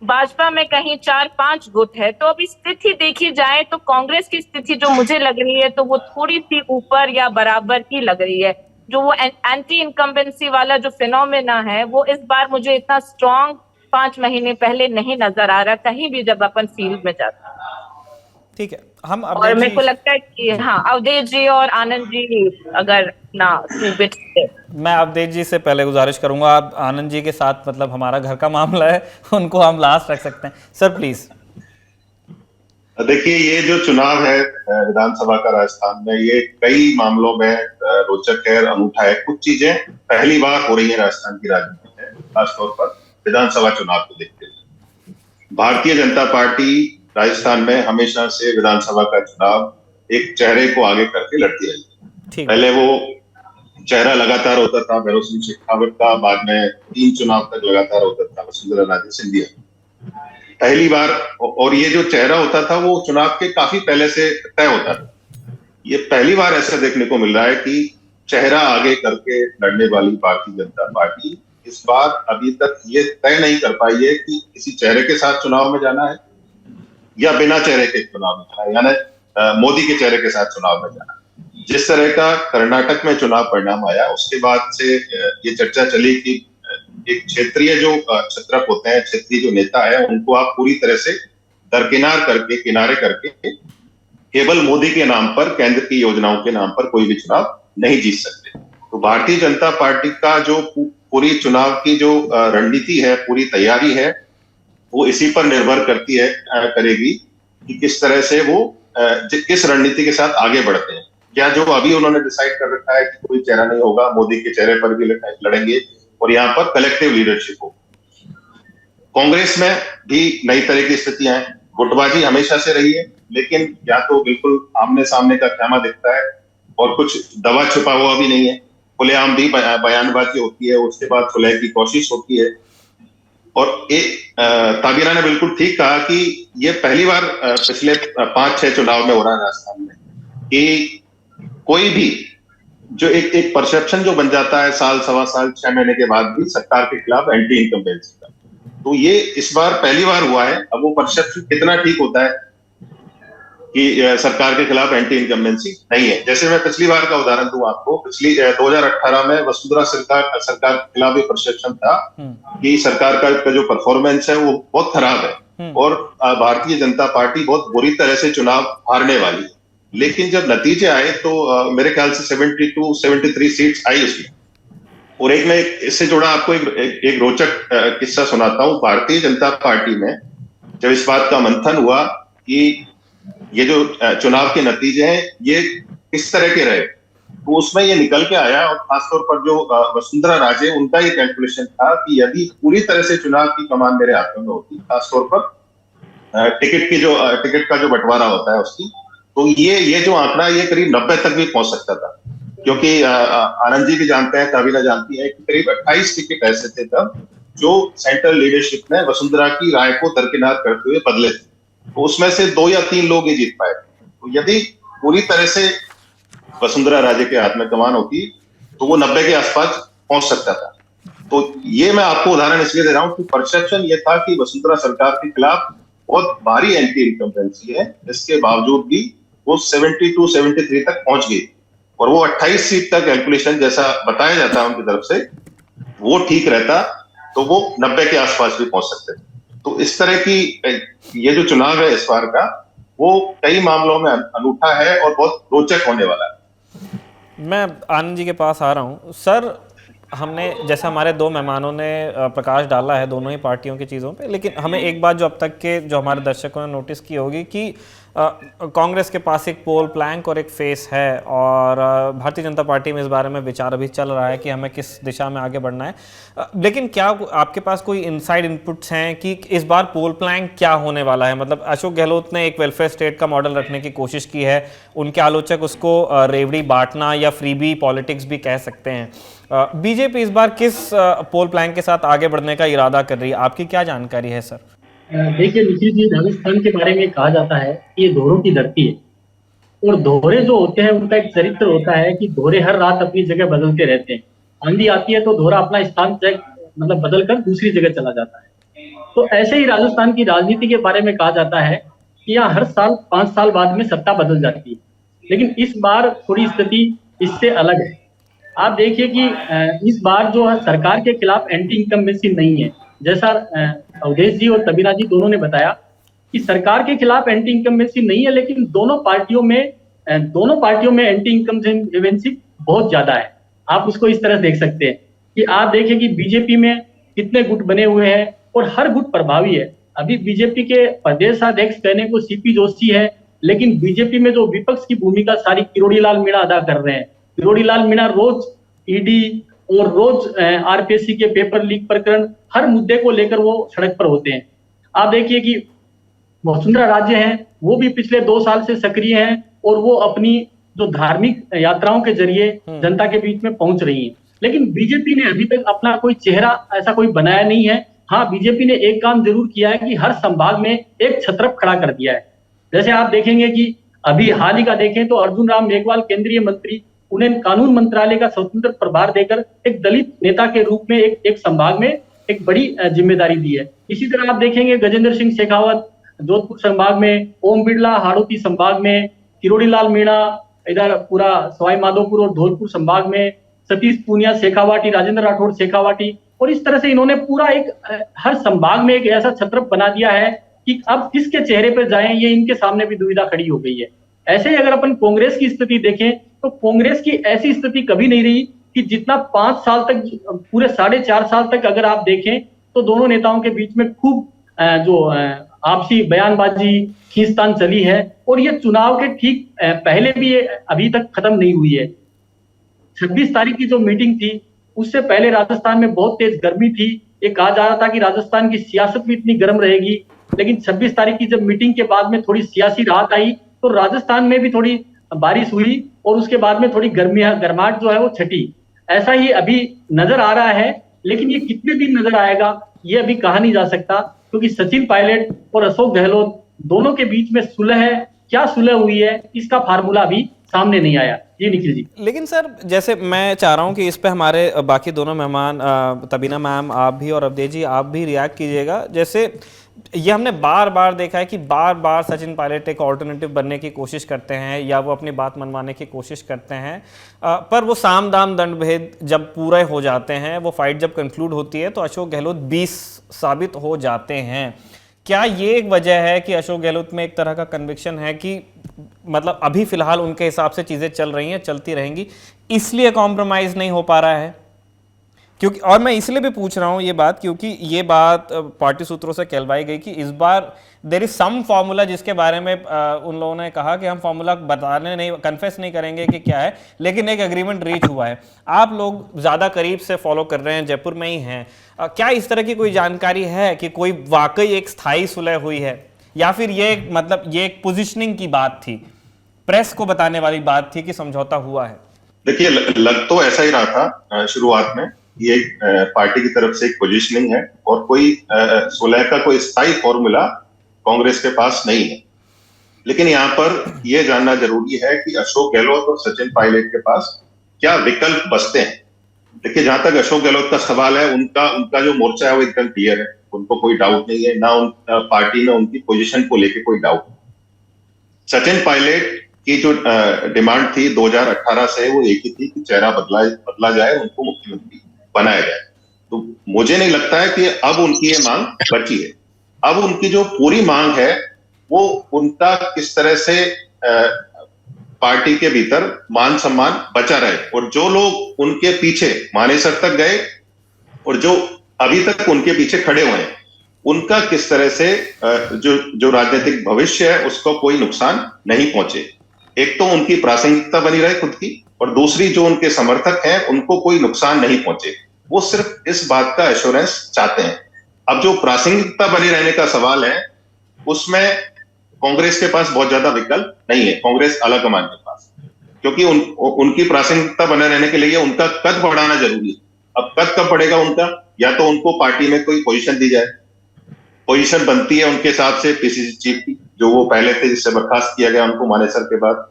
भाजपा में कहीं 4-5 गुट है. तो अभी स्थिति देखी जाए तो कांग्रेस की स्थिति जो मुझे लग रही है तो वो थोड़ी सी ऊपर या बराबर की लग रही है. जो वो एंटी इनकम्बेंसी वाला जो फिनोमेना है वो इस बार मुझे इतना स्ट्रॉन्ग 5 महीने पहले नहीं नजर आ रहा कहीं भी जब अपन फील्ड में जाते हैं. ठीक है, हम और मेरे को लगता है कि हाँ, अवधेश जी और आनंद जी अगर ना 2 बिट्स से. मैं अवधेश जी से पहले गुजारिश करूंगा, आप आनंद जी के साथ, मतलब हमारा घर का मामला है, उनको हम लास्ट रख सकते हैं. Sir please. देखिए, ये जो चुनाव है विधानसभा का राजस्थान में, ये कई मामलों में रोचक है, अनूठा है. कुछ चीजें पहली बार हो रही है राजस्थान की राजनीति में, खासतौर पर विधानसभा चुनाव को देखते हुए. भारतीय जनता पार्टी राजस्थान में हमेशा से विधानसभा का चुनाव एक चेहरे को आगे करके लड़ती रही. पहले वो चेहरा लगातार होता था भैरव सिंह शेखावत का, बाद में 3 चुनाव तक लगातार होता था वसुंधरा राजे सिंधिया. पहली बार, और ये जो चेहरा होता था वो चुनाव के काफी पहले से तय होता था. ये पहली बार ऐसा देखने को मिल रहा है कि चेहरा आगे करके लड़ने वाली भारतीय जनता पार्टी इस बार अभी तक ये तय नहीं कर पाई है कि किसी चेहरे के साथ चुनाव में जाना है या बिना चेहरे के चुनाव में जाना है, यानी मोदी के चेहरे के साथ चुनाव में जाना है. जिस तरह का कर्नाटक में चुनाव परिणाम आया उसके बाद से ये चर्चा चली कि एक क्षेत्रीय जो छत्रप होते हैं, क्षेत्रीय जो नेता है, उनको आप पूरी तरह से दरकिनार करके, किनारे करके केवल मोदी के नाम पर, केंद्र की योजनाओं के नाम पर कोई भी चुनाव नहीं जीत सकते. तो भारतीय जनता पार्टी का जो पूरी चुनाव की जो रणनीति है, पूरी तैयारी है, वो इसी पर निर्भर करेगी कि किस तरह से वो किस रणनीति के साथ आगे बढ़ते हैं. क्या जो अभी उन्होंने डिसाइड कर रखा है कि कोई चेहरा नहीं होगा, मोदी के चेहरे पर भी लड़ेंगे और यहाँ पर कलेक्टिव लीडरशिप हो. कांग्रेस में भी नई तरह की स्थितियां हैं. गुटबाजी हमेशा से रही है, लेकिन या तो बिल्कुल आमने सामने का ख्यामा दिखता है और कुछ दबा छुपा हुआ भी नहीं है. खुलेआम भी बयानबाजी होती है, उसके बाद सुलह की कोशिश होती है. और ताबिरा ने बिल्कुल ठीक कहा कि ये पहली बार पिछले 5-6 चुनाव में हो रहा है राजस्थान में कि कोई भी जो एक परसेप्शन जो बन जाता है साल, सवा साल, 6 महीने के बाद भी सरकार के खिलाफ एंटी इनकम्बेंसी का, तो ये इस बार पहली बार हुआ है। अब वो परसेप्शन कितना ठीक होता है कि सरकार के खिलाफ एंटी इनकम्बेंसी नहीं है। जैसे मैं पिछली बार का उदाहरण दूं आपको, पिछली 2018 में वसुंधरा सरकार के खिलाफ एक परसेप्शन था कि सरकार का जो परफॉर्मेंस है वो बहुत खराब है और भारतीय जनता पार्टी बहुत बुरी तरह से चुनाव हारने वाली है। लेकिन जब नतीजे आए तो मेरे ख्याल से 72-73 सीट्स आई उसमें। और एक मैं इससे जुड़ा आपको एक रोचक किस्सा सुनाता हूं। भारतीय जनता पार्टी में जब इस बात का मंथन हुआ कि ये जो चुनाव के नतीजे हैं ये किस तरह के रहे, तो उसमें ये निकल के आया, और खासतौर पर जो वसुंधरा राजे, उनका ये कैलकुलेशन था कि यदि पूरी तरह से चुनाव की कमान मेरे हाथों में होती, खासतौर पर टिकट का जो बंटवारा होता है उसकी, तो ये जो आंकड़ा ये करीब 90 तक भी पहुंच सकता था। क्योंकि आनंद जी भी जानते हैं, ताबिना जानती है कि करीब 28 टिकट ऐसे थे तब जो सेंट्रल लीडरशिप ने वसुंधरा की राय को दरकिनार करते हुए बदले थे, तो उसमें से 2 या 3 लोग ही जीत पाए। तो यदि पूरी तरह से वसुंधरा राजे के हाथ में कमान होती तो वो 90 के आसपास पहुंच सकता था। तो ये मैं आपको उदाहरण इसलिए दे रहा हूं कि परसेप्शन ये था कि वसुंधरा सरकार के खिलाफ बहुत भारी एंटी इनकम्बेंसी है, इसके बावजूद भी वो 72-73 तक पहुंच गई, और वो 28 सीट तक कैलकुलेशन जैसा बताया जाता है उनकी तरफ से वो ठीक रहता तो वो 90 के आसपास भी पहुंच सकते थे। तो इस तरह की ये जो चुनाव है इस बार का, वो कई मामलों में अनूठा है और बहुत रोचक होने वाला है। मैं आनंद जी के पास आ रहा हूं सर। हमने जैसे हमारे 2 मेहमानों ने प्रकाश डाला है दोनों ही पार्टियों की चीज़ों पे, लेकिन हमें एक बात जो अब तक के जो हमारे दर्शकों ने नोटिस की होगी कि कांग्रेस के पास एक पोल प्लैंक और एक फेस है, और भारतीय जनता पार्टी में इस बारे में विचार अभी चल रहा है कि हमें किस दिशा में आगे बढ़ना है। लेकिन क्या आपके पास कोई इनसाइड इनपुट्स हैं कि इस बार पोल प्लैंक क्या होने वाला है? मतलब अशोक गहलोत ने एक वेलफेयर स्टेट का मॉडल रखने की कोशिश की है, उनके आलोचक उसको रेवड़ी बांटना या फ्रीबी पॉलिटिक्स भी कह सकते हैं। बीजेपी इस बार किस पोल प्लैंक के साथ आगे बढ़ने का इरादा कर रही है? आपकी क्या जानकारी है सर? देखिए निखिल जी, राजस्थान के बारे में कहा जाता है कि ये दोहरों की धरती है, और दोहरे जो होते हैं उनका एक चरित्र होता है कि दोहरे हर रात अपनी जगह बदलते रहते हैं। आंधी आती है तो दोहरा अपना स्थान मतलब बदल कर दूसरी जगह चला जाता है। तो ऐसे ही राजस्थान की राजनीति के बारे में कहा जाता है कि यहाँ हर साल 5 साल बाद में सत्ता बदल जाती है, लेकिन इस बार थोड़ी स्थिति इससे अलग है। आप देखिए कि इस बार जो है सरकार के खिलाफ एंटी इनकम्बेंसी नहीं है, जैसा अवधेश जी और तबीना जी दोनों ने बताया कि सरकार के खिलाफ एंटी इनकम्बेंसी नहीं है, लेकिन दोनों पार्टियों में एंटी इनकम्बेंसी बहुत ज्यादा है। आप उसको इस तरह देख सकते हैं कि आप देखिए कि बीजेपी में कितने गुट बने हुए हैं और हर गुट प्रभावी है। अभी बीजेपी के प्रदेश अध्यक्ष कहने को सीपी जोशी है, लेकिन बीजेपी में जो विपक्ष की भूमिका सारी किरोड़ी लाल मीणा अदा कर रहे हैं। किरोड़ी लाल मीणा रोज ईडी और रोज आरपीएससी के पेपर लीक प्रकरण, हर मुद्दे को लेकर वो सड़क पर होते हैं। आप देखिए कि वसुंधरा राजे हैं, वो भी पिछले 2 साल से सक्रिय हैं और वो अपनी जो धार्मिक यात्राओं के जरिए जनता के बीच में पहुंच रही हैं। लेकिन बीजेपी ने अभी तक अपना कोई चेहरा ऐसा कोई बनाया नहीं है। हाँ, बीजेपी ने एक काम जरूर किया है कि हर संभाग में एक छत्रप खड़ा कर दिया है। जैसे आप देखेंगे कि अभी हाल ही का देखें तो अर्जुन राम मेघवाल केंद्रीय मंत्री, उन्हें कानून मंत्रालय का स्वतंत्र प्रभार देकर एक दलित नेता के रूप में एक संभाग में एक बड़ी जिम्मेदारी दी है। इसी तरह आप देखेंगे गजेंद्र सिंह शेखावत जोधपुर संभाग में, ओम बिरला हाड़ौती संभाग में, किरोड़ी लाल मीणा इधर पूरा सवाई माधोपुर और धौलपुर संभाग में, सतीश पूनिया शेखावाटी, राजेंद्र राठौड़ शेखावाटी, और इस तरह से इन्होंने पूरा एक हर संभाग में एक ऐसा छत्रप बना दिया है कि अब किसके चेहरे पर जाएं ये इनके सामने भी दुविधा खड़ी हो गई है। ऐसे ही अगर अपन कांग्रेस की स्थिति देखें तो कांग्रेस की ऐसी स्थिति कभी नहीं रही कि जितना 5 साल तक, पूरे 4.5 साल तक अगर आप देखें तो दोनों नेताओं के बीच में खूब जो आपसी बयानबाजी, खींचतान चली है, और ये चुनाव के ठीक पहले भी ये अभी तक खत्म नहीं हुई है। 26 तारीख की जो मीटिंग थी उससे पहले राजस्थान में बहुत तेज गर्मी थी। ये कहा जा रहा था कि राजस्थान की सियासत भी इतनी गर्म रहेगी, लेकिन 26 तारीख की जब मीटिंग के बाद में थोड़ी सियासी राहत आई तो राजस्थान में भी थोड़ी बारिश हुई और उसके बाद में थोड़ी गर्माहट जो है वो छटी। ऐसा ही अभी नजर आ रहा है लेकिन ये कितने दिन नजर आएगा ये अभी कहा नहीं जा सकता, क्योंकि सचिन पायलट और अशोक गहलोत दोनों के बीच में सुलह है, क्या सुलह हुई है इसका फार्मूला अभी सामने नहीं आया। जी निखिल जी। लेकिन सर, जैसे मैं चाह रहा हूं कि इस पे हमारे बाकी दोनों मेहमान तबीना मैम आप भी और अवधेश जी आप भी रिएक्ट कीजिएगा। जैसे ये हमने बार बार देखा है कि बार बार सचिन पायलट एक ऑल्टरनेटिव बनने की कोशिश करते हैं या वो अपनी बात मनवाने की कोशिश करते हैं, पर वो साम दाम दंड भेद जब पूरे हो जाते हैं, वो फाइट जब कंक्लूड होती है तो अशोक गहलोत 20 साबित हो जाते हैं। क्या ये एक वजह है कि अशोक गहलोत में एक तरह का कन्विक्शन है कि मतलब अभी फिलहाल उनके हिसाब से चीज़ें चल रही हैं, चलती रहेंगी, इसलिए कॉम्प्रोमाइज़ नहीं हो पा रहा है? क्योंकि, और मैं इसलिए भी पूछ रहा हूँ ये बात क्योंकि ये बात पार्टी सूत्रों से कहलवाई गई कि इस बार देयर इज सम फॉर्मूला जिसके बारे में उन लोगों ने कहा कि हम फॉर्मूला बताने नहीं, कन्फेस नहीं करेंगे कि क्या है, लेकिन एक एग्रीमेंट रीच हुआ है। आप लोग ज़्यादा करीब से फॉलो कर रहे हैं, जयपुर में ही हैं, क्या इस तरह की कोई जानकारी है कि कोई वाकई एक स्थायी सुलह हुई है, या फिर ये मतलब ये एक पोजिशनिंग की बात थी, प्रेस को बताने वाली बात थी कि समझौता हुआ है? देखिए, लग तो ऐसा ही रहा था शुरुआत में, ये पार्टी की तरफ से एक पोजीशनिंग है और कोई सुलह का कोई स्थायी फॉर्मूला कांग्रेस के पास नहीं है। लेकिन यहाँ पर यह जानना जरूरी है कि अशोक गहलोत और सचिन पायलट के पास क्या विकल्प बचते हैं। देखिए, जहां तक अशोक गहलोत का सवाल है, उनका जो मोर्चा है वो एकदम क्लियर है, उनको कोई डाउट नहीं है, ना पार्टी में उनकी पोजीशन को लेकर कोई डाउट। सचिन पायलट की जो डिमांड थी 2018 से, वो एक ही थी कि चेहरा बदला जाए, उनको मुख्यमंत्री बनाया जाए। तो मुझे नहीं लगता है कि अब उनकी ये मांग बची है। अब उनकी जो पूरी मांग है वो उनका किस तरह से पार्टी के भीतर मान सम्मान बचा रहे, और जो लोग उनके पीछे मानेसर तक गए और जो अभी तक उनके पीछे खड़े हुए हैं, उनका किस तरह से जो राजनीतिक भविष्य है उसको कोई नुकसान नहीं पहुंचे। एक तो उनकी प्रासंगिकता बनी रहे खुद की, और दूसरी जो उनके समर्थक हैं उनको कोई नुकसान नहीं पहुंचे। वो सिर्फ इस बात का एश्योरेंस चाहते हैं। अब जो प्रासंगिकता बनी रहने का सवाल है, उसमें कांग्रेस के पास बहुत ज्यादा विकल्प नहीं है, कांग्रेस आलाकमान के पास, क्योंकि उनकी प्रासंगिकता बने रहने के लिए उनका कद बढ़ाना जरूरी है। अब कद कब बढ़ेगा उनका? या तो उनको पार्टी में कोई पोजीशन दी जाए, पोजीशन बनती है उनके हिसाब से पीसीसी चीफ की, जो वो पहले थे, जिससे बर्खास्त किया गया उनको मानेसर के बाद।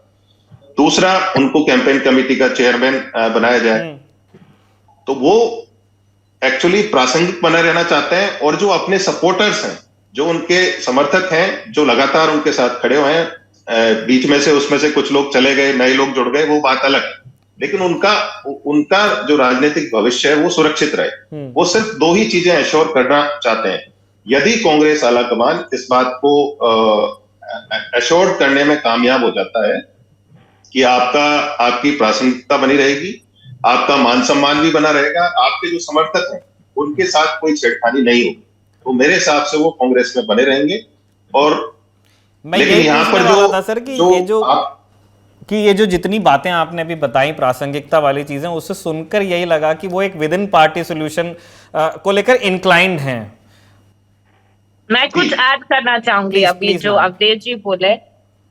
दूसरा, उनको कैंपेन कमेटी का चेयरमैन बनाया जाए। तो वो एक्चुअली प्रासंगिक बने रहना चाहते हैं, और जो अपने सपोर्टर्स हैं, जो उनके समर्थक हैं, जो लगातार उनके साथ खड़े हुए हैं, बीच में से उसमें से कुछ लोग चले गए, नए लोग जुड़ गए, वो बात अलग है, लेकिन उनका जो राजनीतिक भविष्य है वो सुरक्षित रहे। वो सिर्फ दो ही चीजें एश्योर करना चाहते हैं। यदि कांग्रेस आलाकमान इस बात को एश्योर करने में कामयाब हो जाता है कि आपकी प्रासंगिकता बनी रहेगी, आपका मान सम्मान भी बना रहेगा, आपके जो समर्थक हैं उनके साथ कोई छेड़खानी नहीं होगी, तो मेरे हिसाब से वो कांग्रेस में बने रहेंगे। और लेकिन यहाँ पर जो था सर कि ये जो जितनी बातें आपने अभी बताई प्रासंगिकता वाली चीजें, उससे सुनकर यही लगा कि वो एक विद इन पार्टी सोल्यूशन को लेकर इंक्लाइंड हैं। मैं कुछ ऐड करना चाहूंगी अभी जो अवधेश जी बोले।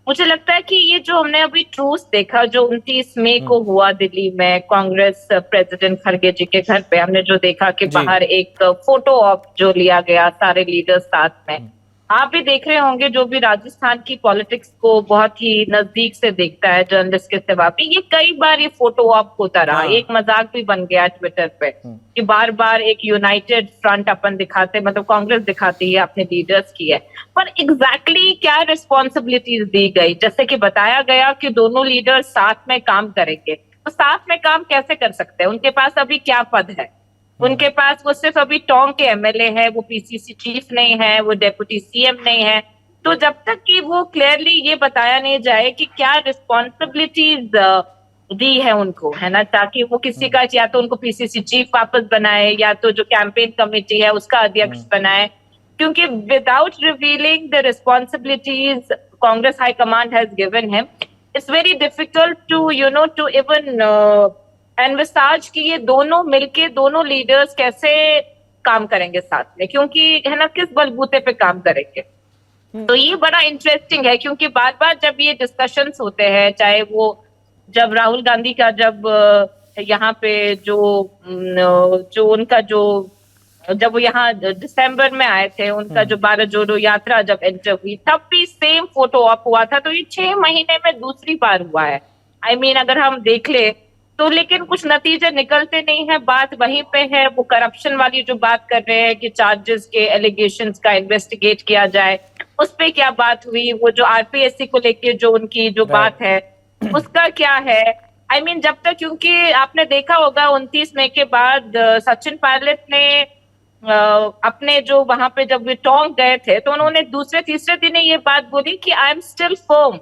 मुझे लगता है कि ये जो हमने अभी ट्रूस देखा जो 29 मई को हुआ दिल्ली में कांग्रेस प्रेसिडेंट खड़गे जी के घर पे, हमने जो देखा कि बाहर एक फोटो ऑप जो लिया गया सारे लीडर्स साथ में। आप भी देख रहे होंगे, जो भी राजस्थान की पॉलिटिक्स को बहुत ही नजदीक से देखता है जर्नलिस्ट के सिवा भी, ये कई बार ये फोटो ऑप होता रहा। एक मजाक भी बन गया ट्विटर पे कि बार बार एक यूनाइटेड फ्रंट अपन दिखाते, मतलब कांग्रेस दिखाती है अपने लीडर्स की है, पर एग्जैक्टली क्या रिस्पॉन्सिबिलिटीज दी गई? जैसे कि बताया गया कि दोनों लीडर साथ में काम करेंगे, तो साथ में काम कैसे कर सकते हैं? उनके पास अभी क्या पद है? उनके पास वो सिर्फ अभी टोंक के एमएलए है, वो पीसीसी चीफ नहीं है, वो डेप्यूटी सीएम नहीं है। तो जब तक कि वो क्लियरली ये बताया नहीं जाए कि क्या रिस्पॉन्सिबिलिटीज दी है उनको, है ना, ताकि वो किसी का या तो उनको पीसीसी चीफ वापस बनाए या तो जो कैंपेन कमेटी है उसका अध्यक्ष बनाए, क्योंकि without revealing the responsibilities Congress high command has given him, it's very difficult to to even envisage कि ये दोनों मिलके दोनों लीडर्स कैसे काम करेंगे साथ में, क्योंकि है ना किस बलबूते पे काम करेंगे। तो ये बड़ा इंटरेस्टिंग है, क्योंकि बार बार जब ये डिस्कशंस होते हैं, चाहे वो जब राहुल गांधी का जब यहाँ पे जो उनका जो जब वो यहाँ दिसंबर में आए थे, उनका जो भारत जोड़ो यात्रा जब एंटर हुई तब भी सेम फोटो ऑप हुआ था। तो ये 6 महीने में दूसरी बार हुआ है। I mean, अगर हम देख ले तो, लेकिन कुछ नतीजे निकलते नहीं है। बात वहीं पे है, वो करप्शन वाली जो बात कर रहे हैं कि चार्जेस के एलिगेशंस का इन्वेस्टिगेट किया जाए, उस पे क्या बात हुई? वो जो आरपीएससी को लेके जो उनकी जो बात है उसका क्या है? I mean, जब तक, क्योंकि आपने देखा होगा 29 मई के बाद सचिन पायलट ने अपने जो वहां पे जब वे टोंक गए थे तो उन्होंने दूसरे तीसरे दिन ये बात बोली कि I am still firm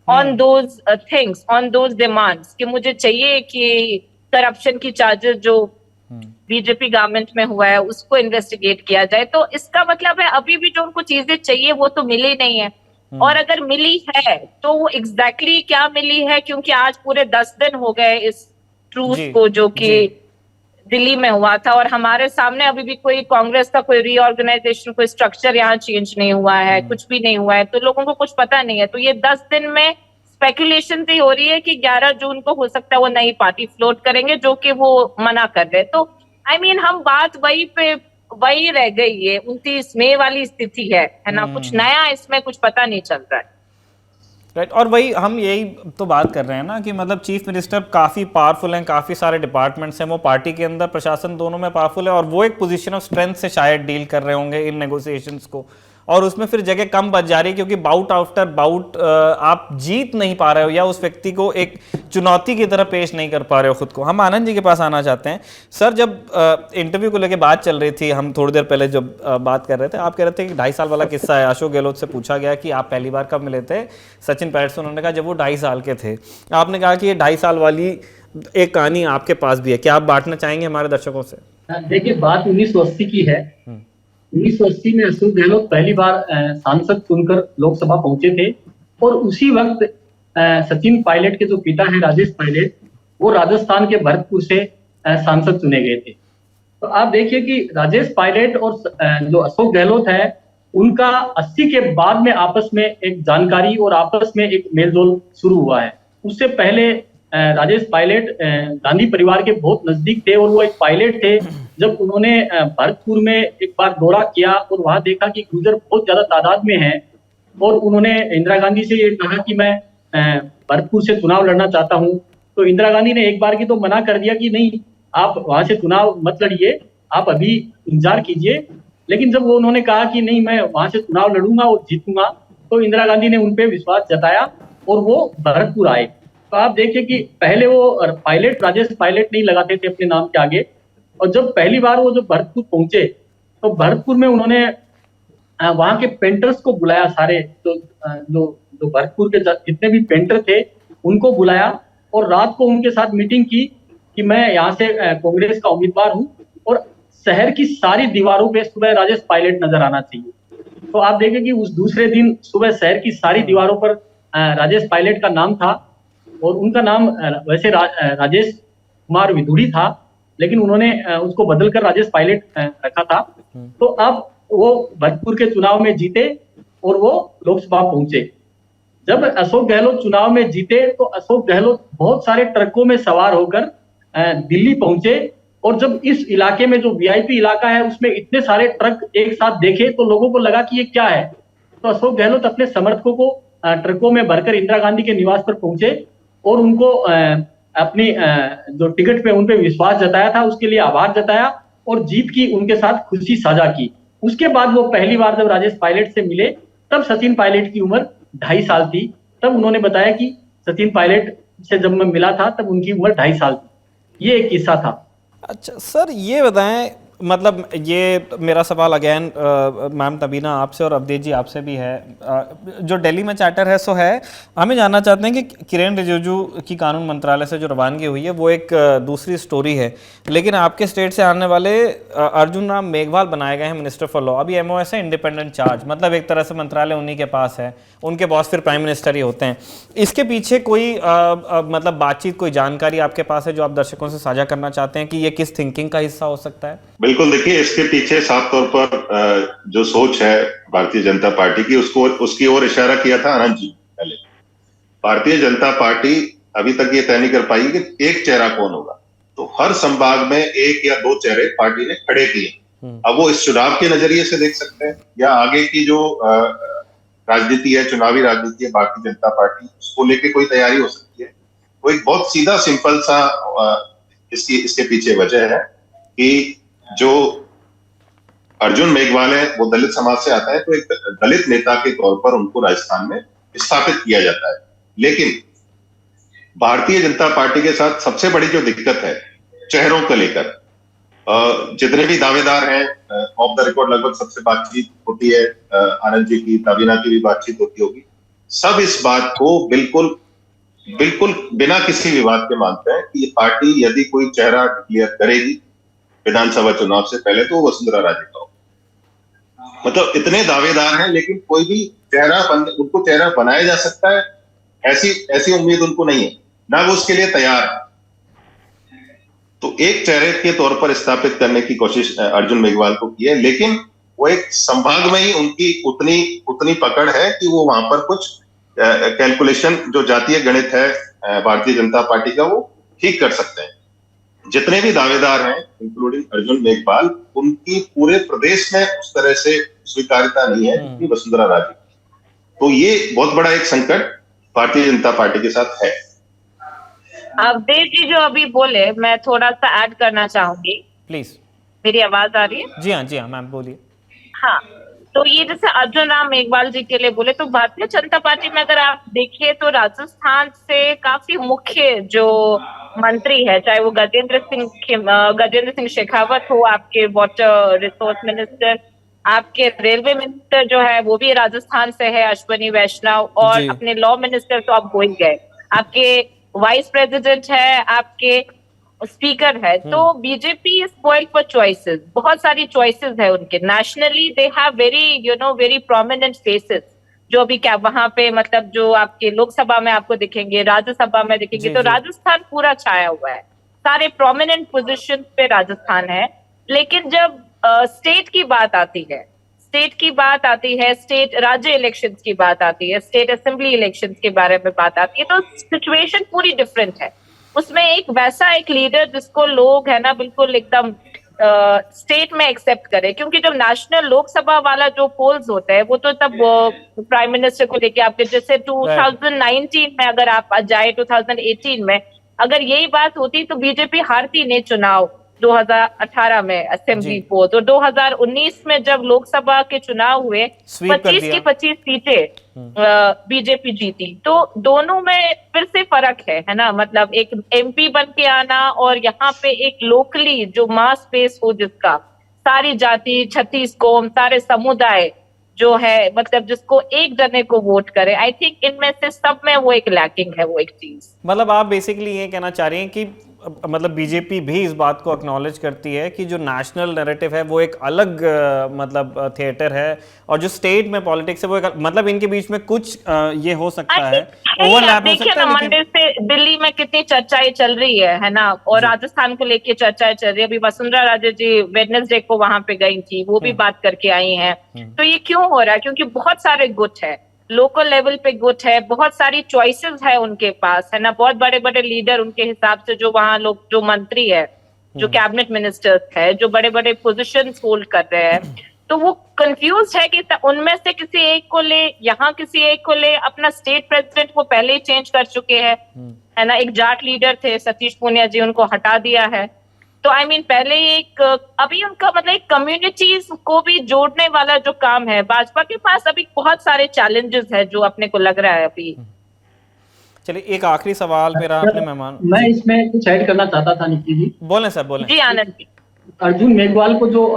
on those things, on those demands, कि मुझे चाहिए कि करप्शन की चार्जेस जो बीजेपी गवर्नमेंट में हुआ है उसको इन्वेस्टिगेट किया जाए। तो इसका मतलब है अभी भी जो उनको चीजें चाहिए वो तो मिली नहीं है, और अगर मिली है तो वो एग्जैक्टली क्या मिली है, क्योंकि आज पूरे 10 दिन हो गए इस ट्रूस को जो कि दिल्ली में हुआ था, और हमारे सामने अभी भी कोई कांग्रेस का कोई रीऑर्गेनाइजेशन, कोई स्ट्रक्चर यहाँ चेंज नहीं हुआ है, कुछ भी नहीं हुआ है, तो लोगों को कुछ पता नहीं है। तो ये 10 दिन में स्पेकुलेशन ही हो रही है कि 11 जून को हो सकता है वो नई पार्टी फ्लोट करेंगे, जो कि वो मना कर रहे। तो आई मीन हम बात वही रह गई है, 29 मई वाली स्थिति है ना, कुछ नया इसमें कुछ पता नहीं चल रहा है। राइट, और वही हम यही तो बात कर रहे हैं ना कि मतलब चीफ मिनिस्टर काफ़ी पावरफुल हैं, काफ़ी सारे डिपार्टमेंट्स हैं, वो पार्टी के अंदर प्रशासन दोनों में पावरफुल है, और वो एक पोजीशन ऑफ स्ट्रेंथ से शायद डील कर रहे होंगे इन नेगोशिएशंस को, और उसमें फिर जगह कम बच जा रही है क्योंकि बाउट आफ्टर बाउट आप जीत नहीं पा रहे हो या उस व्यक्ति को एक चुनौती की तरह पेश नहीं कर पा रहे हो खुद को। हम आनंद जी के पास आना चाहते हैं। सर, जब इंटरव्यू को लेकर बात चल रही थी, हम थोड़ी देर पहले जब बात कर रहे थे, आप कह रहे थे कि 2.5 साल वाला किस्सा है। अशोक गहलोत से पूछा गया कि आप पहली बार कब मिले थे सचिन पायलट से, उन्होंने कहा जब वो 2.5 साल के थे। आपने कहा कि ये 2.5 साल वाली एक कहानी आपके पास भी है, क्या आप बांटना चाहेंगे हमारे दर्शकों से? देखिए, बात 1980 की है। 1980 में अशोक गहलोत पहली बार सांसद चुनकर लोकसभा पहुंचे थे, और उसी वक्त सचिन पायलट के जो पिता हैं राजेश पायलट, वो राजस्थान के भरतपुर से सांसद चुने गए थे। तो आप देखिए कि राजेश पायलट और जो अशोक गहलोत है, उनका 80 के बाद में आपस में एक जानकारी और आपस में एक मेलजोल शुरू हुआ है। उससे पहले राजेश पायलट गांधी परिवार के बहुत नजदीक थे, और वो एक पायलट थे। जब उन्होंने भरतपुर में एक बार दौरा किया और वहां देखा कि गुर्जर बहुत ज्यादा तादाद में है, और उन्होंने इंदिरा गांधी से ये कहा कि मैं भरतपुर से चुनाव लड़ना चाहता हूं, तो इंदिरा गांधी ने एक बार की तो मना कर दिया कि नहीं, आप वहां से चुनाव मत लड़िए, आप अभी इंतजार कीजिए। लेकिन जब वो उन्होंने कहा कि नहीं, मैं वहां से चुनाव लड़ूंगा और जीतूंगा, तो इंदिरा गांधी ने उनपे विश्वास जताया और वो भरतपुर आए। तो आप देखिए कि पहले वो पायलट, राजेश पायलट नहीं लगाते थे अपने नाम के आगे, और जब पहली बार वो जो भरतपुर पहुंचे तो भरतपुर में उन्होंने वहां के पेंटर्स को बुलाया, सारे जो भरतपुर के जितने भी पेंटर थे उनको बुलाया, और रात को उनके साथ मीटिंग की कि मैं यहाँ से कांग्रेस का उम्मीदवार हूँ, और शहर की सारी दीवारों पे सुबह राजेश पायलट नजर आना चाहिए। तो आप देखें कि उस दूसरे दिन सुबह शहर की सारी दीवारों पर राजेश पायलट का नाम था, और उनका नाम वैसे राजेश कुमार विधुड़ी था, लेकिन उन्होंने उसको बदलकर राजेश पायलट रखा था। तो अब वो भरतपुर के चुनाव में जीते और वो लोकसभा पहुंचे। जब अशोक गहलोत चुनाव में जीते तो अशोक गहलोत बहुत सारे ट्रकों में सवार होकर दिल्ली पहुंचे, और जब इस इलाके में जो वीआईपी इलाका है उसमें इतने सारे ट्रक एक साथ देखे तो लोगों को लगा कि ये क्या है। तो अशोक गहलोत अपने समर्थकों को ट्रकों में भरकर इंदिरा गांधी के निवास पर पहुंचे, और उनको अपनी जो टिकट पे उनपे विश्वास जताया था उसके लिए आभार जताया, और जीत की उनके साथ खुशी साझा की। उसके बाद वो पहली बार जब राजेश पायलट से मिले तब सचिन पायलट की उम्र 2.5 साल थी। तब उन्होंने बताया कि सचिन पायलट से जब मैं मिला था तब उनकी उम्र 2.5 साल थी। ये एक किस्सा था। अच्छा सर, ये बताएं, मतलब ये मेरा सवाल अगेन मैम तबीना आपसे और अवधेश जी आपसे भी है। जो दिल्ली में चार्टर है सो है, हमें जानना चाहते हैं कि किरेन रिजिजू की कानून मंत्रालय से जो रवानगी हुई है वो एक दूसरी स्टोरी है, लेकिन आपके स्टेट से आने वाले अर्जुन राम मेघवाल बनाए गए हैं मिनिस्टर फॉर लॉ। अभी MOS है इंडिपेंडेंट चार्ज, मतलब एक तरह से मंत्रालय उन्हीं के पास है, उनके बॉस फिर प्राइम मिनिस्टर ही होते हैं। इसके पीछे कोई मतलब बातचीत, कोई जानकारी आपके पास है जो आप दर्शकों से साझा करना चाहते हैं कि ये किस थिंकिंग का हिस्सा हो सकता है? बिल्कुल, देखिए इसके पीछे साफ तौर पर जो सोच है भारतीय जनता पार्टी की, उसकी ओर इशारा किया था आनंद जी पहले। भारतीय जनता पार्टी अभी तक ये तय नहीं कर पाई कि एक चेहरा कौन होगा। तो हर संभाग में एक या दो चेहरे पार्टी ने खड़े किए। अब वो इस चुनाव के नजरिए से देख सकते हैं या आगे की जो राजनीति है, चुनावी राजनीति है भारतीय जनता पार्टी, उसको लेके कोई तैयारी हो सकती है। वो एक बहुत सीधा सिंपल सा इसके पीछे वजह है कि जो अर्जुन मेघवाल है वो दलित समाज से आता है, तो एक दलित नेता के तौर पर उनको राजस्थान में स्थापित किया जाता है। लेकिन भारतीय जनता पार्टी के साथ सबसे बड़ी जो दिक्कत है चेहरों को लेकर, जितने भी दावेदार हैं ऑफ द रिकॉर्ड लगभग सबसे बातचीत होती है, आनंद जी की, तबीना की भी बातचीत होती होगी, सब इस बात को बिल्कुल बिना किसी विवाद के मानते हैं कि ये पार्टी यदि कोई चेहरा डिक्लेयर करेगी विधानसभा चुनाव से पहले तो वसुंधरा राजे का होगा। मतलब इतने दावेदार हैं लेकिन कोई भी उनको चेहरा बनाया जा सकता है ऐसी उम्मीद उनको नहीं है, ना वो उसके लिए तैयार है। तो एक चेहरे के तौर पर स्थापित करने की कोशिश अर्जुन मेघवाल को की है, लेकिन वो एक संभाग में ही उनकी उतनी पकड़ है कि वो वहां पर कुछ कैलकुलेशन जो जातीय गणित है भारतीय जनता पार्टी का, वो ठीक कर सकते हैं। जितने भी दावेदार हैं इंक्लूडिंग अर्जुन मेघवाल, उनकी पूरे प्रदेश में उस तरह से स्वीकार्यता नहीं है जितनी वसुंधरा राजे। तो ये बहुत बड़ा एक संकट भारतीय जनता पार्टी के साथ है। अवधेश जी जो अभी बोले, मैं थोड़ा सा ऐड करना चाहूंगी। प्लीज। मेरी आवाज आ रही है? जी हाँ मैम बोलिए। हाँ, तो ये जैसे अर्जुन राम मेघवाल जी के लिए बोले, तो भारतीय जनता पार्टी में अगर आप देखिए तो राजस्थान से काफी मुख्य जो मंत्री है, चाहे वो गजेंद्र सिंह शेखावत हो, आपके वाटर रिसोर्स मिनिस्टर, आपके रेलवे मिनिस्टर जो है वो भी राजस्थान से है, अश्विनी वैष्णव, और अपने लॉ मिनिस्टर तो आप हो ही गए, आपके वाइस प्रेसिडेंट है, आपके स्पीकर है। तो BJP is spoiled for choices, बहुत सारी चॉइसेस है उनके। Nationally they have very prominent faces जो अभी क्या वहां पे, मतलब जो आपके लोकसभा में आपको दिखेंगे, राज्यसभा में दिखेंगे, तो राजस्थान पूरा छाया हुआ है, सारे प्रोमिनेंट पोजीशन पे राजस्थान है। लेकिन जब स्टेट की बात आती है, स्टेट राज्य इलेक्शंस की बात आती है, स्टेट असेंबली इलेक्शंस के बारे में बात आती है, तो सिचुएशन पूरी डिफरेंट है। उसमें एक वैसा एक लीडर जिसको लोग है ना बिल्कुल एकदम स्टेट में एक्सेप्ट करे, क्योंकि जब नेशनल लोकसभा वाला जो पोल्स होता है वो तो तब प्राइम मिनिस्टर को लेके आपके, जैसे 2019 में अगर आप जाए 2018 में अगर यही बात होती तो बीजेपी हारती नहीं चुनाव 2018 में असेंबली पोल। तो 2019 में जब लोकसभा के चुनाव हुए 25 की 25 सीटें बीजेपी जीती। तो दोनों में फिर से फर्क है ना, मतलब एक एमपी बन के आना और यहाँ पे एक लोकली जो मास स्पेस हो, जिसका सारी जाति, 36 कौम, सारे समुदाय जो है, मतलब जिसको एक जने को वोट करे, आई थिंक इनमें से सब में वो एक लैकिंग है, वो एक चीज। मतलब आप बेसिकली ये कहना चाह रही हैं कि मतलब बीजेपी भी इस बात को एक्नॉलेज करती है कि जो नेशनल नैरेटिव है वो एक अलग मतलब थिएटर है, और जो स्टेट में पॉलिटिक्स है वो एक, मतलब इनके बीच में कुछ ये हो सकता है, ओवरलैप हो सकता है। मंडे से दिल्ली में कितनी चर्चाएं चल रही है ना, और राजस्थान को लेके चर्चाएं चल रही है। अभी वसुंधरा राजे जी वेडनेसडे को वहां पे गई थी, वो भी बात करके आई हैं। तो ये क्यों हो रहा है? क्योंकि बहुत सारे गुट है, लोकल लेवल पे गुट है, बहुत सारी चॉइसेस है उनके पास, है ना, बहुत बड़े बड़े लीडर उनके हिसाब से, जो वहां लोग, जो मंत्री है, जो कैबिनेट मिनिस्टर्स है, जो बड़े बड़े पोजीशंस होल्ड कर रहे हैं, तो वो कंफ्यूज है कि उनमें से किसी एक को ले, यहाँ किसी एक को ले। अपना स्टेट प्रेसिडेंट को पहले ही चेंज कर चुके हैं, है ना, एक जाट लीडर थे सतीश पूनिया जी, उनको हटा दिया है। तो आई मीन पहले एक अभी उनका मतलब एक कम्युनिटीज को भी जोड़ने वाला जो काम है, भाजपा के पास अभी बहुत सारे चैलेंजेस है जो अपने को लग रहा है अभी। चलिए एक आखिरी सवाल मेरा अपने मेहमान, मैं इसमें कुछ ऐड करना चाहता था निखिल जी। बोले सर, बोले जी। आनंद जी, अर्जुन मेघवाल को जो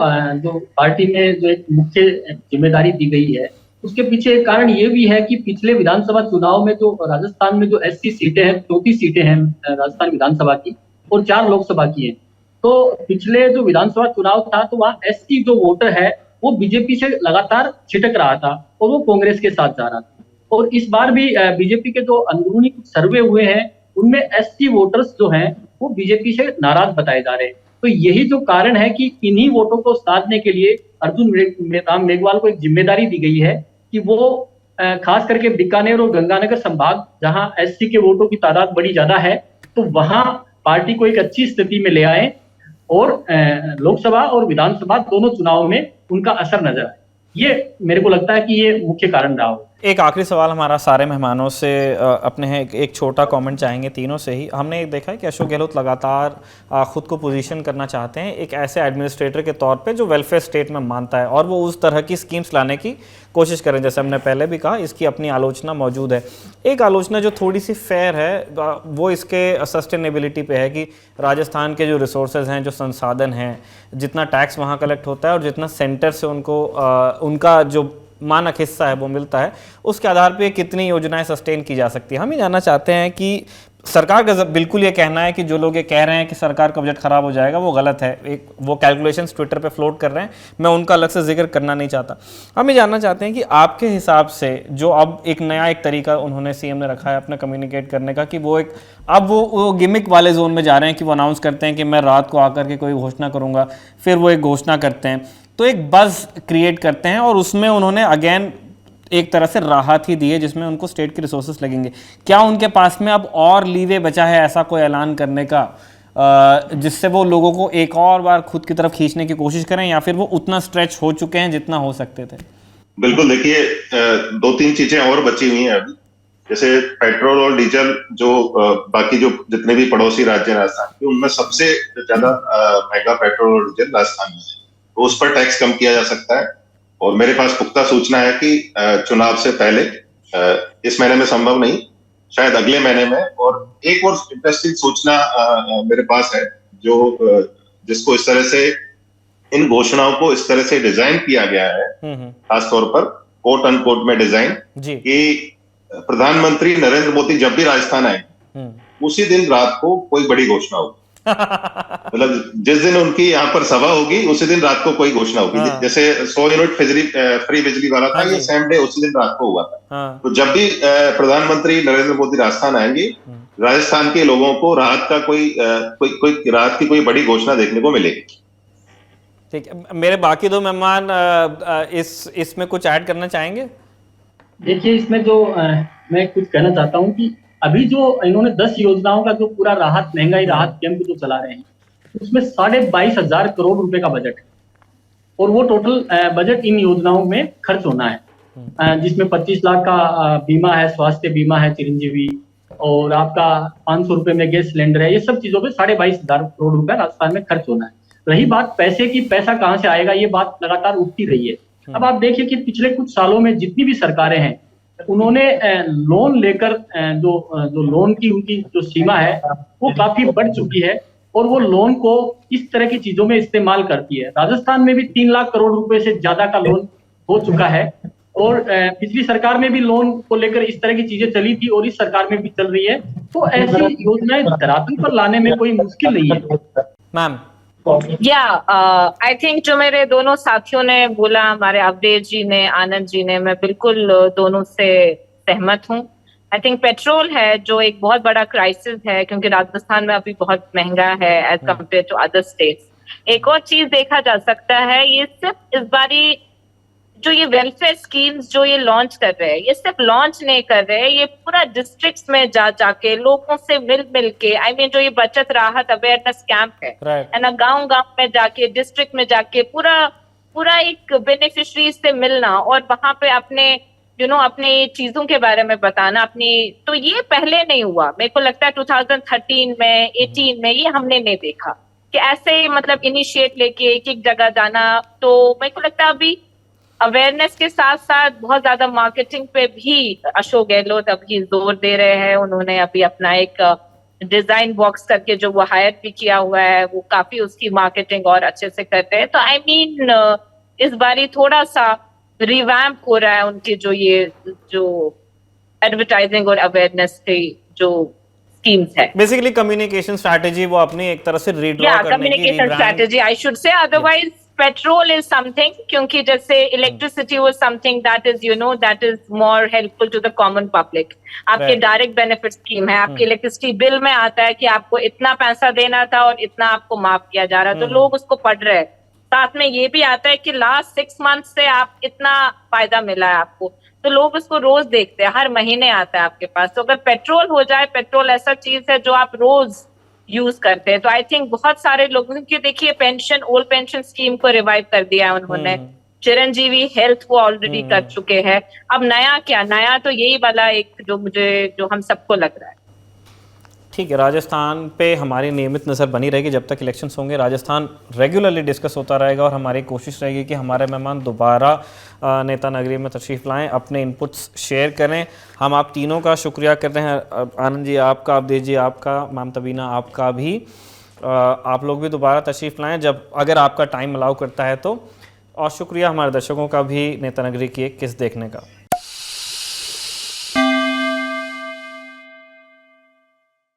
पार्टी में जो एक मुख्य जिम्मेदारी दी गई है, उसके पीछे एक कारण ये भी है कि पिछले विधानसभा चुनाव में जो राजस्थान में जो एससी सीटें हैं, 34 सीटें हैं राजस्थान विधानसभा की और 4 लोकसभा की है। तो पिछले जो विधानसभा चुनाव था तो वहाँ एससी जो वोटर है वो बीजेपी से लगातार छिटक रहा था और वो कांग्रेस के साथ जा रहा था। और इस बार भी बीजेपी के जो अंदरूनी कुछ सर्वे हुए हैं उनमें एससी वोटर्स जो हैं वो बीजेपी से नाराज बताए जा रहे हैं। तो यही जो कारण है कि इन्हीं वोटों को साधने के लिए अर्जुन राम मेघवाल को एक जिम्मेदारी दी गई है कि वो खास करके बीकानेर और गंगानगर संभाग, जहां एससी के वोटों की तादाद बड़ी ज्यादा है, तो वहां पार्टी को एक अच्छी स्थिति में ले आए और लोकसभा और विधानसभा दोनों चुनाव में उनका असर नजर आए। ये मेरे को लगता है कि ये मुख्य कारण रहा हो। एक आखिरी सवाल हमारा सारे मेहमानों से अपने हैं, एक छोटा कमेंट चाहेंगे तीनों से ही। हमने देखा है कि अशोक गहलोत लगातार खुद को पोजीशन करना चाहते हैं एक ऐसे एडमिनिस्ट्रेटर के तौर पे जो वेलफेयर स्टेट में मानता है और वो उस तरह की स्कीम्स लाने की कोशिश करें। जैसे हमने पहले भी कहा, इसकी अपनी आलोचना मौजूद है। एक आलोचना जो थोड़ी सी फेयर है वो इसके सस्टेनेबिलिटी पे है कि राजस्थान के जो रिसोर्सेज हैं, जो संसाधन हैं, जितना टैक्स वहाँ कलेक्ट होता है और जितना सेंटर से उनको उनका जो मानक हिस्सा है वो मिलता है, उसके आधार पे कितनी योजनाएं सस्टेन की जा सकती है। हम ये जानना चाहते हैं कि सरकार का बिल्कुल ये कहना है कि जो लोग ये कह रहे हैं कि सरकार का बजट खराब हो जाएगा, वो गलत है। एक वो कैलकुलेशंस ट्विटर पे फ्लोट कर रहे हैं, मैं उनका अलग से जिक्र करना नहीं चाहता। हम ये जानना चाहते हैं कि आपके हिसाब से जो अब एक नया एक तरीका उन्होंने सीएम ने रखा है अपना कम्युनिकेट करने का, कि वो एक अब वो गिमिक वाले जोन में जा रहे हैं कि वो अनाउंस करते हैं कि मैं रात को आकर के कोई घोषणा करूँगा, फिर वो एक घोषणा करते हैं, तो एक बज़ क्रिएट करते हैं और उसमें उन्होंने अगेन एक तरह से राहत ही दी है जिसमें उनको स्टेट के रिसोर्सेस लगेंगे। क्या उनके पास में अब और लीवे बचा है ऐसा कोई ऐलान करने का जिससे वो लोगों को एक और बार खुद की तरफ खींचने की कोशिश करें, या फिर वो उतना स्ट्रेच हो चुके हैं जितना हो सकते थे? बिल्कुल, देखिए 2-3 चीजें और बची हुई हैं अभी। जैसे पेट्रोल और डीजल जो बाकी जो जितने भी पड़ोसी राज्य राजस्थान के, उनमें सबसे ज्यादा महंगा पेट्रोल और डीजल राजस्थान में है, तो उस पर टैक्स कम किया जा सकता है। और मेरे पास पुख्ता सूचना है कि चुनाव से पहले, इस महीने में संभव नहीं, शायद अगले महीने में, और एक और इंटरेस्टिंग सूचना मेरे पास है जो जिसको इस तरह से, इन घोषणाओं को इस तरह से डिजाइन किया गया है, खासतौर पर कोट अनकोट में डिजाइन, कि प्रधानमंत्री नरेंद्र मोदी जब भी राजस्थान आए उसी दिन रात को कोई बड़ी घोषणा होगी। मतलब जिस दिन उनकी यहाँ पर सभा होगी उसी दिन रात को कोई घोषणा होगी। जैसे 100 यूनिट फ्री बिजली वाला था, ये सेम डे उसी दिन रात को हुआ था। तो जब भी प्रधानमंत्री नरेंद्र मोदी राजस्थान आएंगे, राजस्थान के लोगों को राहत का कोई राहत की कोई बड़ी घोषणा देखने को मिलेगी। ठीक है, मेरे बाकी दो मेहमान इसमें कुछ ऐड करना चाहेंगे? देखिए, इसमें जो मैं कुछ कहना चाहता हूँ कि अभी जो इन्होंने 10 योजनाओं का जो पूरा राहत, महंगाई राहत कैंप जो चला रहे हैं, उसमें 22,500 करोड़ रुपए का बजट है और वो टोटल बजट इन योजनाओं में खर्च होना है, जिसमें 25 लाख का बीमा है, स्वास्थ्य बीमा है चिरंजीवी, और आपका 500 रुपए में गैस सिलेंडर है। ये सब चीजों पे 22,500 करोड़ रुपए राजस्थान में खर्च होना है। रही बात पैसे की, पैसा कहाँ से आएगा, ये बात लगातार उठती रही है। अब आप देखिए कि पिछले कुछ सालों में जितनी भी सरकारें हैं, उन्होंने लोन लेकर जो लोन की उनकी जो सीमा है वो काफी बढ़ चुकी है और वो लोन को इस तरह की चीजों में इस्तेमाल करती है। राजस्थान में भी 3 लाख करोड़ रुपए से ज्यादा का लोन हो चुका है और पिछली सरकार में भी लोन को लेकर इस तरह की चीजें चली थी और इस सरकार में भी चल रही है। तो ऐसी योजनाएं धरातल पर लाने में कोई मुश्किल नहीं है। मैम, आई थिंक जो मेरे दोनों साथियों ने बोला, हमारे अवधेश जी ने, आनंद जी ने, मैं बिल्कुल दोनों से सहमत हूँ। आई थिंक पेट्रोल है जो एक बहुत बड़ा क्राइसिस है, क्योंकि राजस्थान में अभी बहुत महंगा है as compare to other states. एक और चीज देखा जा सकता है, ये सिर्फ इस बारी जो ये वेलफेयर स्कीम्स जो ये लॉन्च कर रहे हैं, ये सिर्फ लॉन्च नहीं कर रहे हैं, ये पूरा डिस्ट्रिक्ट्स में जाके लोगों से मिल के, आई मीन जो ये बचत राहत अवेयरनेस कैंप है ना, गांव में जाके, डिस्ट्रिक्ट में जाके पूरा एक बेनिफिशरीज से मिलना और वहां पे अपने अपने चीजों के बारे में बताना अपनी। तो ये पहले नहीं हुआ, मेरे को लगता है 2013 में 18 में ये हमने नहीं देखा कि ऐसे मतलब इनिशिएट लेके एक जगह जाना। तो मेरे को लगता है अभी अवेयरनेस के साथ साथ बहुत ज्यादा मार्केटिंग पे भी अशोक गहलोत अभी जोर दे रहे हैं। उन्होंने अभी अपना एक डिजाइन बॉक्स करके जो वो हायर भी किया हुआ है, वो काफी उसकी मार्केटिंग और अच्छे से करते हैं। तो आई मीन इस बारी थोड़ा सा रिवैम्प हो रहा है उनकी जो एडवर्टाइजिंग और अवेयरनेस की जो स्कीम्स है। बेसिकली कम्युनिकेशन स्ट्रैटेजी वो अपनी एक तरह से रीड्रॉ करने की, communication strategy I should say. Otherwise petrol is something, क्योंकि जैसे electricity was something that is more helpful to the common public. आपके डायरेक्ट बेनिफिट स्कीम है, आपके इलेक्ट्रिसिटी बिल में आता है कि आपको इतना पैसा देना था और इतना आपको माफ किया जा रहा है, तो लोग उसको पढ़ रहे हैं। साथ में ये भी आता है कि लास्ट 6 मंथ से आप इतना फायदा मिला है आपको, तो लोग उसको रोज देखते हैं, हर महीने आता है आपके पास। तो अगर पेट्रोल हो जाए, पेट्रोल ऐसा चीज है जो आप रोज यूज करते हैं। तो आई थिंक बहुत सारे लोगों के, देखिए पेंशन, ओल्ड पेंशन स्कीम को रिवाइव कर दिया है उन्होंने, चिरंजीवी हेल्थ को ऑलरेडी कर चुके हैं। अब नया क्या, नया तो यही वाला एक जो हम सबको लग रहा है। ठीक है, राजस्थान पे हमारी नियमित नज़र बनी रहेगी जब तक इलेक्शंस होंगे। राजस्थान रेगुलरली डिस्कस होता रहेगा और हमारी कोशिश रहेगी कि हमारे मेहमान दोबारा नेता नगरी में तशरीफ़ लाएं, अपने इनपुट्स शेयर करें। हम आप तीनों का शुक्रिया कर रहे हैं, आनंद जी आपका, अवधेश जी आपका, मैम तबीना आपका भी। आप लोग भी दोबारा तशरीफ़ लाएँ जब, अगर आपका टाइम अलाउ करता है तो। और शुक्रिया हमारे दर्शकों का भी नेता नगरी की एक किस्त देखने का।